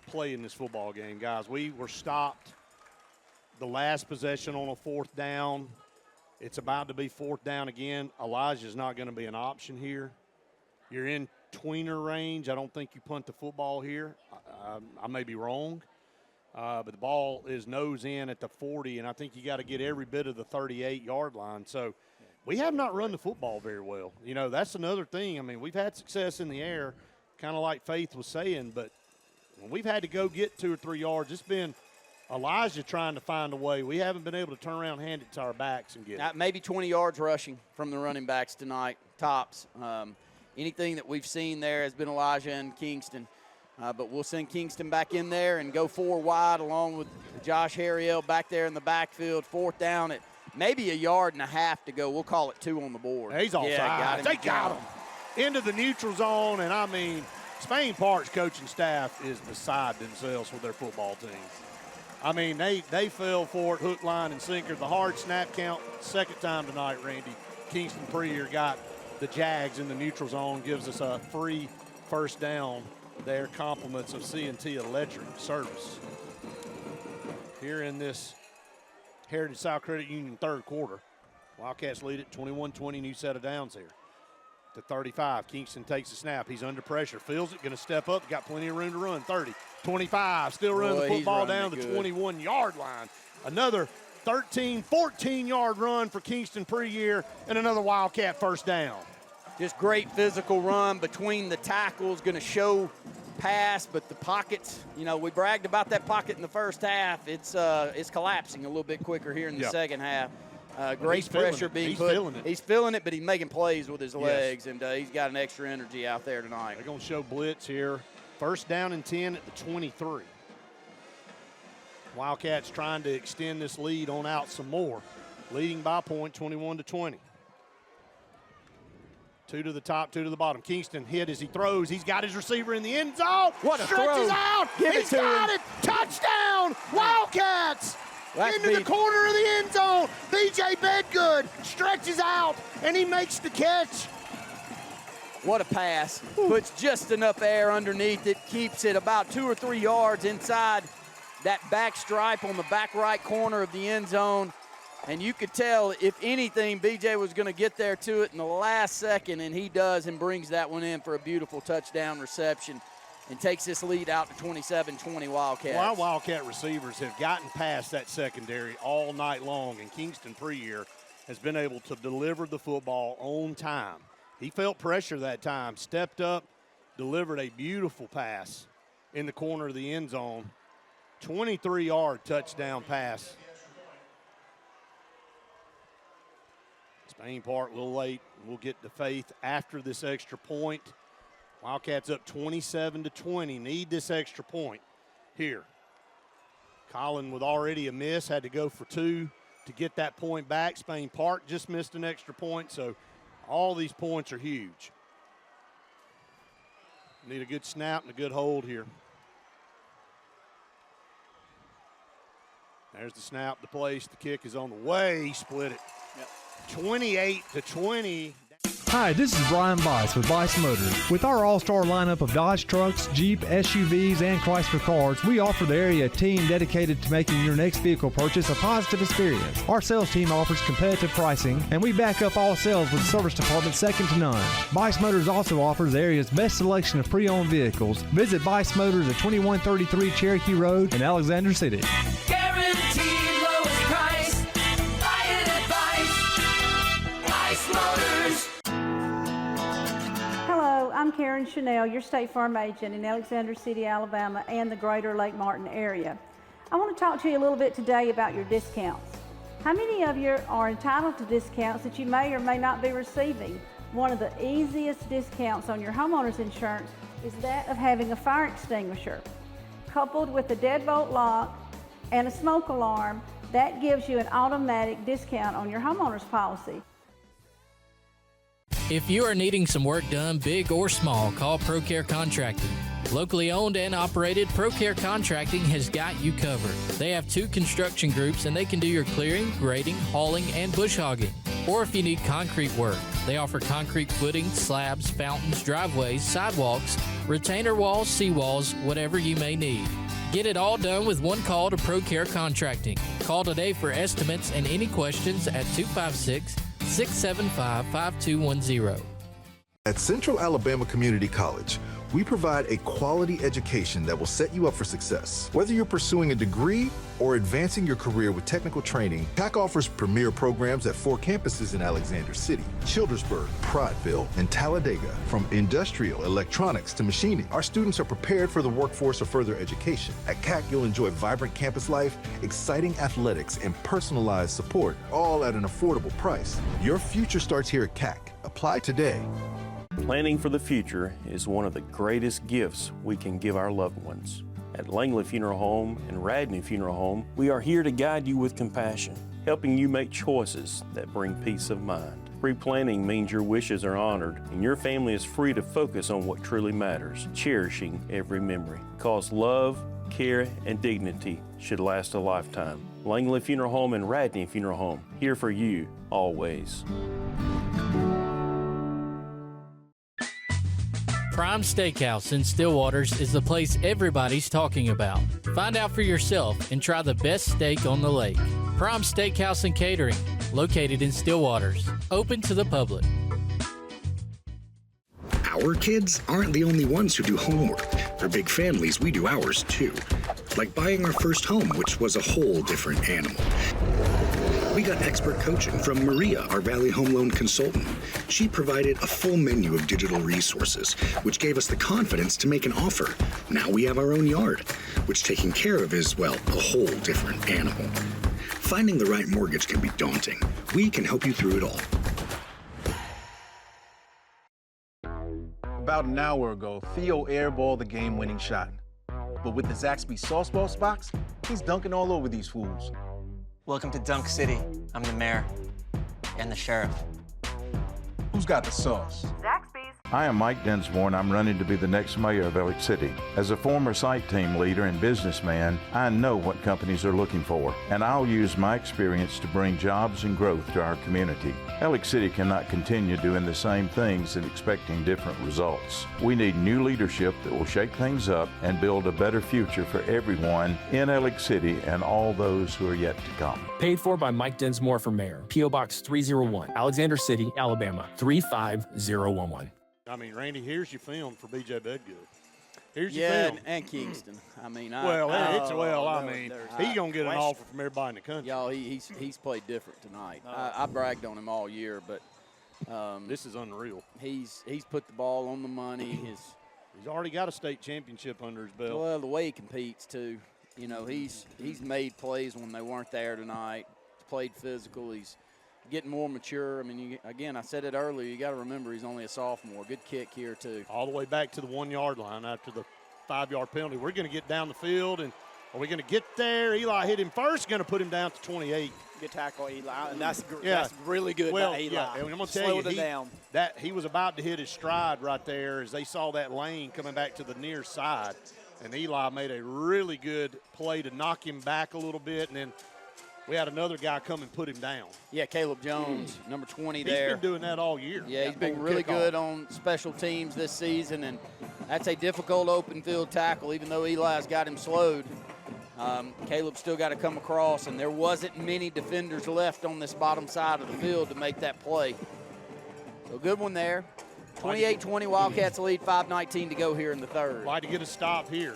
play in this football game, guys. We were stopped the last possession on a 4th down. It's about to be 4th down again. Elijah's not going to be an option here. You're in tweener range. I don't think you punt the football here. I may be wrong. But the ball is nose in at the 40, and I think you got to get every bit of the 38-yard line. So we have not run the football very well. That's another thing. I mean, we've had success in the air, kind of like Faith was saying, but when we've had to go get 2 or 3 yards, it's been Elijah trying to find a way. We haven't been able to turn around, hand it to our backs and get it. Maybe 20 yards rushing from the running backs tonight, tops. Anything that we've seen there has been Elijah and Kingston. But we'll send Kingston back in there and go 4 wide along with Josh Harriel back there in the backfield. 4th down at maybe 1.5 yards to go. We'll call it 2 on the board. He's offside. They got him. Into the neutral zone, and I mean, Spain Park's coaching staff is beside themselves with their football team. I mean, they fell for it, hook, line, and sinker. The hard snap count, 2nd time tonight, Randy. Kingston Preer got the Jags in the neutral zone, gives us a free 1st down. Their compliments of C&T Electric Service. Here in this Heritage South Credit Union 3rd quarter. Wildcats lead it 21-20, new set of downs here. To 35, Kingston takes the snap. He's under pressure, feels it, going to step up, got plenty of room to run. 30, 25, still running the football down the 21-yard line. Another 13, 14-yard run for Kingston Preer, and another Wildcat 1st down. Just great physical run between the tackles, going to show pass, but the pockets, we bragged about that pocket in the first half. It's collapsing a little bit quicker here in the second half. Great pressure being put. He's feeling it, but he's making plays with his legs, and he's got an extra energy out there tonight. They're going to show blitz here. 1st down and 10 at the 23. Wildcats trying to extend this lead on out some more. Leading by a point, 21-20. 2 to the top, 2 to the bottom. Kingston hit as he throws. He's got his receiver in the end zone. What a Stretches throw. out. He's got it. Touchdown, Wildcats. Into the corner of the end zone. B.J. Bedgood stretches out, and he makes the catch. What a pass. Puts just enough air underneath it, keeps it about 2 or 3 yards inside that back stripe on the back right corner of the end zone. And you could tell, if anything, B.J. was going to get there to it in the last second, and he does and brings that one in for a beautiful touchdown reception and takes this lead out to 27-20 Wildcats. Well, our Wildcat receivers have gotten past that secondary all night long, and Kingston Preer has been able to deliver the football on time. He felt pressure that time, stepped up, delivered a beautiful pass in the corner of the end zone. 23-yard touchdown pass. Spain Park a little late. We'll get to Faith after this extra point. Wildcats up 27-20. Need this extra point here. Colin with already a miss, had to go for 2 to get that point back. Spain Park just missed an extra point, so all these points are huge. Need a good snap and a good hold here. There's the snap, the place, the kick is on the way. He split it. 28-20. Hi, this is Brian Bice with Bice Motors. With our all-star lineup of Dodge trucks, Jeep, SUVs, and Chrysler cars, we offer the area a team dedicated to making your next vehicle purchase a positive experience. Our sales team offers competitive pricing, and we back up all sales with a service department second to none. Bice Motors also offers the area's best selection of pre-owned vehicles. Visit Bice Motors at 2133 Cherokee Road in Alexander City. Guaranteed lowest price. Buy it at Bice Motors. Hello, I'm Karen Chanel, your State Farm agent in Alexander City, Alabama, and the greater Lake Martin area. I want to talk to you a little bit today about your discounts. How many of you are entitled to discounts that you may or may not be receiving? One of the easiest discounts on your homeowner's insurance is that of having a fire extinguisher. Coupled with a deadbolt lock and a smoke alarm, that gives you an automatic discount on your homeowner's policy. If you are needing some work done, big or small, call ProCare Contracting. Locally owned and operated, ProCare Contracting has got you covered. They have 2 construction groups and they can do your clearing, grading, hauling, and bush hogging. Or if you need concrete work, they offer concrete footings, slabs, fountains, driveways, sidewalks, retainer walls, seawalls, whatever you may need. Get it all done with one call to ProCare Contracting. Call today for estimates and any questions at 256-675-5210. At Central Alabama Community College, we provide a quality education that will set you up for success. Whether you're pursuing a degree or advancing your career with technical training, TAC offers premier programs at 4 campuses in Alexander City, Childersburg, Prattville, and Talladega. From industrial, electronics to machining, our students are prepared for the workforce or further education. At CAC, you'll enjoy vibrant campus life, exciting athletics, and personalized support, all at an affordable price. Your future starts here at CAC. Apply today. Planning for the future is one of the greatest gifts we can give our loved ones. At Langley Funeral Home and Radney Funeral Home, we are here to guide you with compassion, helping you make choices that bring peace of mind. Pre-planning means your wishes are honored and your family is free to focus on what truly matters, cherishing every memory. Because love, care, and dignity should last a lifetime. Langley Funeral Home and Radney Funeral Home, here for you, always. Prime Steakhouse in Stillwaters is the place everybody's talking about. Find out for yourself and try the best steak on the lake. Prime Steakhouse and Catering, located in Stillwaters, open to the public. Our kids aren't the only ones who do homework. For big families, we do ours too. Like buying our first home, which was a whole different animal. We got expert coaching from Maria, our Valley Home Loan consultant. She provided a full menu of digital resources, which gave us the confidence to make an offer. Now we have our own yard, which taking care of is, well, a whole different animal. Finding the right mortgage can be daunting. We can help you through it all. About an hour ago, Theo airballed the game-winning shot. But with the Zaxby's Sauce Boss box, he's dunking all over these fools. Welcome to Dunk City. I'm the mayor and the sheriff. Who's got the sauce? Zaxby's. I am Mike Dinsmore, and I'm running to be the next mayor of Elliott City. As a former site team leader and businessman, I know what companies are looking for, and I'll use my experience to bring jobs and growth to our community. Elliott City cannot continue doing the same things and expecting different results. We need new leadership that will shake things up and build a better future for everyone in Elliott City and all those who are yet to come. Paid for by Mike Dinsmore for mayor. P.O. Box 301, Alexander City, Alabama, 35011. I mean, Randy, here's your film for B.J. Bedgood. Here's your Yeah, film. and Kingston. I mean, he's going to get an offer from everybody in the country. Y'all, he's played different tonight. I bragged on him all year, but this is unreal. He's put the ball on the money. He's already got a state championship under his belt. Well, the way he competes too. You know, he's made plays when they weren't there tonight. He's played physical. He's getting more mature. I mean, again, I said it earlier, you got to remember he's only a sophomore. Good kick here, too. All the way back to the 1 yard line after the 5-yard penalty. We're going to get down the field, and are we going to get there? Eli hit him first, going to put him down to 28. Good tackle, Eli, and that's really good by Eli. Yeah, and I'm going to tell you, down. that he was about to hit his stride right there as they saw that lane coming back to the near side. And Eli made a really good play to knock him back a little bit, and then we had another guy come and put him down. Yeah, Caleb Jones, number 20 there. He's been doing that all year. Yeah, he's been really good on special teams this season, and that's a difficult open field tackle, even though Eli's got him slowed. Caleb's still got to come across, and there wasn't many defenders left on this bottom side of the field to make that play. So good one there. 28-20, Wildcats lead, 5:19 to go here in the third. Like to get a stop here.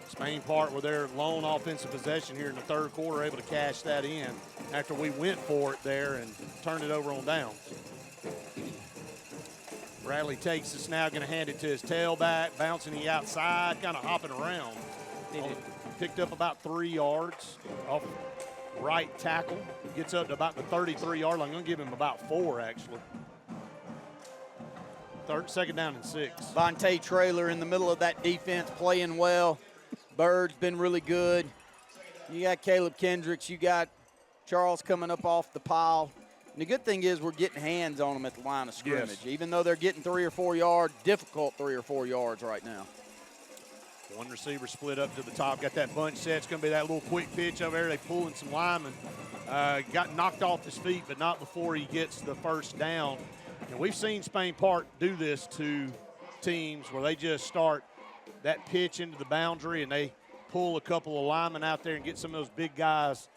Spain Park with their lone offensive possession here in the third quarter, able to cash that in after we went for it there and turned it over on downs. Bradley takes the snap, going to hand it to his tailback, bouncing the outside, kind of hopping around. Picked up about 3 yards off right tackle. Gets up to about the 33-yard line. I'm going to give him about 4, actually. Second down and 6. Vontae Traylor in the middle of that defense playing well. Bird's been really good. You got Caleb Kendricks. You got Charles coming up off the pile. And the good thing is we're getting hands on them at the line of scrimmage. Yes. Even though they're getting 3 or 4 yards, difficult 3 or 4 yards right now. One receiver split up to the top. Got that bunch set. It's going to be that little quick pitch over there. They pulling some linemen. Got knocked off his feet, but not before he gets the first down. And we've seen Spain Park do this to teams where they just start that pitch into the boundary and they pull a couple of linemen out there and get some of those big guys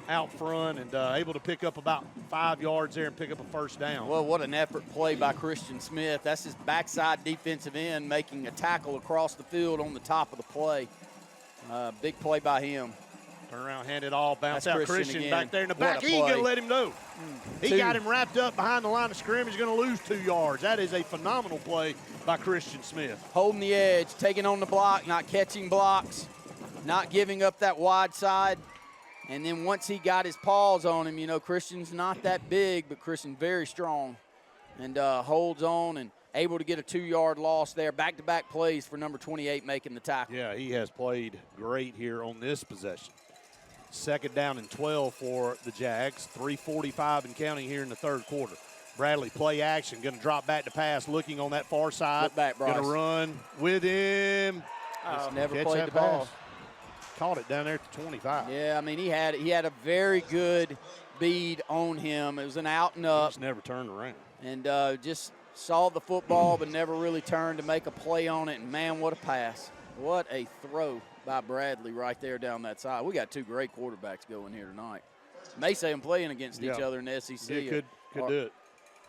out front and able to pick up about 5 yards there and pick up a first down. Well, what an effort play by Christian Smith. That's his backside defensive end making a tackle across the field on the top of the play. Big play by him. Turn around, hand it all, bounce out. Christian again. Back there in the back. He ain't going to let him know. He got him wrapped up behind the line of scrimmage, going to lose 2 yards. That is a phenomenal play by Christian Smith. Holding the edge, taking on the block, not catching blocks, not giving up that wide side. And then once he got his paws on him, you know, Christian's not that big, but Christian very strong and holds on and able to get a 2-yard loss there. Back-to-back plays for number 28 making the tackle. Yeah, he has played great here on this possession. Second down and 12 for the Jags. 3:45 and counting here in the third quarter. Bradley play action, going to drop back to pass, looking on that far side. Look back, Bryce. Going to run with him. Just never played the ball. Caught it down there at the 25. Yeah, I mean, he had a very good bead on him. It was an out and up. Just never turned around. And just saw the football but never really turned to make a play on it. And, man, what a pass. What a throw by Bradley right there down that side. We got 2 great quarterbacks going here tonight. May say them playing against each other in the SEC. Yeah, could do it.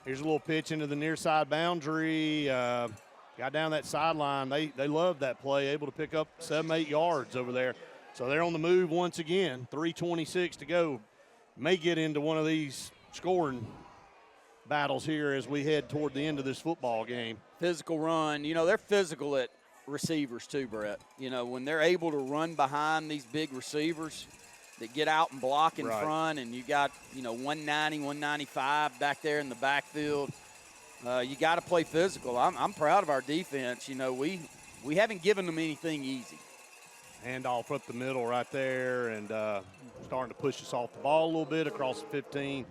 Here's a little pitch into the near side boundary. Got down that sideline. They love that play, able to pick up 7-8 yards over there. So they're on the move once again. 3:26 to go. May get into one of these scoring battles here as we head toward the end of this football game. Physical run. You know, they're physical at receivers too, Brett. You know, when they're able to run behind these big receivers that get out and block in front, and you got, you know, 190, 195 back there in the backfield, you got to play physical. I'm proud of our defense. You know, we haven't given them anything easy. Handoff up the middle right there and starting to push us off the ball a little bit across the 15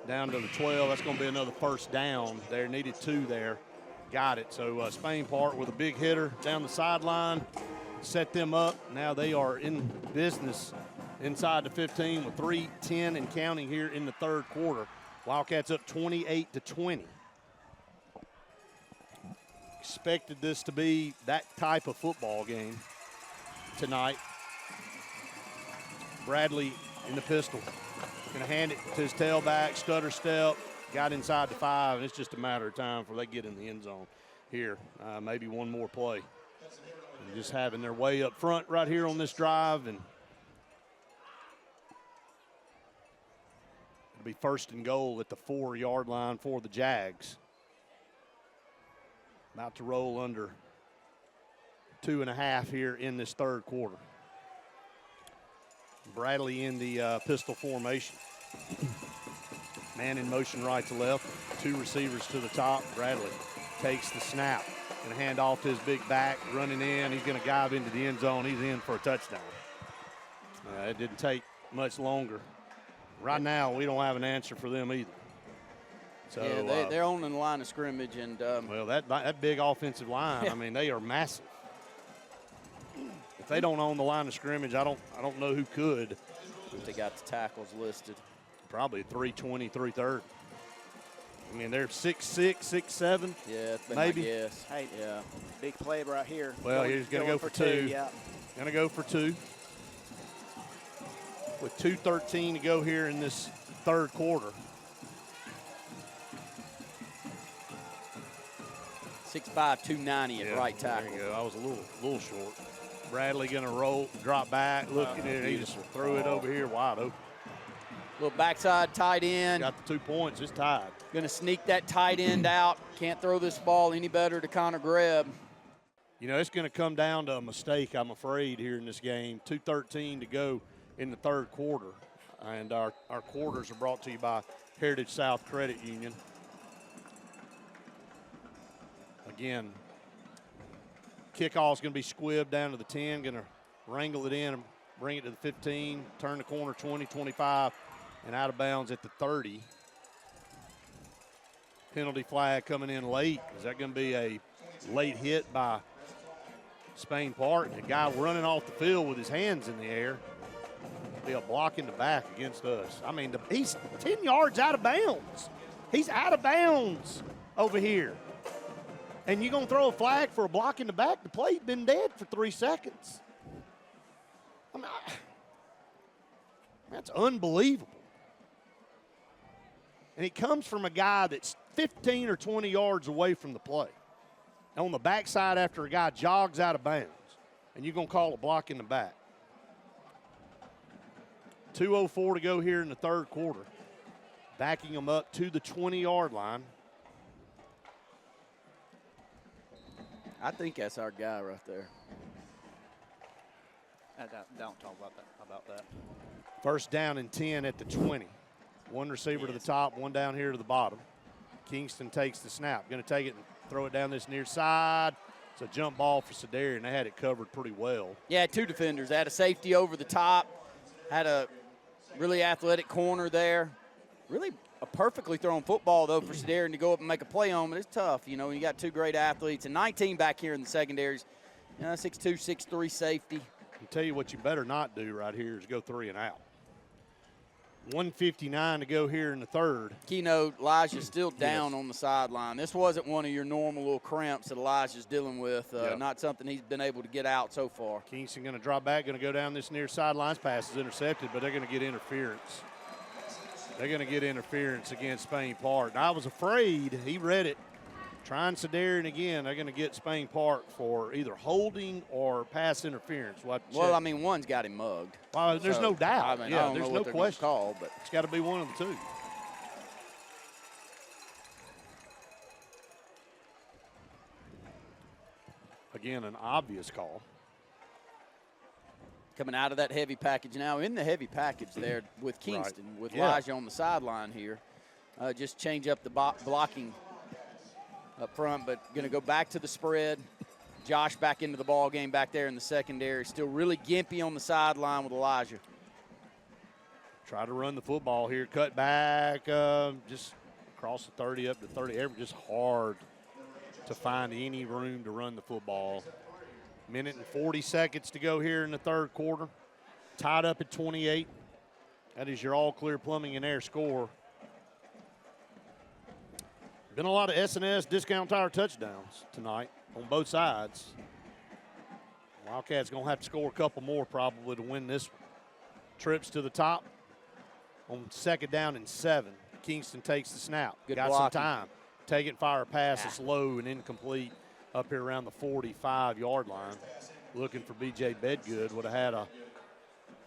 down to the 12. That's going to be another first down there. Needed 2 there. Got it. So Spain Park with a big hitter down the sideline. Set them up. Now they are in business inside the 15 with 3:10 and counting here in the third quarter. Wildcats up 28-20. Expected this to be that type of football game tonight. Bradley in the pistol. Going to hand it to his tailback, stutter step, got inside the 5, and it's just a matter of time before they get in the end zone here. Maybe one more play. And just having their way up front right here on this drive, and it'll be first and goal at the 4-yard line for the Jags. About to roll under 2.5 here in this third quarter. Bradley in the pistol formation. Man in motion right to left, 2 receivers to the top. Bradley takes the snap and hand off to his big back, running in. He's going to dive into the end zone. He's in for a touchdown. It didn't take much longer. Right now, we don't have an answer for them either. So yeah, they're on the line of scrimmage, and well, that big offensive line. I mean, they are massive. If they don't own the line of scrimmage, I don't know who could. They got the tackles listed. Probably 320, 330. I mean, they're 6'6", 6'7". Yeah, that's been maybe. my guess. Hey, yeah, big play right here. Well, he's going to go for 2. Yeah. Going to go for 2. With 2:13 to go here in this third quarter. 6'5", 290 at right tackle. There you go. I was a little short. Bradley going to roll, drop back, looking at it. He just threw it over here wide open. Little backside tight end. Got the 2 points. It's tied. Going to sneak that tight end out. Can't throw this ball any better to Connor Grebb. You know, it's going to come down to a mistake, I'm afraid, here in this game. 2:13 to go in the third quarter. And our quarters are brought to you by Heritage South Credit Union. Again, kickoff's going to be squibbed down to the 10, going to wrangle it in and bring it to the 15, turn the corner 20, 25, and out of bounds at the 30. Penalty flag coming in late. Is that going to be a late hit by Spain Park? The guy running off the field with his hands in the air. Be a block in the back against us. I mean, he's 10 yards out of bounds. He's out of bounds over here. And you're going to throw a flag for a block in the back? The play's been dead for 3 seconds. I mean, that's unbelievable. And it comes from a guy that's 15 or 20 yards away from the play. On the backside after a guy jogs out of bounds. And you're going to call a block in the back. 2:04 to go here in the third quarter. Backing them up to the 20-yard line. I think that's our guy right there. Don't talk about that. First down and 10 at the 20. 1 receiver to the top, 1 down here to the bottom. Kingston takes the snap. Going to take it and throw it down this near side. It's a jump ball for Sedarian. They had it covered pretty well. Yeah, 2 defenders. They had a safety over the top. Had a really athletic corner there. Really a perfectly thrown football, though, for Sedarian to go up and make a play on, but it's tough, you know, when you got 2 great athletes. And 19 back here in the secondaries. You know, 6'2", 6'3 safety. I'll tell you what you better not do right here is go 3 and out. 1:59 to go here in the third. Keynote, Elijah's still down on the sideline. This wasn't one of your normal little cramps that Elijah's dealing with. Not something he's been able to get out so far. Kingston going to drop back, going to go down this near sidelines. Pass is intercepted, but they're going to get interference. They're going to get interference against Spain Park. And I was afraid, he read it. Trying Sedarian again, they're going to get Spain Park for either holding or pass interference. Well, I mean, one's got him mugged. Well, there's no doubt. I mean, yeah, I don't there's know no what they're question. Call, but it's got to be one of the 2. Again, an obvious call. Coming out of that heavy package now, in the heavy package there with Kingston, with Elijah on the sideline here. Just change up the blocking up front, but going to go back to the spread. Josh back into the ball game back there in the secondary. Still really gimpy on the sideline with Elijah. Try to run the football here. Cut back, just across the 30 up to 30. Just hard to find any room to run the football. Minute and 40 seconds to go here in the third quarter. Tied up at 28. That is your all-clear plumbing and air score. Been a lot of S&S discount tire touchdowns tonight on both sides. Wildcats going to have to score a couple more probably to win this one. Trips to the top on 2nd down and 7. Kingston takes the snap. Good Got blocking. some time. Take it and fire a pass. It's low and incomplete up here around the 45-yard line. Looking for B.J. Bedgood. Would have had a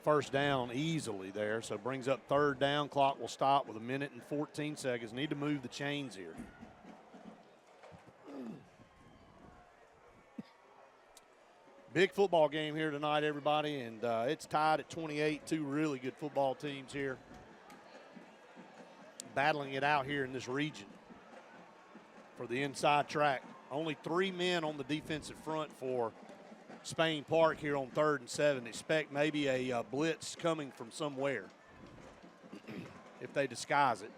first down easily there. So brings up 3rd down. Clock will stop with 1 minute and 14 seconds. Need to move the chains here. Big football game here tonight, everybody, and it's tied at 28. 2 really good football teams here. battling it out here in this region for the inside track. Only 3 men on the defensive front for Spain Park here on 3rd and 7. Expect maybe a blitz coming from somewhere if they disguise it.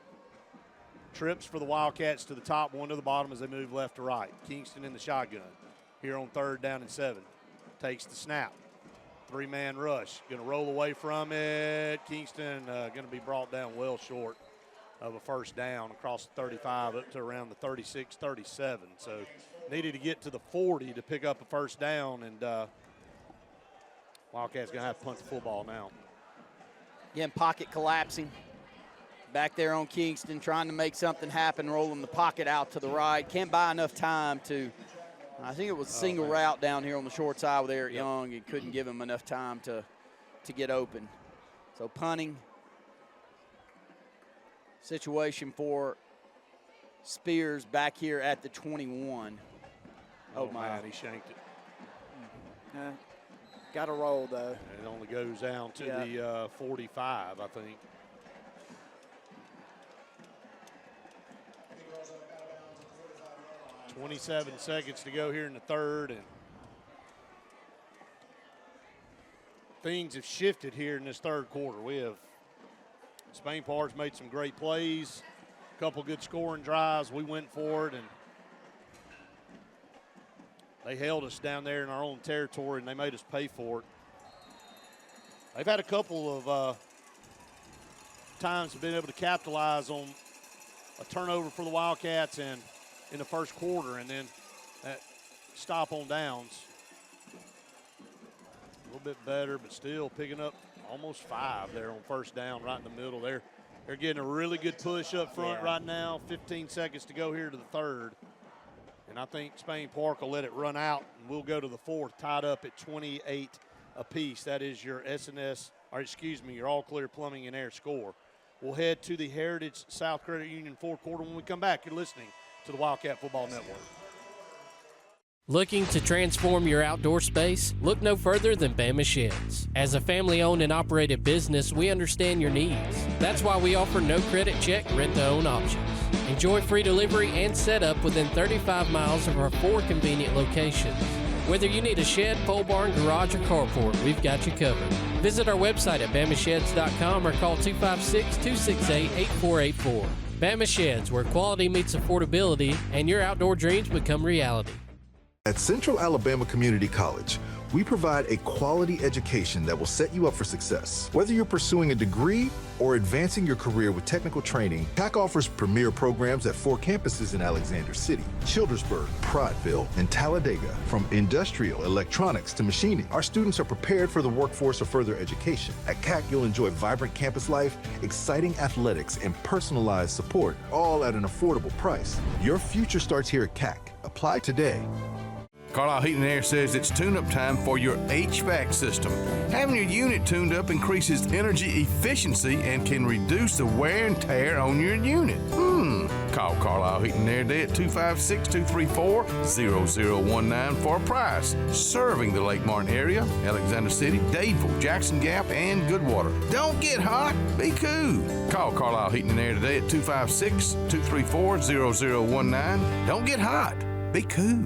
Trips for the Wildcats to the top, 1 to the bottom as they move left to right. Kingston in the shotgun here on 3rd down and 7. Takes the snap. 3-man rush. Going to roll away from it. Kingston going to be brought down well short of a first down across the 35 up to around the 36, 37. So needed to get to the 40 to pick up a first down, and Wildcats going to have to punt the football now. Again, pocket collapsing. Back there on Kingston, trying to make something happen, rolling the pocket out to the right. Can't buy enough time to, I think it was a single route down here on the short side with Eric Young, and couldn't give him enough time to get open. So punting situation for Spears back here at the 21. Oh my, man, he shanked it. Got to roll, though. It only goes down to the 45, I think. .27 seconds to go here in the 3rd, and things have shifted here in this 3rd quarter. We have Spain Park's made some great plays, a couple good scoring drives. We went for it, and they held us down there in our own territory, and they made us pay for it. They've had a couple of times been able to capitalize on a turnover for the Wildcats and in the first quarter, and then that stop on downs. A little bit better, but still picking up almost 5 there on first down right in the middle there. They're getting a really good push up front right now. 15 seconds to go here to the 3rd. And I think Spain Park will let it run out, and we'll go to the 4th, tied up at 28 apiece. That is your your All Clear Plumbing and Air score. We'll head to the Heritage South Credit Union 4th quarter. When we come back, you're listening to the Wildcat Football Network. Looking to transform your outdoor space? Look no further than Bama Sheds. As a family-owned and operated business, we understand your needs. That's why we offer no credit check, rent-to-own options. Enjoy free delivery and setup within 35 miles of our 4 convenient locations. Whether you need a shed, pole barn, garage, or carport, we've got you covered. Visit our website at BamaSheds.com or call 256-268-8484. Bama Sheds, where quality meets affordability and your outdoor dreams become reality. At Central Alabama Community College, we provide a quality education that will set you up for success. Whether you're pursuing a degree or advancing your career with technical training, TAC offers premier programs at 4 campuses in Alexander City, Childersburg, Prattville, and Talladega. From industrial, electronics to machining, our students are prepared for the workforce or further education. At CAC, you'll enjoy vibrant campus life, exciting athletics, and personalized support, all at an affordable price. Your future starts here at CAC. Apply today. Carlisle Heating and Air says it's tune-up time for your HVAC system. Having your unit tuned up increases energy efficiency and can reduce the wear and tear on your unit. Call Carlisle Heating and Air today at 256-234-0019 for a price. Serving the Lake Martin area, Alexander City, Dadeville, Jackson Gap, and Goodwater. Don't get hot, be cool. Call Carlisle Heating and Air today at 256-234-0019. Don't get hot, be cool.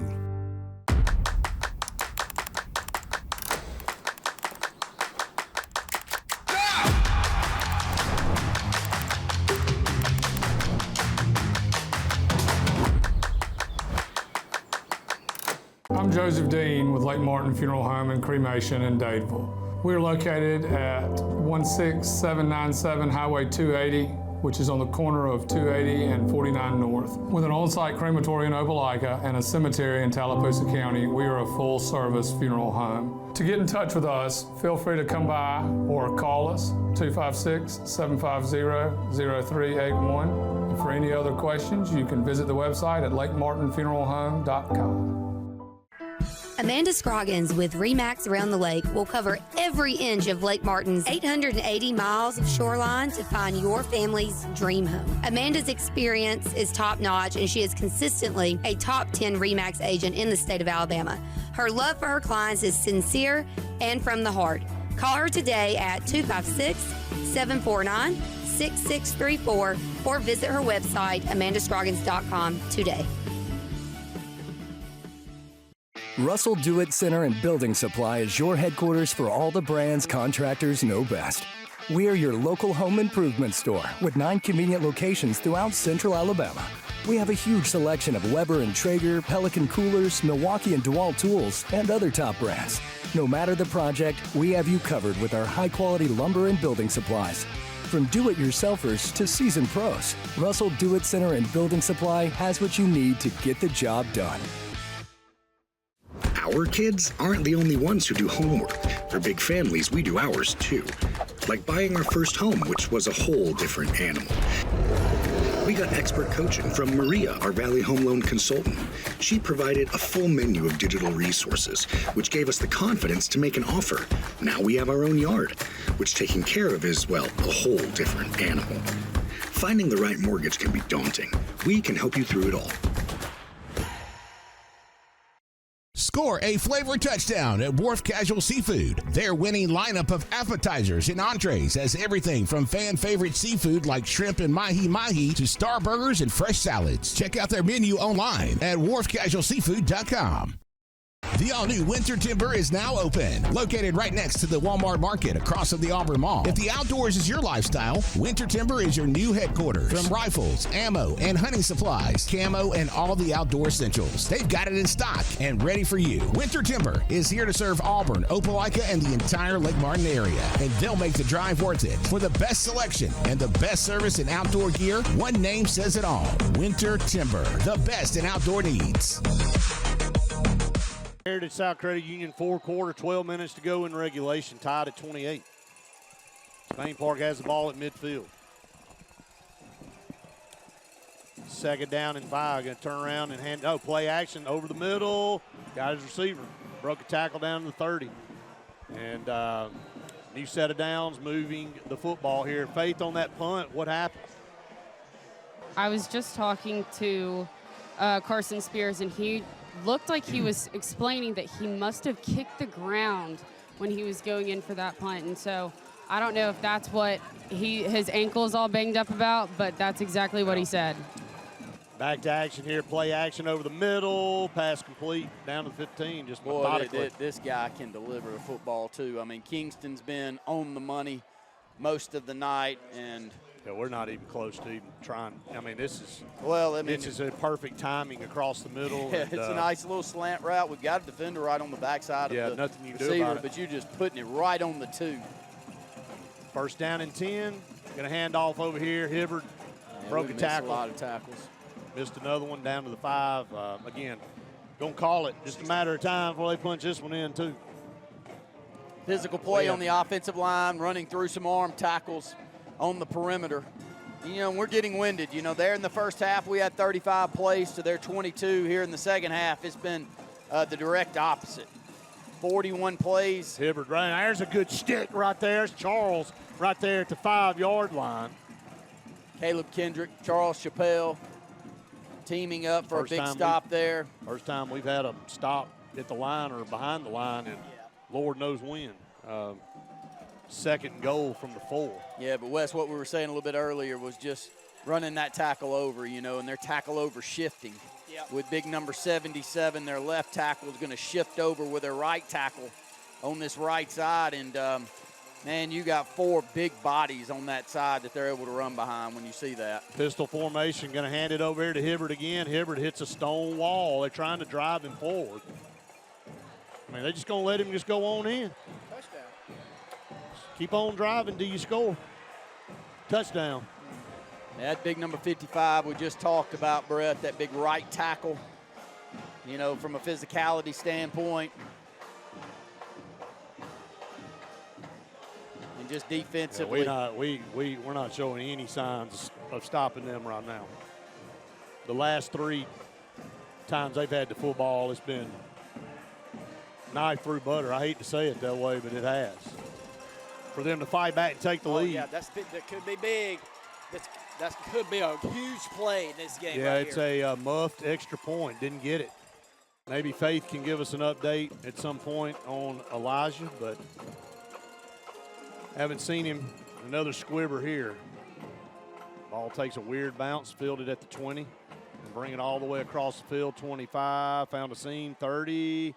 I'm Joseph Dean with Lake Martin Funeral Home and Cremation in Dadeville. We're located at 16797 Highway 280, which is on the corner of 280 and 49 North. With an on-site crematory in Opelika and a cemetery in Tallapoosa County, we are a full-service funeral home. To get in touch with us, feel free to come by or call us, 256-750-0381. And for any other questions, you can visit the website at lakemartinfuneralhome.com. Amanda Scroggins with RE/MAX Around the Lake will cover every inch of Lake Martin's 880 miles of shoreline to find your family's dream home. Amanda's experience is top-notch, and she is consistently a top 10 RE/MAX agent in the state of Alabama. Her love for her clients is sincere and from the heart. Call her today at 256-749-66 888-866-6634 or visit her website, amandascroggins.com today. Russell Do-It Center and Building Supply is your headquarters for all the brands contractors know best. We are your local home improvement store with 9 convenient locations throughout central Alabama. We have a huge selection of Weber and Traeger, Pelican coolers, Milwaukee and DeWalt tools, and other top brands. No matter the project, we have you covered with our high-quality lumber and building supplies. From do-it-yourselfers to seasoned pros, Russell Do-It Center and Building Supply has what you need to get the job done. Our kids aren't the only ones who do homework. For big families, we do ours too. Like buying our first home, which was a whole different animal. We got expert coaching from Maria, our Valley Home Loan consultant. She provided a full menu of digital resources, which gave us the confidence to make an offer. Now we have our own yard, which taking care of is, well, a whole different animal. Finding the right mortgage can be daunting. We can help you through it all. Score a flavor touchdown at Wharf Casual Seafood. Their winning lineup of appetizers and entrees has everything from fan favorite seafood like shrimp and mahi-mahi to star burgers and fresh salads. Check out their menu online at wharfcasualseafood.com. The all-new Winter Timber is now open. Located right next to the Walmart Market across from the Auburn Mall. If the outdoors is your lifestyle, Winter Timber is your new headquarters. From rifles, ammo, and hunting supplies, camo, and all the outdoor essentials, they've got it in stock and ready for you. Winter Timber is here to serve Auburn, Opelika, and the entire Lake Martin area. And they'll make the drive worth it. For the best selection and the best service in outdoor gear, one name says it all. Winter Timber, the best in outdoor needs. Heritage South Credit Union, 4th quarter, 12 minutes to go in regulation, tied at 28. Spain Park has the ball at midfield. Second down and 5, going to turn around and hand, play action over the middle. Got his receiver, broke a tackle down to the 30. And new set of downs, moving the football here. Faith on that punt, what happened? I was just talking to Carson Spears, and he looked like he was explaining that he must have kicked the ground when he was going in for that punt. And so I don't know if that's what his ankle's all banged up about, but that's exactly what he said. Back to action here, play action over the middle, pass complete, down to 15, just methodically. This guy can deliver a football too. I mean, Kingston's been on the money most of the night, and yeah, we're not even close to even trying. I mean, this is this is a perfect timing across the middle. Yeah, and, it's a nice little slant route. We've got a defender right on the backside of the nothing you can receiver, do about it. but you're just putting it right on the 2. First down and 10. Going to hand off over here. Hibbard broke a tackle. A lot of tackles. Missed another one down to the 5. Again, going to call it. Just a matter of time before they punch this one in, too. Physical play on the offensive line, running through some arm tackles on the perimeter. You know, we're getting winded. You know, there in the first half, we had 35 plays to their 22. Here in the second half, it's been the direct opposite. 41 plays. Hibbard, right. There's a good stick right there. It's Charles right there at the 5-yard line. Caleb Kendrick, Charles Chappelle teaming up for a big stop there. First time we've had a stop at the line or behind the line, and Lord knows when. Second goal from the 4. Yeah, but Wes, what we were saying a little bit earlier was just running that tackle over, you know, and their tackle over shifting. Yep. With big number 77, their left tackle is going to shift over with their right tackle on this right side. And, man, you got 4 big bodies on that side that they're able to run behind when you see that. Pistol formation, going to hand it over here to Hibbard again. Hibbard hits a stone wall. They're trying to drive him forward. I mean, they're just going to let him just go on in. Touchdown. Keep on driving till you score. Touchdown. That big number 55 we just talked about, Brett, that big right tackle, you know, from a physicality standpoint. And just defensively. Yeah, we're not showing any signs of stopping them right now. The last 3 times they've had the football, it's been knife through butter. I hate to say it that way, but it has. For them to fight back and take the lead. Yeah, that could be big. That could be a huge play in this game. Yeah, right it's here. a muffed extra point. Didn't get it. Maybe Faith can give us an update at some point on Elijah, but haven't seen him. Another squibber here. Ball takes a weird bounce, fielded at the 20, and bring it all the way across the field. 25, found a seam, 30.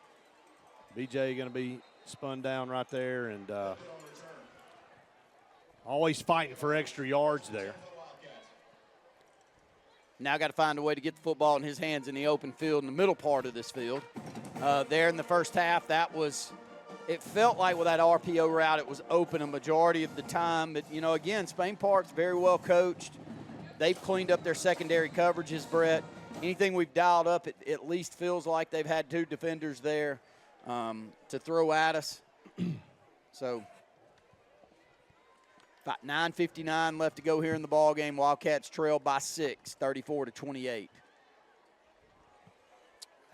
BJ going to be spun down right there, and always fighting for extra yards there. Now got to find a way to get the football in his hands in the open field in the middle part of this field. There in the first half, it felt like with that RPO route, it was open a majority of the time. But, you know, again, Spain Park's very well coached. They've cleaned up their secondary coverages, Brett. Anything we've dialed up, it at least feels like they've had 2 defenders there to throw at us. So about 9:59 left to go here in the ball game. Wildcats trail by 6, 34-28.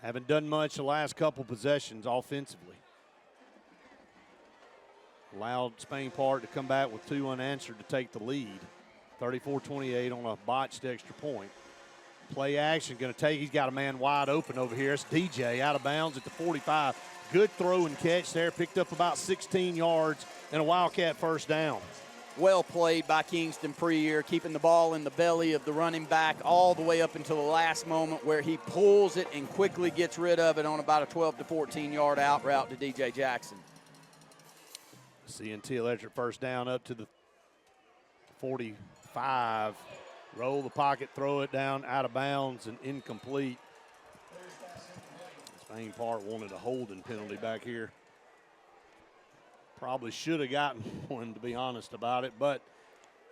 Haven't done much the last couple possessions offensively. Allowed Spain Park to come back with 2 unanswered to take the lead. 34-28 on a botched extra point. Play action going to take. He's got a man wide open over here. It's DJ out of bounds at the 45. Good throw and catch there. Picked up about 16 yards and a Wildcat first down. Well played by Kingston Preer, keeping the ball in the belly of the running back all the way up until the last moment where he pulls it and quickly gets rid of it on about a 12 to 14 yard out route to DJ Jackson. CNT Electric first down up to the 45. Roll the pocket, throw it down out of bounds and incomplete. Spain Park wanted a holding penalty back here. Probably should have gotten one, to be honest about it, but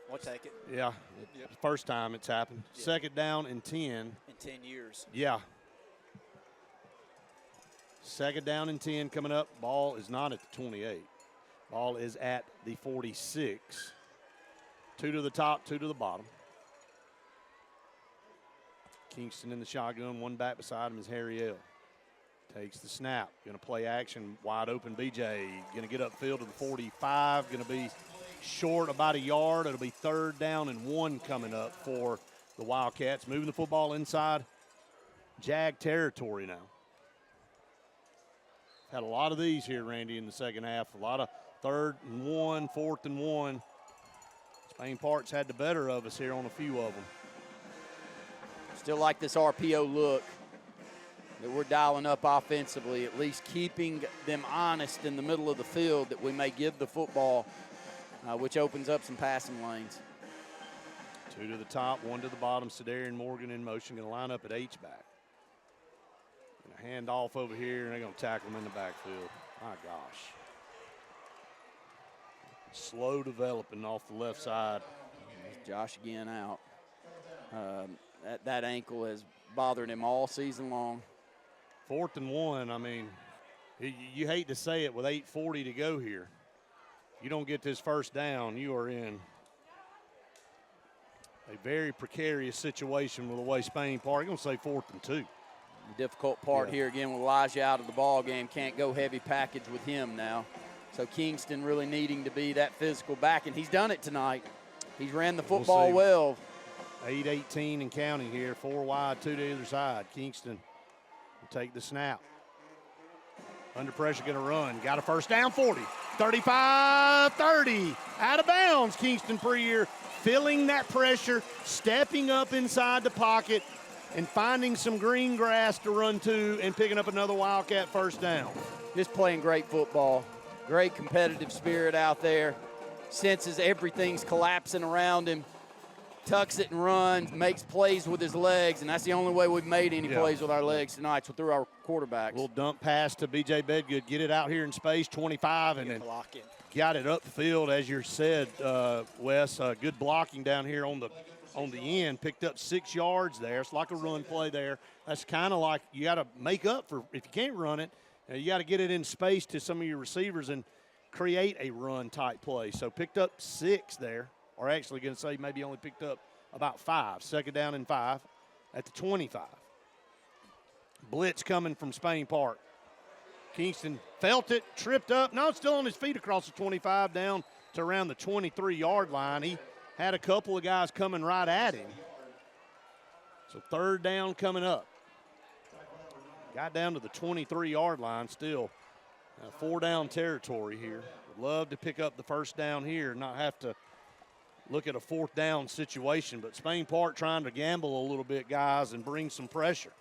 We'll take it. yeah, first time it's happened. Yep. Second down and 10. In 10 years. Yeah. Second down and 10 coming up. Ball is not at the 28. Ball is at the 46. 2 to the top, 2 to the bottom. Kingston in the shotgun, 1 back beside him is Harry L. Takes the snap, going to play action, wide open BJ. Going to get upfield to the 45, going to be short about a yard. It'll be 3rd down and 1 coming up for the Wildcats. Moving the football inside Jag territory now. Had a lot of these here, Randy, in the second half. A lot of 3rd and 1, 4th and 1. Spain Park's had the better of us here on a few of them. Still like this RPO look that we're dialing up offensively, at least keeping them honest in the middle of the field that we may give the football, which opens up some passing lanes. 2 to the top, 1 to the bottom. Sedarian Morgan in motion, going to line up at H-back. Going to hand off over here, and they're going to tackle him in the backfield. My gosh. Slow developing off the left side. Josh again out. That ankle has bothered him all season long. 4th and 1, I mean, you hate to say it with 8:40 to go here. You don't get this first down, you are in a very precarious situation with the way Spain Park. I'm going to say 4th and 2. The difficult part here again with Elijah out of the ball game. Can't go heavy package with him now. So Kingston really needing to be that physical back, and he's done it tonight. He's ran the football well. 8-18 and counting here, 4 wide, 2 to either side. Kingston will take the snap. Under pressure, going to run. Got a first down, 40. 35, 30. Out of bounds, Kingston Preer feeling that pressure, stepping up inside the pocket, and finding some green grass to run to and picking up another Wildcat first down. Just playing great football. Great competitive spirit out there. Senses everything's collapsing around him. Tucks it and runs, makes plays with his legs, and that's the only way we've made any plays with our legs tonight, so through our quarterbacks. Little dump pass to B.J. Bedgood. Get it out here in space, 25, and then got it upfield, as you said, Wes. Good blocking down here on the end. Picked up 6 yards there. It's like a run play there. That's kind of like you got to make up for, if you can't run it, you got to get it in space to some of your receivers and create a run-type play. So picked up 6 there. Or actually going to say maybe only picked up about 5. Second down and 5 at the 25. Blitz coming from Spain Park. Kingston felt it, tripped up. No, still on his feet across the 25 down to around the 23-yard line. He had a couple of guys coming right at him. So 3rd down coming up. Got down to the 23-yard line still. 4 down territory here. Would love to pick up the first down here and not have to look at a 4th down situation. But Spain Park trying to gamble a little bit, guys, and bring some pressure.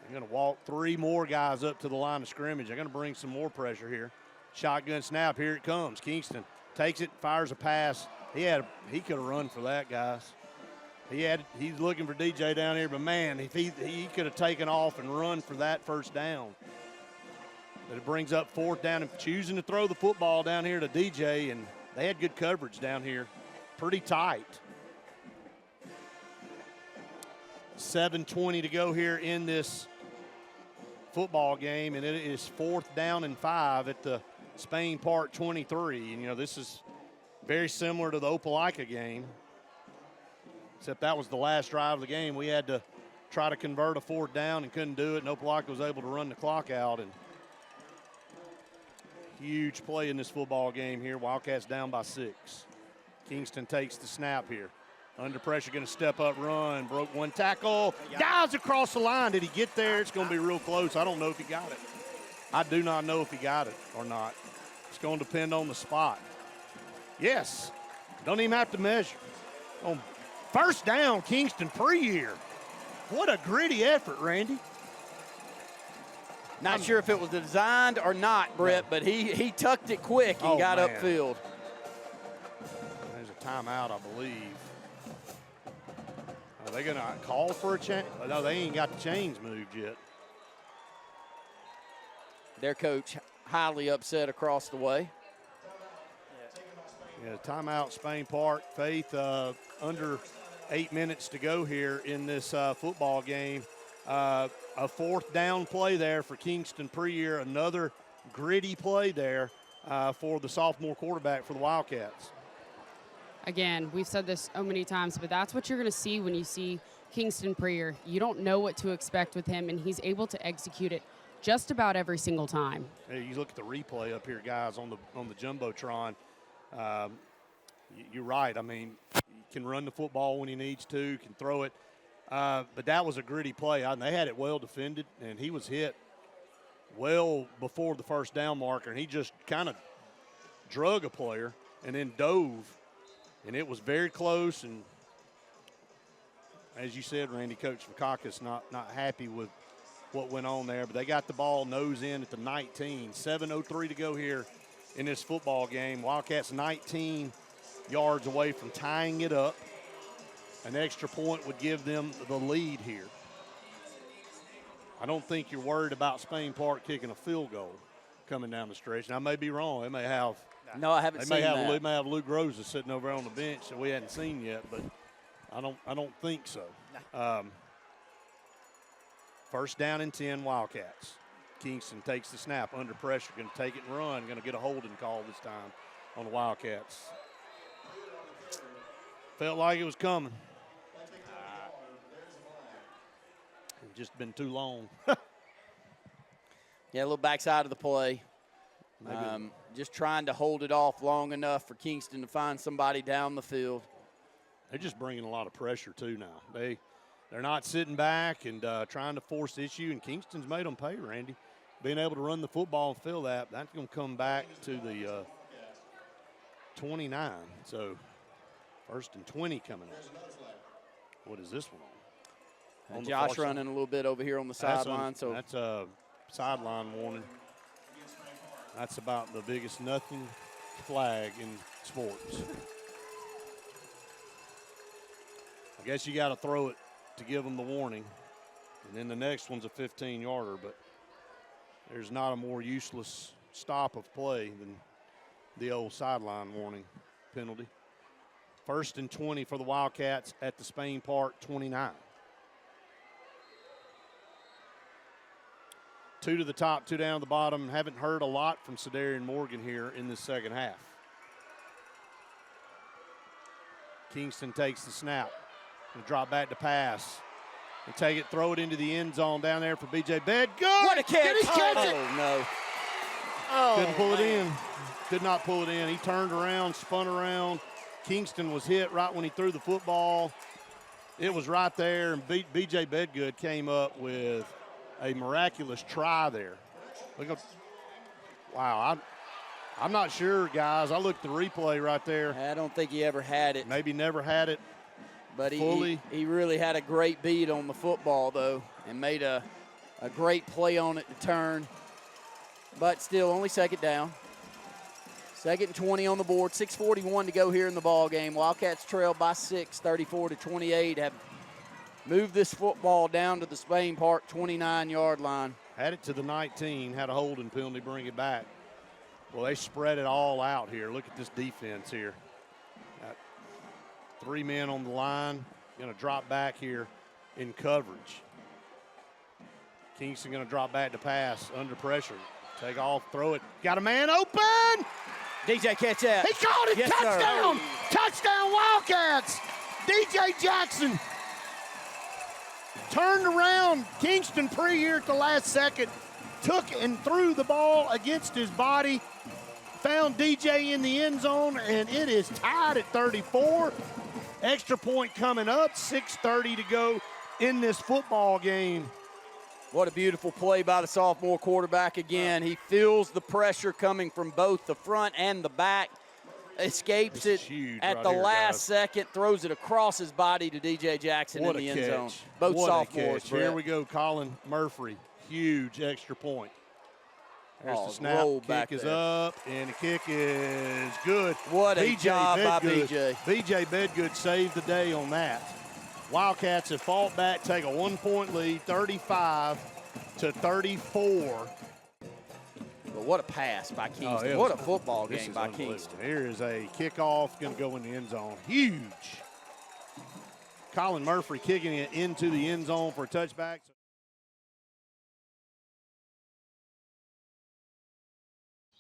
They're going to walk 3 more guys up to the line of scrimmage. They're going to bring some more pressure here. Shotgun snap, here it comes. Kingston takes it, fires a pass. He could have run for that, guys. He's looking for DJ down here, but man, if he could have taken off and run for that first down. But it brings up 4th down and choosing to throw the football down here to DJ, and they had good coverage down here, pretty tight. 7:20 to go here in this football game, and it is 4th down and 5 at the Spain Park 23. And, you know, this is very similar to the Opelika game, except that was the last drive of the game. We had to try to convert a 4th down and couldn't do it, and Opelika was able to run the clock out. And huge play in this football game here. Wildcats down by 6. Kingston takes the snap here. Under pressure, going to step up, run, broke 1 tackle, dives across the line. Did he get there? It's going to be real close. I don't know if he got it. I do not know if he got it or not. It's going to depend on the spot. Yes, don't even have to measure. On 1st down, Kingston pre-year. What a gritty effort, Randy. Not sure if it was designed or not, Brett, but he tucked it quick and got upfield. There's a timeout, I believe. Are they going to call for a change? No, they ain't got the chains moved yet. Their coach highly upset across the way. Yeah, timeout, Spain Park. Faith, under 8 minutes to go here in this football game. A 4th down play there for Kingston pre-year. Another gritty play there for the sophomore quarterback for the Wildcats. Again, we've said this so many times, but that's what you're going to see when you see Kingston Preer. You don't know what to expect with him, and he's able to execute it just about every single time. Hey, you look at the replay up here, guys, on the Jumbotron. You're right. I mean, he can run the football when he needs to, can throw it. But that was a gritty play. They had it well defended, and he was hit well before the 1st down marker, and he just kind of drug a player and then dove. And it was very close, and as you said, Randy, Coach Vakakis not happy with what went on there, but they got the ball nose in at the 19. 7:03 to go here in this football game. Wildcats 19 yards away from tying it up. An extra point would give them the lead here. I don't think you're worried about Spain Park kicking a field goal coming down the stretch. And I may be wrong. They may have. No, I haven't seen that. They may have Luke Rosa sitting over on the bench that we hadn't seen yet, but I don't think so. 1st down and 10, Wildcats. Kingston takes the snap under pressure, going to take it and run, going to get a holding call this time on the Wildcats. Felt like it was coming. It's just been too long. Yeah, a little backside of the play. Just trying to hold it off long enough for Kingston to find somebody down the field. They're just bringing a lot of pressure, too, now. They're not sitting back and trying to force the issue, and Kingston's made them pay, Randy. Being able to run the football and fill that's going to come back to the 29. So 1st and 20 coming up. What is this one on? Josh running a little bit over here on the sideline. So that's a sideline warning. That's about the biggest nothing flag in sports. I guess you got to throw it to give them the warning. And then the next one's a 15-yarder, but there's not a more useless stop of play than the old sideline warning penalty. 1st and 20 for the Wildcats at the Spain Park 29. 2 to the top, 2 down to the bottom. Haven't heard a lot from Cedarian Morgan here in the second half. Kingston takes the snap. Gonna drop back to pass. And take it, throw it into the end zone down there for B.J. Bed. Good! What a catch! Did he catch it? Oh, no. Couldn't pull it in. Could not pull it in. He turned around, spun around. Kingston was hit right when he threw the football. It was right there, and B.J. Bedgood came up with a miraculous try there. Look at, wow, I'm not sure, guys. I looked at the replay right there. I don't think he ever had it. Maybe never had it. But fully. He really had a great beat on the football, though, and made a great play on it to turn. But still, only second down. 2nd and 20 on the board. 6:41 to go here in the ball game. Wildcats trail by 6, 34-28. Have moved this football down to the Spain Park 29-yard line. Had it to the 19, had a holding penalty, bring it back. Well, they spread it all out here. Look at this defense here. Got 3 men on the line. Going to drop back here in coverage. Kingston going to drop back to pass under pressure. Take off, throw it. Got a man open. DJ catch that. He caught it. Yes, Touchdown. sir. Touchdown Wildcats. DJ Jackson turned around. Kingston Pre here at the last second. Took and threw the ball against his body. Found DJ in the end zone, and it is tied at 34. Extra point coming up. 6:30 to go in this football game. What a beautiful play by the sophomore quarterback again. He feels the pressure coming from both the front and the back. Escapes it at the last second, throws it across his body to DJ Jackson in the end zone. Both sophomores. Here we go, Colin Murphy. Huge extra point. There's the snap. Kick is up, and the kick is good. What a job by BJ. BJ Bedgood saved the day on that. Wildcats have fought back, take a 1-point lead, 35-34. But what a pass by Kingston. What a football game by Kingston. Here is a kickoff, going to go in the end zone. Huge. Colin Murphy kicking it into the end zone for a touchback.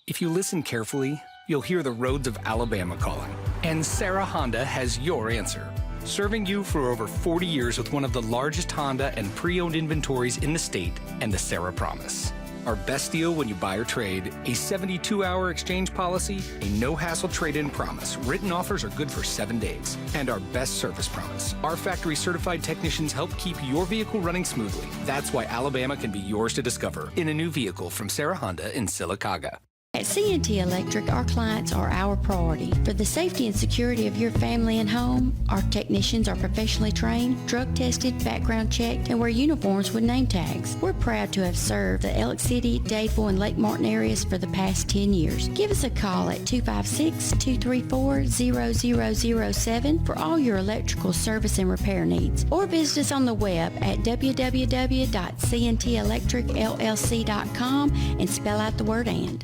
If you listen carefully, you'll hear the roads of Alabama calling. And Sarah Honda has your answer. Serving you for over 40 years with one of the largest Honda and pre-owned inventories in the state and the Sarah Promise. Our best deal when you buy or trade, a 72-hour exchange policy, a no-hassle trade-in promise. Written offers are good for 7 days. And our best service promise. Our factory-certified technicians help keep your vehicle running smoothly. That's why Alabama can be yours to discover in a new vehicle from Sarah Honda in Sylacauga. At C&T Electric, our clients are our priority. For the safety and security of your family and home, our technicians are professionally trained, drug-tested, background checked, and wear uniforms with name tags. We're proud to have served the Elliott City, Dadeville, and Lake Martin areas for the past 10 years. Give us a call at 256-234-0007 for all your electrical service and repair needs, or visit us on the web at www.cntelectricllc.com and spell out the word "and."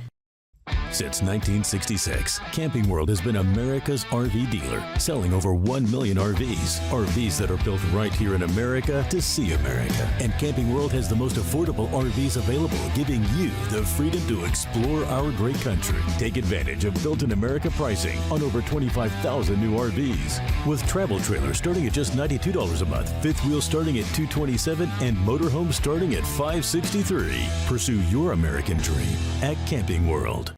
Since 1966, Camping World has been America's RV dealer, selling over 1 million RVs. RVs that are built right here in America to see America. And Camping World has the most affordable RVs available, giving you the freedom to explore our great country. Take advantage of Built in America pricing on over 25,000 new RVs. With travel trailers starting at just $92 a month, fifth wheel starting at $227, and motorhomes starting at $563. Pursue your American dream at Camping World.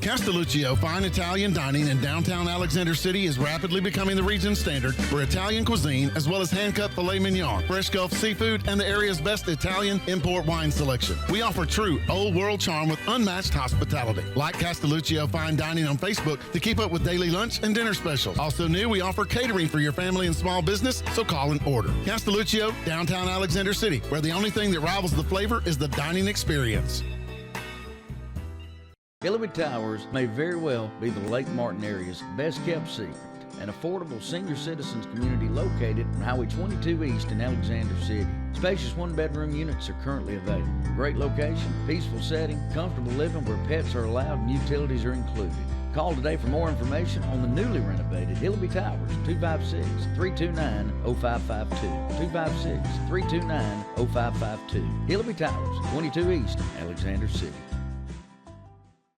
Castelluccio Fine Italian Dining in downtown Alexander City is rapidly becoming the region standard for Italian cuisine, as well as hand-cut filet mignon, fresh Gulf seafood, and the area's best Italian import wine selection. We offer true old-world charm with unmatched hospitality. Like Castelluccio Fine Dining on Facebook to keep up with daily lunch and dinner specials. Also new, we offer catering for your family and small business, so call and order. Castelluccio, downtown Alexander City, where the only thing that rivals the flavor is the dining experience. Hillary Towers may very well be the Lake Martin area's best kept secret. An affordable senior citizens community located on Highway 22 East in Alexander City. Spacious one-bedroom units are currently available. Great location, peaceful setting, comfortable living where pets are allowed and utilities are included. Call today for more information on the newly renovated Hillary Towers, 256-329-0552. 256-329-0552. Hillary Towers, 22 East, Alexander City.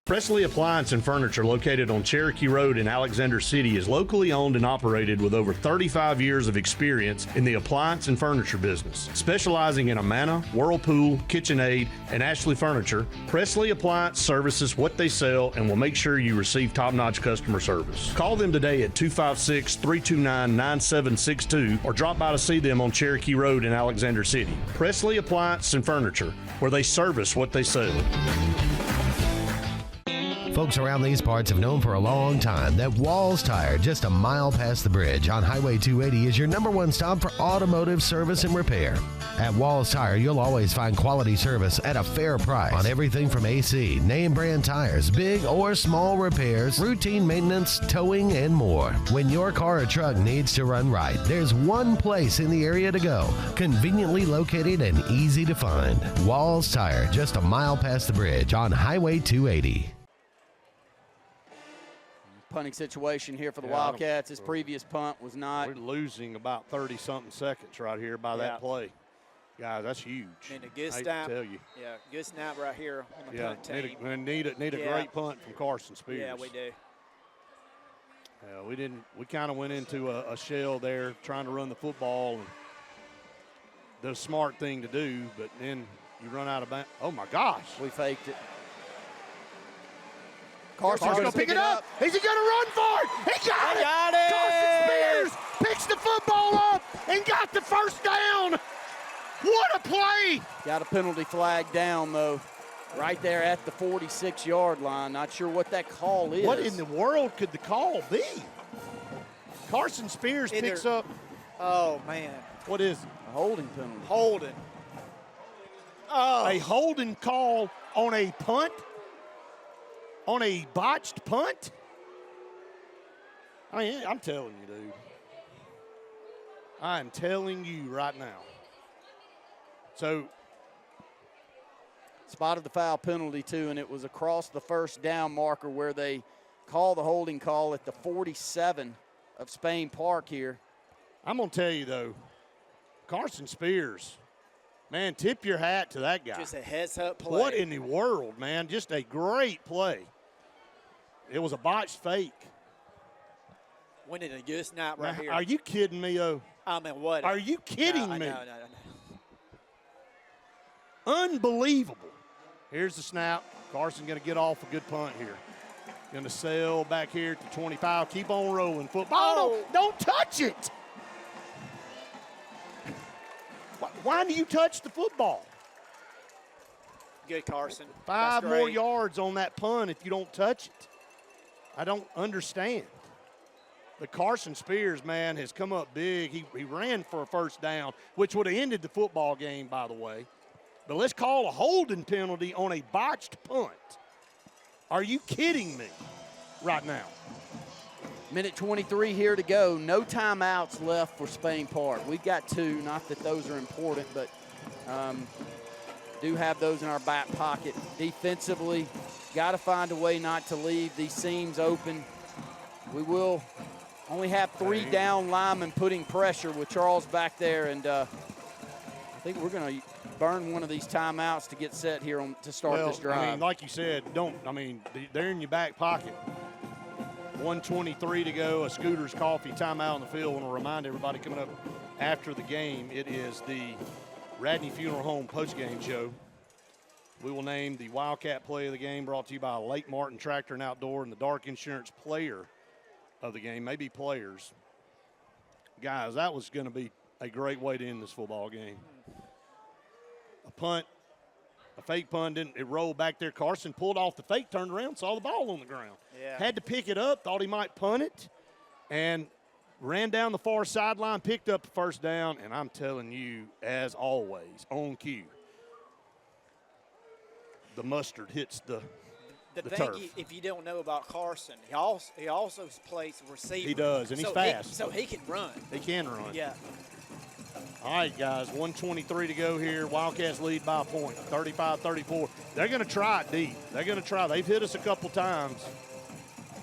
Presley Appliance and Furniture, located on Cherokee Road in Alexander City, is locally owned and operated with over 35 years of experience in the appliance and furniture business. Specializing in Amana, Whirlpool, KitchenAid, and Ashley Furniture, Presley Appliance services what they sell and will make sure you receive top-notch customer service. Call them today at 256-329-9762 or drop by to see them on Cherokee Road in Alexander City. Presley Appliance and Furniture, where they service what they sell. Folks around these parts have known for a long time that Walls Tire, just a mile past the bridge on Highway 280, is your #1 stop for automotive service and repair. At Walls Tire, you'll always find quality service at a fair price on everything from AC, name brand tires, big or small repairs, routine maintenance, towing, and more. When your car or truck needs to run right, there's one place in the area to go, conveniently located and easy to find. Walls Tire, just a mile past the bridge on Highway 280. Punting situation here for the Wildcats. His previous punt was not. We're losing about 30-something seconds right here by that play. Guys, that's huge. And a good I snap. Tell you. Yeah, good snap right here on the punt team. Need a great punt from Carson Spears. Yeah, we do. Yeah, we kind of went into a shell there trying to run the football. And the smart thing to do, but then you run out of bounds. Oh, my gosh. We faked it. Carson's going to pick it up. Is he going to run for it? He got it. Carson Spears picks the football up and got the first down. What a play. Got a penalty flag down, though, right there at the 46-yard line. Not sure what that call is. What in the world could the call be? Carson Spears picks up. Oh, man. What is it? A holding penalty. Holding. Oh. A holding call on a punt? On a botched punt? I mean, I'm telling you, dude. I'm telling you right now. So, spotted the foul penalty, too, and it was across the first down marker where they call the holding call at the 47 of Spain Park here. I'm going to tell you, though, Carson Spears, man, tip your hat to that guy. Just a heads-up play. What in the world, man? Just a great play. It was a botched fake. Winning a good snap right here. Are you kidding me, oh? I mean, what? Are you kidding me? No. Unbelievable. Here's the snap. Carson going to get off a good punt here. Going to sail back here to 25. Keep on rolling. Football. Oh, no, don't touch it. Why do you touch the football? Good, Carson. 5 more yards on that punt if you don't touch it. I don't understand. The Carson Spears, man, has come up big. He ran for a first down, which would have ended the football game, by the way. But let's call a holding penalty on a botched punt. Are you kidding me right now? Minute 23 here to go. No timeouts left for Spain Park. We've got 2. Not that those are important, but do have those in our back pocket. Defensively, got to find a way not to leave these seams open. We will only have 3 down linemen putting pressure with Charles back there, and I think we're going to burn one of these timeouts to get set here to start this drive. I mean, like you said, they're in your back pocket. 1:23 to go, a Scooter's Coffee timeout on the field. I want to remind everybody coming up after the game, it is the Radney Funeral Home postgame show. We will name the Wildcat play of the game, brought to you by Lake Martin Tractor and Outdoor, and the Dark Insurance player of the game, maybe players. Guys, that was going to be a great way to end this football game. A punt, a fake punt, it rolled back there. Carson pulled off the fake, turned around, saw the ball on the ground. Yeah. Had to pick it up, thought he might punt it, and ran down the far sideline, picked up the first down, and I'm telling you, as always, on cue, the mustard hits the thing turf. If you don't know about Carson, he also plays receiver. He does, and he's fast. So he can run. He can run. Yeah. All right, guys, 1:23 to go here. Wildcats lead by a point, 35-34. They're going to try it deep. They're going to try. They've hit us a couple times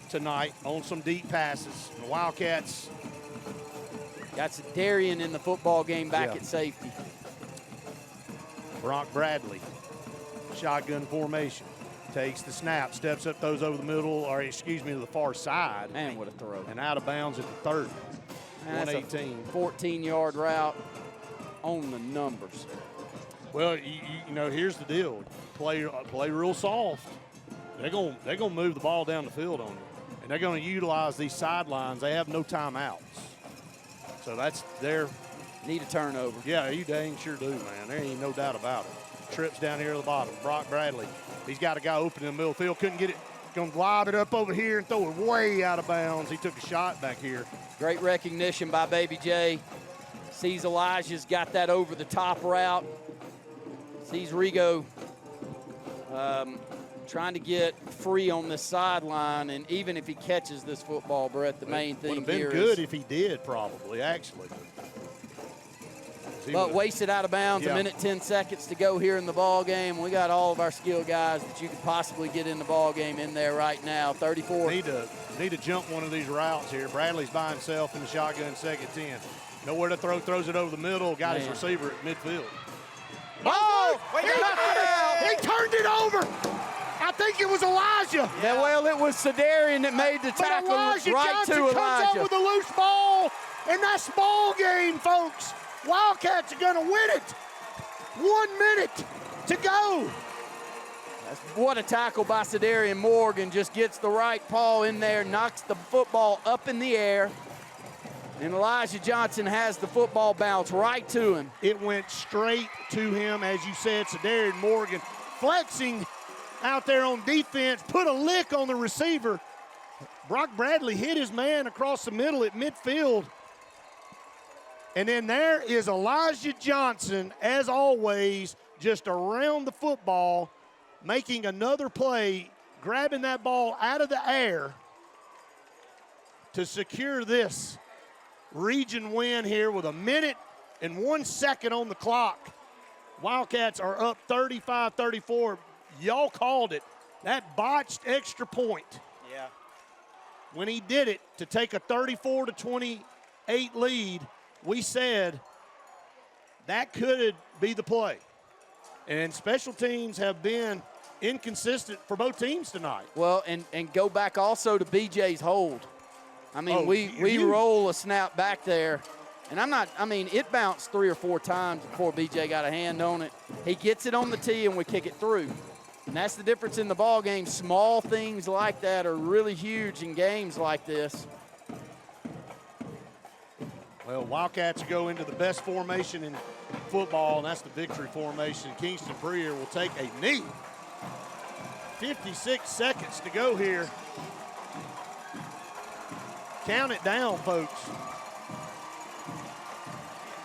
tonight on some deep passes. The Wildcats. Got Darian in the football game back at safety. Brock Bradley, shotgun formation. Takes the snap, steps up, throws over the middle, to the far side. Man, what a throw. And out of bounds at the 30. 118. 14-yard route on the numbers. Well, you know, here's the deal. Play real soft. They're gonna move the ball down the field on you. And they're going to utilize these sidelines. They have no timeouts. So that's their – need a turnover. Yeah, you dang sure do, man. There ain't no doubt about it. Trips down here at the bottom. Brock Bradley. He's got a guy open in the middle field. Couldn't get it. going to lob it up over here and throw it way out of bounds. He took a shot back here. Great recognition by Baby J. Sees Elijah's got that over the top route. Sees Rigo trying to get free on this sideline, and even if he catches this football, Brett, the main thing would have been here good is, if he did, probably, actually. But wasted out of bounds, Yeah. 1 minute, 10 seconds to go here in the ball game. We got all of our skilled guys that you could possibly get in the ball game in there right now. 34. Need to jump one of these routes here. Bradley's by himself in the shotgun, second 10. Nowhere to throw, throws it over the middle, got his receiver at midfield. Oh! He turned it over. I think it was Elijah. Yeah, well, it was Sedarian that made the tackle right Johnson to comes Elijah. up with a loose ball, and that's ball game, folks. Wildcats are going to win it. 1 minute to go. What a tackle by Sedarian Morgan. Just gets the right paw in there, knocks the football up in the air. And Elijah Johnson has the football bounce right to him. It went straight to him, as you said, Sedarian Morgan flexing out there on defense, put a lick on the receiver. Brock Bradley hit his man across the middle at midfield. And then there is Elijah Johnson, as always, just around the football, making another play, grabbing that ball out of the air to secure this region win here with 1 minute and 1 second on the clock. Wildcats are up 35-34. Y'all called it. That botched extra point. Yeah. When he did it to take a 34-28 lead, we said that could be the play. And special teams have been inconsistent for both teams tonight. Well, and go back also to BJ's hold. I mean, we roll a snap back there, and it bounced 3 or 4 times before BJ got a hand on it. He gets it on the tee, and we kick it through. And that's the difference in the ball game. Small things like that are really huge in games like this. Well, Wildcats go into the best formation in football, and that's the victory formation. Kingston Prier will take a knee. 56 seconds to go here. Count it down, folks.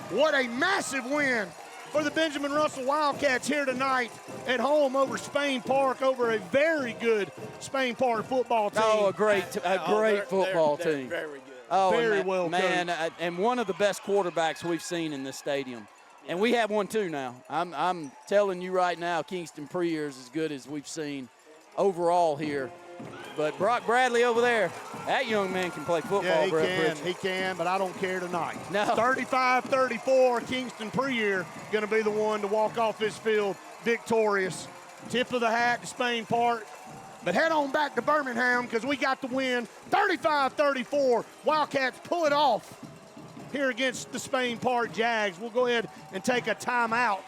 What a massive win for the Benjamin Russell Wildcats here tonight at home over Spain Park, over a very good Spain Park football team. Oh, a great football team. Very good. Oh, Very and well man, coached. and one of the best quarterbacks we've seen in this stadium. And we have one too now. I'm telling you right now, Kingston Prier is as good as we've seen overall here. But Brock Bradley over there, that young man can play football. Yeah, he can, but I don't care tonight. No. 35-34, Kingston Prier going to be the one to walk off this field victorious. Tip of the hat to Spain Park. But head on back to Birmingham because we got the win. 35-34. Wildcats pull it off here against the Spain Park Jags. We'll go ahead and take a timeout,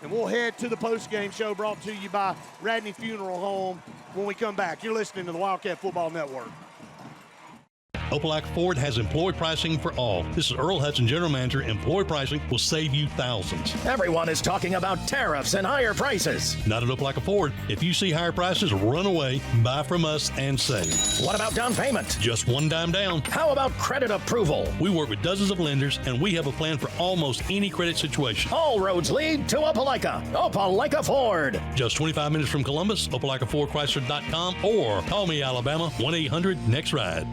and we'll head to the postgame show brought to you by Radney Funeral Home when we come back. You're listening to the Wildcat Football Network. Opelika Ford has employee pricing for all. This is Earl Hudson, General Manager. Employee pricing will save you thousands. Everyone is talking about tariffs and higher prices. Not at Opelika Ford. If you see higher prices, run away, buy from us, and save. What about down payment? Just one dime down. How about credit approval? We work with dozens of lenders, and we have a plan for almost any credit situation. All roads lead to Opelika. Opelika Ford. Just 25 minutes from Columbus, OpelikaFordChrysler.com, or call me, Alabama, 1-800-NEXT-RIDE.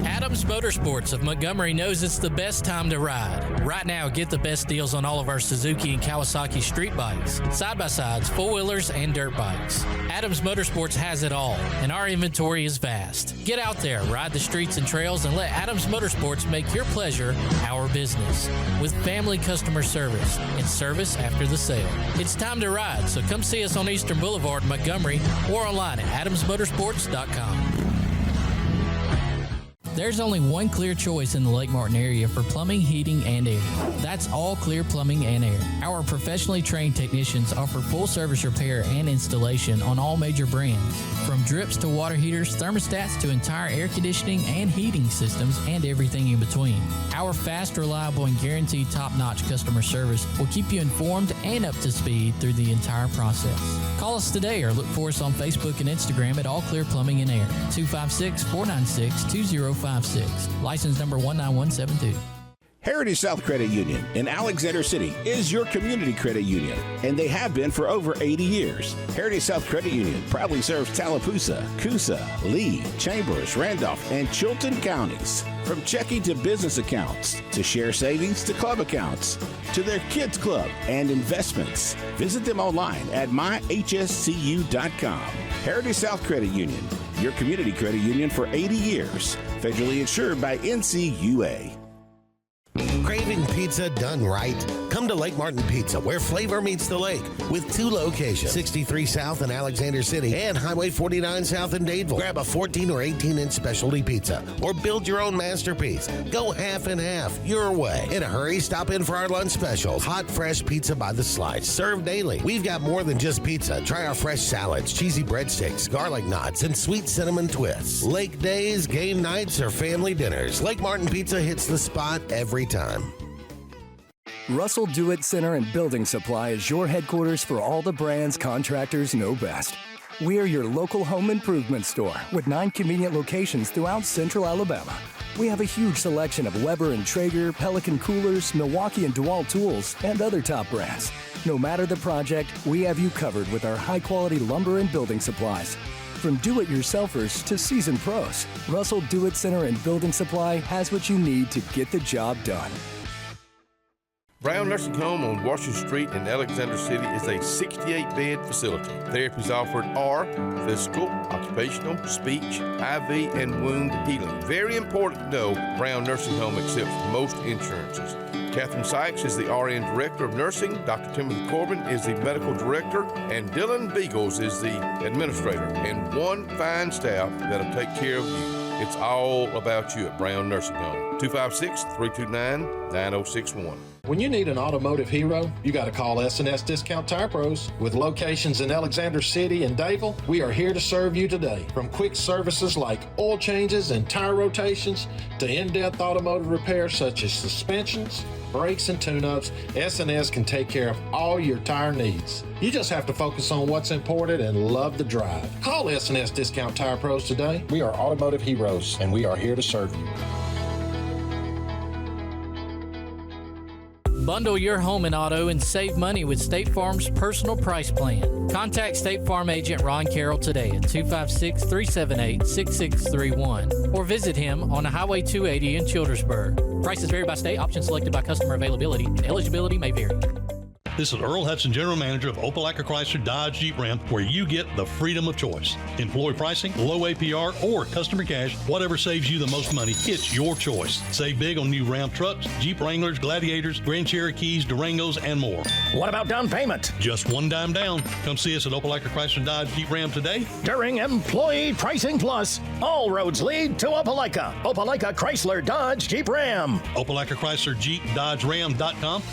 Adams Motorsports of Montgomery knows it's the best time to ride. Right now, get the best deals on all of our Suzuki and Kawasaki street bikes, side-by-sides, four-wheelers, and dirt bikes. Adams Motorsports has it all, and our inventory is vast. Get out there, ride the streets and trails, and let Adams Motorsports make your pleasure our business. With family customer service and service after the sale. It's time to ride, so come see us on Eastern Boulevard, Montgomery, or online at adamsmotorsports.com. There's only one clear choice in the Lake Martin area for plumbing, heating, and air. That's All Clear Plumbing and Air. Our professionally trained technicians offer full service repair and installation on all major brands, from drips to water heaters, thermostats to entire air conditioning and heating systems, and everything in between. Our fast, reliable, and guaranteed top-notch customer service will keep you informed and up to speed through the entire process. Call us today or look for us on Facebook and Instagram at All Clear Plumbing and Air, 256-496-2056. License number 19172. Heritage South Credit Union in Alexander City is your community credit union, and they have been for over 80 years. Heritage South Credit Union proudly serves Tallapoosa, Coosa, Lee, Chambers, Randolph, and Chilton counties. From checking to business accounts, to share savings to club accounts, to their kids club and investments. Visit them online at myhscu.com. Heritage South Credit Union, your community credit union for 80 years. Federally insured by NCUA. Craving pizza done right? Come to Lake Martin Pizza, where flavor meets the lake, with 2 locations, 63 South in Alexander City and Highway 49 South in Dadeville. Grab a 14 or 18-inch specialty pizza or build your own masterpiece. Go half and half your way. In a hurry, stop in for our lunch specials. Hot, fresh pizza by the slice, served daily. We've got more than just pizza. Try our fresh salads, cheesy breadsticks, garlic knots, and sweet cinnamon twists. Lake days, game nights, or family dinners, Lake Martin Pizza hits the spot every time. Russell Do-It Center and Building Supply is your headquarters for all the brands contractors know best. We are your local home improvement store with 9 convenient locations throughout central Alabama. We have a huge selection of Weber and Traeger, Pelican coolers, Milwaukee and DeWalt tools, and other top brands. No matter the project, we have you covered with our high-quality lumber and building supplies. From do-it-yourselfers to seasoned pros, Russell Do-It Center and Building Supply has what you need to get the job done. Brown Nursing Home on Washington Street in Alexander City is a 68-bed facility. Therapies offered are physical, occupational, speech, IV, and wound healing. Very important to know, Brown Nursing Home accepts most insurances. Catherine Sykes is the RN Director of Nursing, Dr. Timothy Corbin is the Medical Director, and Dylan Beagles is the Administrator, and one fine staff that'll take care of you. It's all about you at Brown Nursing Home. 256-329-9061. When you need an automotive hero, you got to call S&S Discount Tire Pros. With locations in Alexander City and Dadeville, we are here to serve you today. From quick services like oil changes and tire rotations to in-depth automotive repairs such as suspensions, brakes, and tune-ups, S&S can take care of all your tire needs. You just have to focus on what's important and love the drive. Call S&S Discount Tire Pros today. We are automotive heroes, and we are here to serve you. Bundle your home and auto and save money with State Farm's personal price plan. Contact State Farm agent Ron Carroll today at 256-378-6631 or visit him on Highway 280 in Childersburg. Prices vary by state, options selected by customer availability, and eligibility may vary. This is Earl Hudson, General Manager of Opelika Chrysler Dodge Jeep Ram, where you get the freedom of choice. Employee pricing, low APR, or customer cash, whatever saves you the most money, it's your choice. Save big on new Ram trucks, Jeep Wranglers, Gladiators, Grand Cherokees, Durangos, and more. What about down payment? Just $1 down. Come see us at Opelika Chrysler Dodge Jeep Ram today. During Employee Pricing Plus, all roads lead to Opelika. Opelika Chrysler Dodge Jeep Ram. Opelika Chrysler Jeep Dodge Ram.com.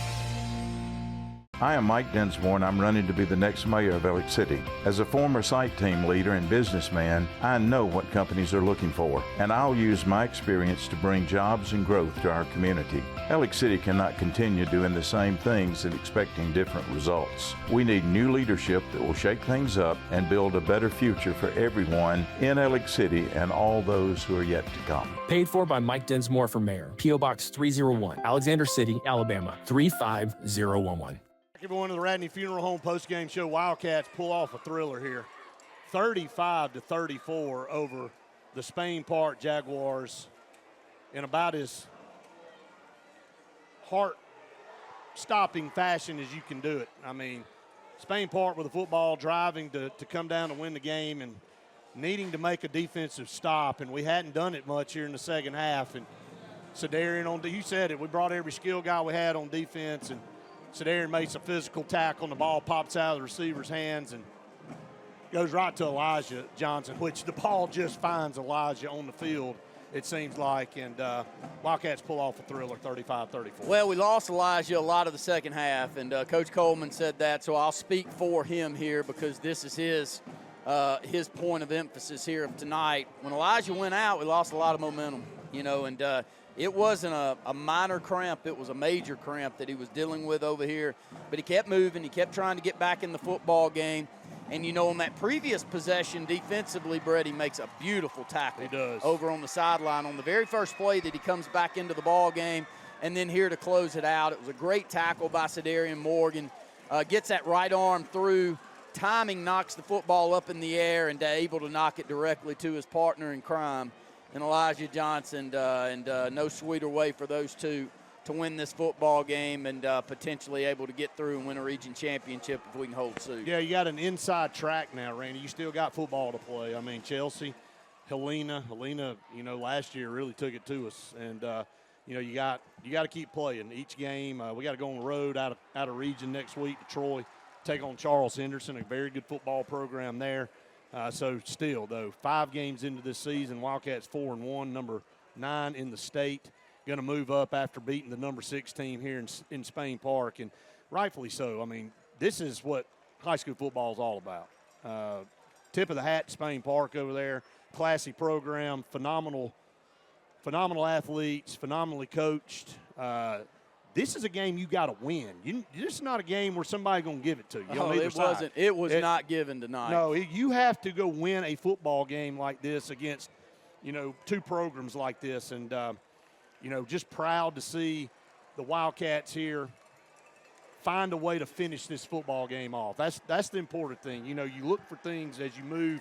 I am Mike Dinsmore, and I'm running to be the next mayor of Elliott City. As a former site team leader and businessman, I know what companies are looking for, and I'll use my experience to bring jobs and growth to our community. Elliott City cannot continue doing the same things and expecting different results. We need new leadership that will shake things up and build a better future for everyone in Elliott City and all those who are yet to come. Paid for by Mike Dinsmore for mayor. P.O. Box 301, Alexander City, Alabama, 35011. Everyone to the Radney Funeral Home postgame show. Wildcats pull off a thriller here. 35-34 over the Spain Park Jaguars in about as heart-stopping fashion as you can do it. I mean, Spain Park with the football driving to come down to win the game and needing to make a defensive stop, and we hadn't done it much here in the second half. And Sedarian, you said it, we brought every skill guy we had on defense, and Sedarian makes a physical tackle, and the ball pops out of the receiver's hands and goes right to Elijah Johnson, which the ball just finds Elijah on the field. it seems like, and Wildcats pull off a thriller, 35-34. Well, we lost Elijah a lot of the second half, and Coach Coleman said that, so I'll speak for him here because this is his point of emphasis here of tonight. When Elijah went out, we lost a lot of momentum, and it wasn't a minor cramp. It was a major cramp that he was dealing with over here, but he kept moving. He kept trying to get back in the football game. And, on that previous possession defensively, Brett, he makes a beautiful tackle. He does. Over on the sideline on the very first play that he comes back into the ball game. And then here to close it out, it was a great tackle by Cedarian Morgan. Gets that right arm through. Timing knocks the football up in the air and able to knock it directly to his partner in crime, and Elijah Johnson. And no sweeter way for those two to win this football game and potentially able to get through and win a region championship if we can hold suit. Yeah, you got an inside track now, Randy. You still got football to play. I mean, Chelsea, Helena, last year really took it to us. And, you got to keep playing each game. We got to go on the road out of region next week to Troy, take on Charles Henderson, a very good football program there. So still, though, 5 games into this season, Wildcats 4-1, number 9 in the state. Going to move up after beating the number 6 team here in Spain Park, and rightfully so. I mean, this is what high school football is all about. Tip of the hat to Spain Park over there. Classy program, phenomenal athletes, phenomenally coached. This is a game you got to win. This is not a game where somebody's going to give it to you. It was not given tonight. No, you have to go win a football game like this against, 2 programs like this, and just proud to see the Wildcats here find a way to finish this football game off. That's the important thing. You look for things as you move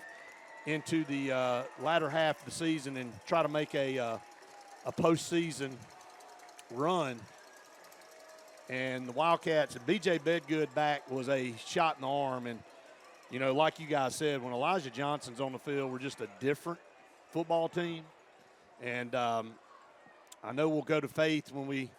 into the latter half of the season and try to make a postseason run. And the Wildcats, and B.J. Bedgood back was a shot in the arm. And, like you guys said, when Elijah Johnson's on the field, we're just a different football team. And I know we'll go to Faith when we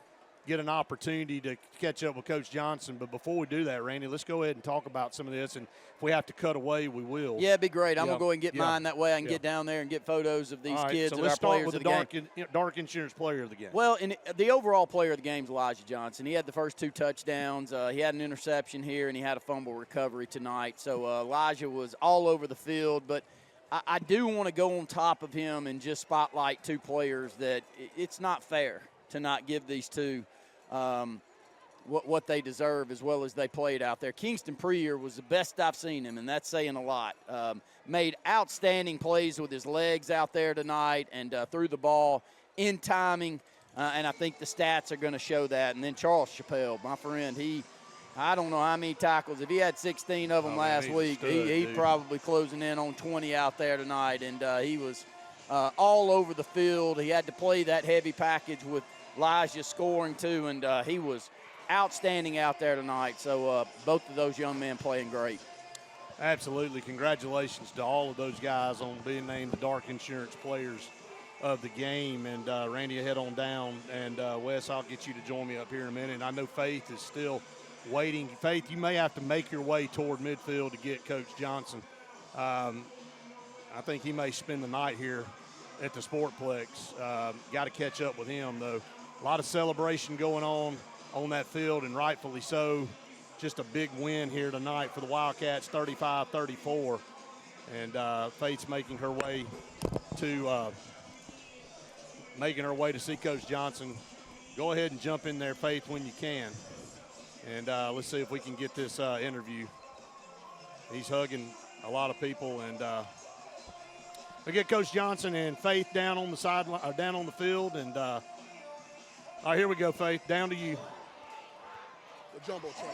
get an opportunity to catch up with Coach Johnson. But before we do that, Randy, let's go ahead and talk about some of this. And if we have to cut away, we will. Yeah, it'd be great. I'm going to go ahead and get mine. That way I can get down there and get photos of these kids so that are players with of the game. Dark Insurance player of the game. Well, the overall player of the game is Elijah Johnson. He had the first 2 touchdowns. He had an interception here, and he had a fumble recovery tonight. So Elijah was all over the field. But I do want to go on top of him and just spotlight 2 players that it's not fair to not give these 2 what they deserve as well as they played out there. Kingston Preer was the best I've seen him, and that's saying a lot. Made outstanding plays with his legs out there tonight and threw the ball in timing, and I think the stats are going to show that. And then Charles Chappelle, my friend, I don't know how many tackles. If he had 16 of them last week, he probably closing in on 20 out there tonight, and he was all over the field. He had to play that heavy package with Elijah scoring too, and he was outstanding out there tonight. So both of those young men playing great. Absolutely. Congratulations to all of those guys on being named the Dark Insurance players of the game. And Randy, head on down. And Wes, I'll get you to join me up here in a minute. And I know Faith is still waiting. Faith, you may have to make your way toward midfield to get Coach Johnson. I think he may spend the night here at the Sportplex. Got to catch up with him, though. A lot of celebration going on that field, and rightfully so. Just a big win here tonight for the Wildcats, 35-34. And Faith's making her way to see Coach Johnson. Go ahead and jump in there, Faith, when you can. And let's see if we can get this interview. He's hugging a lot of people, and we get Coach Johnson and Faith down on the sideline, or down on the field, and all right, here we go, Faith. Down to you. The Jumbotron,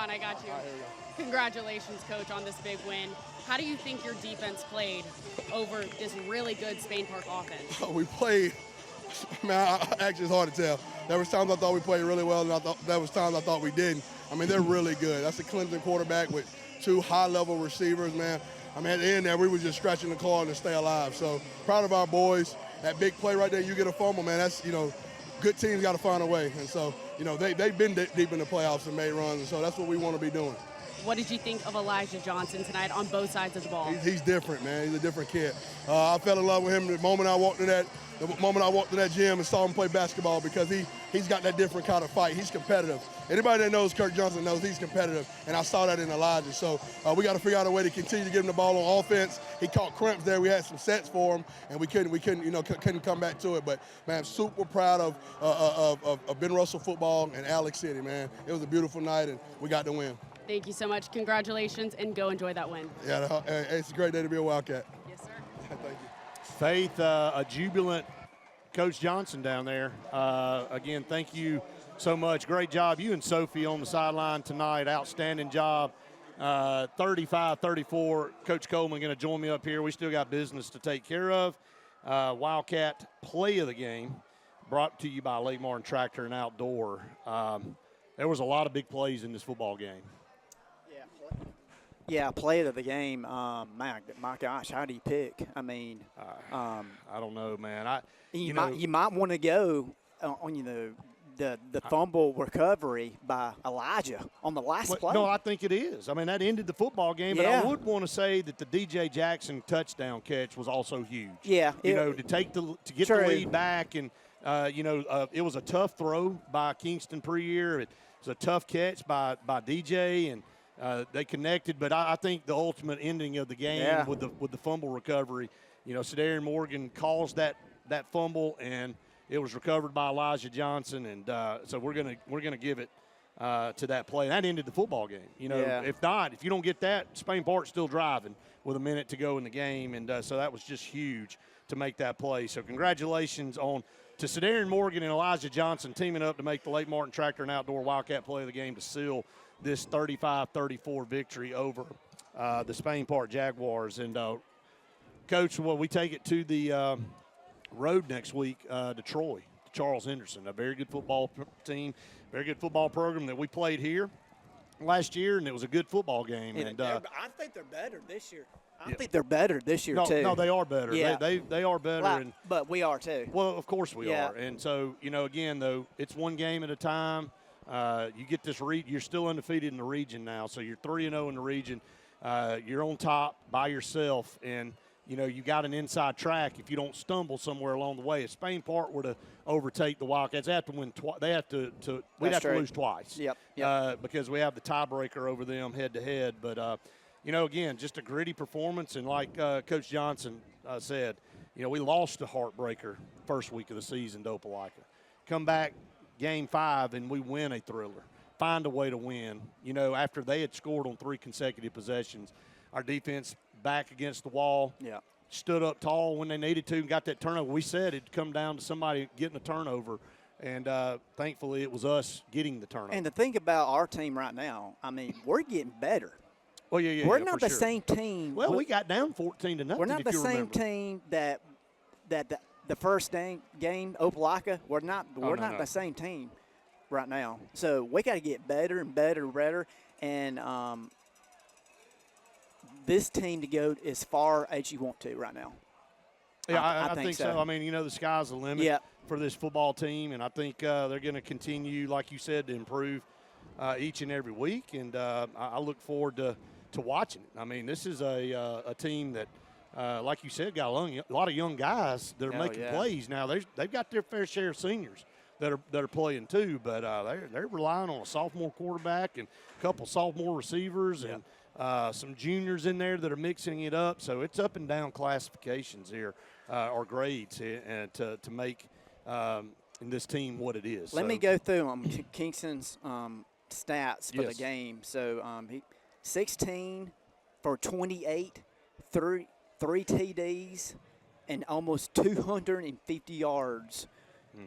I got you. All right, here we go. Congratulations, Coach, on this big win. How do you think your defense played over this really good Spain Park offense? We played, man, actually it's hard to tell. There was times I thought we played really well, and there was times I thought we didn't. I mean, they're really good. That's a Clemson quarterback with 2 high-level receivers, man. I mean, at the end there, we were just stretching the claw to stay alive. So proud of our boys. That big play right there, you get a fumble, man. That's, good teams got to find a way. And so, they've been deep in the playoffs and made runs, and so that's what we want to be doing. what did you think of Elijah Johnson tonight on both sides of the ball? He's different, man. He's a different kid. I fell in love with him the moment I walked in that gym and saw him play basketball because he's got that different kind of fight. He's competitive. Anybody that knows Kirk Johnson knows he's competitive, and I saw that in Elijah. So we got to figure out a way to continue to get him the ball on offense. He caught cramps there. We had some sets for him, and we couldn't come back to it. But man, I'm super proud of Ben Russell football and Alex City, man. It was a beautiful night, and we got the win. Thank you so much. Congratulations, and go enjoy that win. Yeah, it's a great day to be a Wildcat. Yes, sir. Thank you. Faith, a jubilant Coach Johnson down there. Again, thank you so much. Great job. You and Sophie on the sideline tonight. Outstanding job. 35-34. Coach Coleman going to join me up here. We still got business to take care of. Wildcat play of the game brought to you by Lake Martin Tractor and Outdoor. There was a lot of big plays in this football game. Yeah, play of the game. My gosh, how do you pick? I mean, I don't know, man. You might want to go on the fumble recovery by Elijah on the last play. No, I think it is. I mean, that ended the football game, but I would want to say that the DJ Jackson touchdown catch was also huge. Yeah, to get the lead back, and it was a tough throw by Kingston Pre-year. It was a tough catch by DJ, and they connected. But I think the ultimate ending of the game with the fumble recovery, Sedarian Morgan caused that fumble, and it was recovered by Elijah Johnson, and so we're gonna give it to that play. And that ended the football game. If not, if you don't get that, Spain Park's still driving with a minute to go in the game, and so that was just huge to make that play. So congratulations to Sedarian Morgan and Elijah Johnson teaming up to make the Lake Martin Tractor and Outdoor Wildcat play of the game to seal this 35-34 victory over the Spain Park Jaguars. And Coach, we take it to the road next week to Troy, to Charles Henderson, a very good football team, very good football program that we played here last year, and it was a good football game. And I think they're better this year. I think they're better this year, too. No, they are better. Yeah. They are better. But we are, too. Well, of course we are. And so, again, though, it's one game at a time. You get this you're still undefeated in the region now, so you're 3-0 in the region. You're on top by yourself, and you got an inside track if you don't stumble somewhere along the way. If Spain Park were to overtake the Wildcats, they have to win twice. We'd have to lose twice. Yep. Because we have the tiebreaker over them head-to-head. But, again, just a gritty performance. And like Coach Johnson said, we lost a heartbreaker first week of the season to Opelika. Come back game 5, and we win a thriller. Find a way to win. After they had scored on 3 consecutive possessions, our defense – back against the wall, stood up tall when they needed to and got that turnover. We said it'd come down to somebody getting a turnover, and thankfully it was us getting the turnover. And the thing about our team right now, I mean, we're getting better. Well, yeah, we're not the same team. Well, we got down 14-0. We're not the same team that the first game, Opelika. We're not the same team right now. So we got to get better and better and better, and this team to go as far as you want to right now. Yeah, I think so. I mean, the sky's the limit for this football team, and I think they're going to continue, like you said, to improve each and every week, and I look forward to watching it. I mean, this is a team that, like you said, got a lot of young guys that are making plays now. They've got their fair share of seniors that are playing too, but they're relying on a sophomore quarterback and a couple sophomore receivers and some juniors in there that are mixing it up. So it's up and down classifications here, or grades, to make this team what it is. Let me go through Kingston's stats for the game. So he 16 for 28, three TDs, and almost 250 yards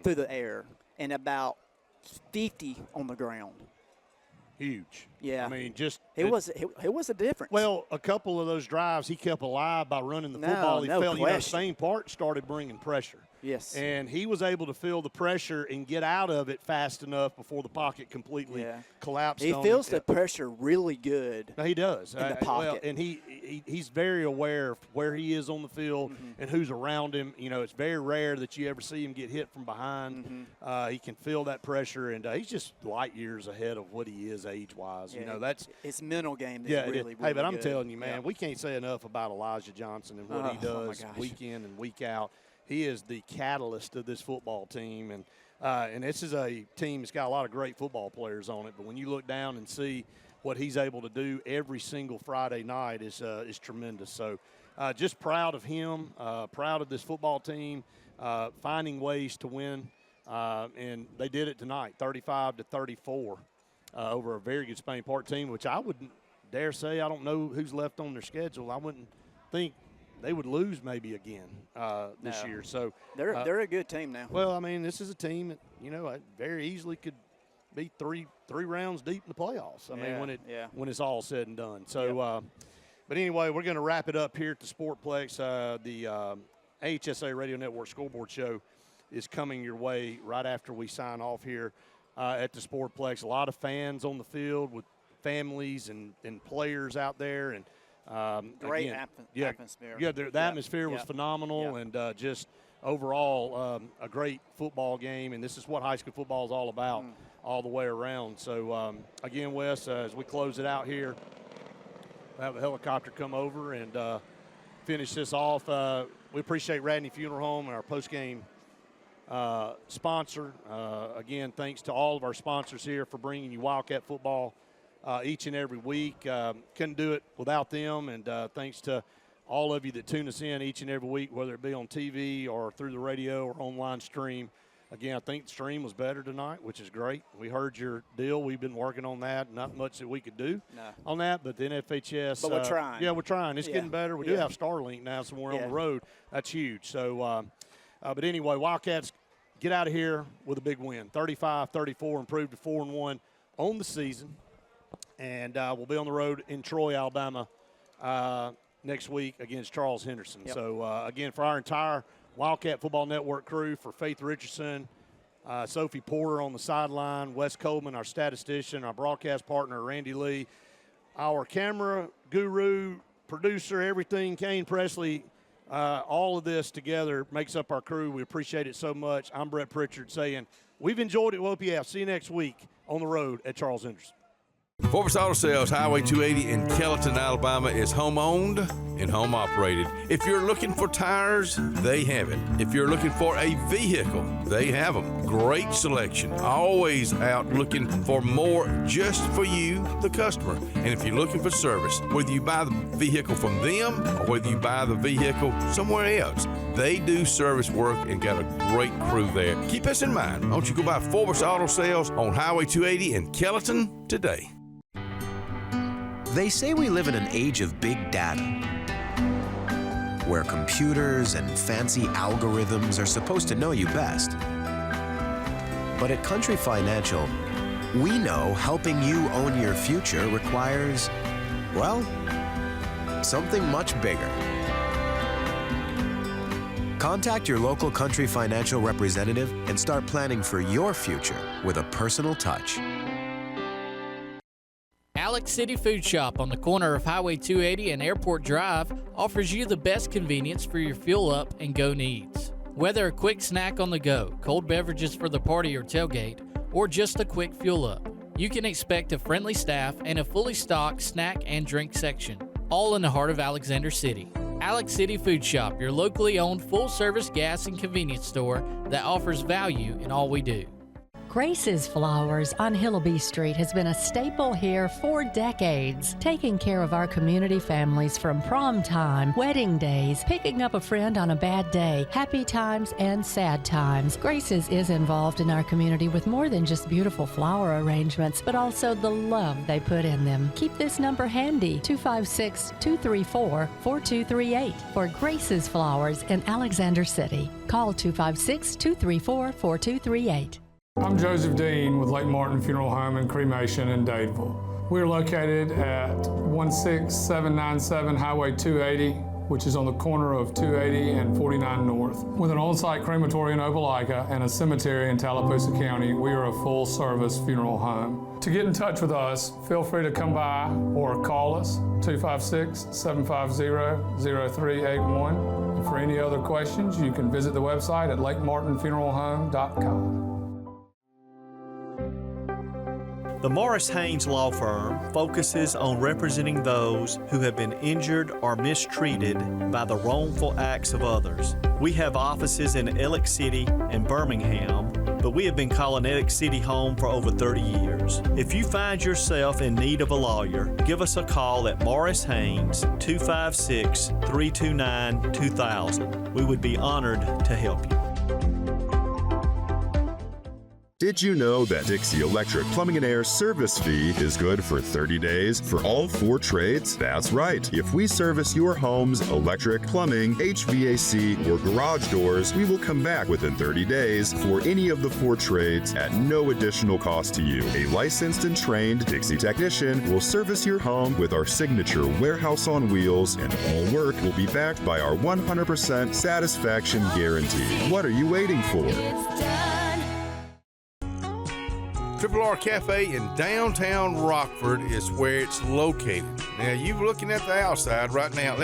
through the air, and about 50 on the ground. Huge. Yeah. I mean, just it was a difference. Well, a couple of those drives he kept alive by running the football. He felt, Spain Park started bringing pressure. Yes. And he was able to feel the pressure and get out of it fast enough before the pocket completely collapsed. He on feels him. the pressure really good. No, he does. In the pocket. Well, and he's very aware of where he is on the field and who's around him. You know, it's very rare that you ever see him get hit from behind. He can feel that pressure, and he's just light years ahead of what he is age-wise. You know, that's his mental game is really, hey, but I'm good. telling you, man, we can't say enough about Elijah Johnson and what he does week in and week out. He is the catalyst of this football team, and this is a team that's got a lot of great football players on it. But when you look down and see what he's able to do every single Friday night is tremendous. So just proud of him, proud of this football team, finding ways to win, and they did it tonight, 35-34, over a very good Spain Park team, which I wouldn't dare say. I don't know who's left on their schedule. I wouldn't think they would lose maybe again this year. So they're a good team now. Well, I mean, this is a team that, you know, very easily could be three rounds deep in the playoffs. I mean, when it's all said and done. So, but anyway, we're going to wrap it up here at the Sportplex. The AHSA Radio Network Scoreboard Show is coming your way right after we sign off here at the Sportplex. A lot of fans on the field with families and players out there, and great again, atmosphere. Yeah, the atmosphere was phenomenal, and just overall a great football game. And this is what high school football is all about, all the way around. So again, Wes, as we close it out here, we'll have a helicopter come over and finish this off. We appreciate Radney Funeral Home and our post-game sponsor. Again, thanks to all of our sponsors here for bringing you Wildcat football each and every week. Couldn't do it without them, and thanks to all of you that tune us in each and every week, whether it be on TV or through the radio or online stream. Again, I think the stream was better tonight, which is great. We heard your deal. We've been working on that. Not much that we could do on that, but the NFHS. But we're trying. Yeah, we're trying. It's getting better. We do have Starlink now somewhere on the road. That's huge. So, but anyway, Wildcats get out of here with a big win, 35-34, improved to 4-1 on the season. And we'll be on the road in Troy, Alabama next week against Charles Henderson. So, again, for our entire Wildcat Football Network crew, for Faith Richardson, Sophie Porter on the sideline, Wes Coleman, our statistician, our broadcast partner, Randy Lee, our camera guru, producer, everything, Kane Presley, all of this together makes up our crew. We appreciate it so much. I'm Brett Pritchard saying we've enjoyed it, WOPF. See you next week on the road at Charles Henderson. Forbes Auto Sales, Highway 280 in Kellyton, Alabama is home-owned and home-operated. If you're looking for tires, they have it. If you're looking for a vehicle, they have them. Great selection. Always out looking for more just for you, the customer. And if you're looking for service, whether you buy the vehicle from them or whether you buy the vehicle somewhere else, they do service work and got a great crew there. Keep us in mind. Don't you go by Forbes Auto Sales on Highway 280 in Kellyton today. They say we live in an age of big data, where computers and fancy algorithms are supposed to know you best. But at Country Financial, we know helping you own your future requires, well, something much bigger. Contact your local Country Financial representative and start planning for your future with a personal touch. Alex City Food Shop on the corner of Highway 280 and Airport Drive offers you the best convenience for your fuel up and go needs. Whether a quick snack on the go, cold beverages for the party or tailgate, or just a quick fuel up, you can expect a friendly staff and a fully stocked snack and drink section, all in the heart of Alexander City. Alex City Food Shop, your locally owned full-service gas and convenience store that offers value in all we do. Grace's Flowers on Hillaby Street has been a staple here for decades, taking care of our community families from prom time, wedding days, picking up a friend on a bad day, happy times, and sad times. Grace's is involved in our community with more than just beautiful flower arrangements, but also the love they put in them. Keep this number handy, 256-234-4238 for Grace's Flowers in Alexander City. Call 256-234-4238. I'm Joseph Dean with Lake Martin Funeral Home and Cremation in Dadeville. We're located at 16797 Highway 280. which is on the corner of 280 and 49 North. With an on-site crematory in Opelika and a cemetery in Tallapoosa County, we are a full-service funeral home. To get in touch with us, feel free to come by or call us, 256-750-0381. And for any other questions, you can visit the website at lakemartinfuneralhome.com. The Morris Haynes Law Firm focuses on representing those who have been injured or mistreated by the wrongful acts of others. We have offices in Ellick City and Birmingham, but we have been calling Ellick City home for over 30 years. If you find yourself in need of a lawyer, give us a call at Morris Haynes, 256-329-2000. We would be honored to help you. Did you know that Dixie Electric Plumbing and Air service fee is good for 30 days for all 4 trades? That's right. If we service your home's electric, plumbing, HVAC, or garage doors, we will come back within 30 days for any of the 4 trades at no additional cost to you. A licensed and trained Dixie technician will service your home with our signature warehouse on wheels, and all work will be backed by our 100% satisfaction guarantee. What are you waiting for? Triple R Cafe in downtown Rockford is where it's located. Now, you're looking at the outside right now.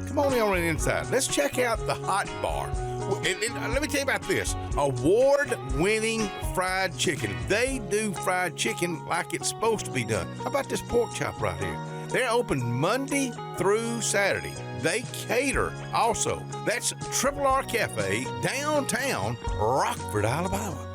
Come on the inside. Let's check out the hot bar. And let me tell you about this. Award-winning fried chicken. They do fried chicken like it's supposed to be done. How about this pork chop right here? They're open Monday through Saturday. They cater also. That's Triple R Cafe, downtown Rockford, Alabama.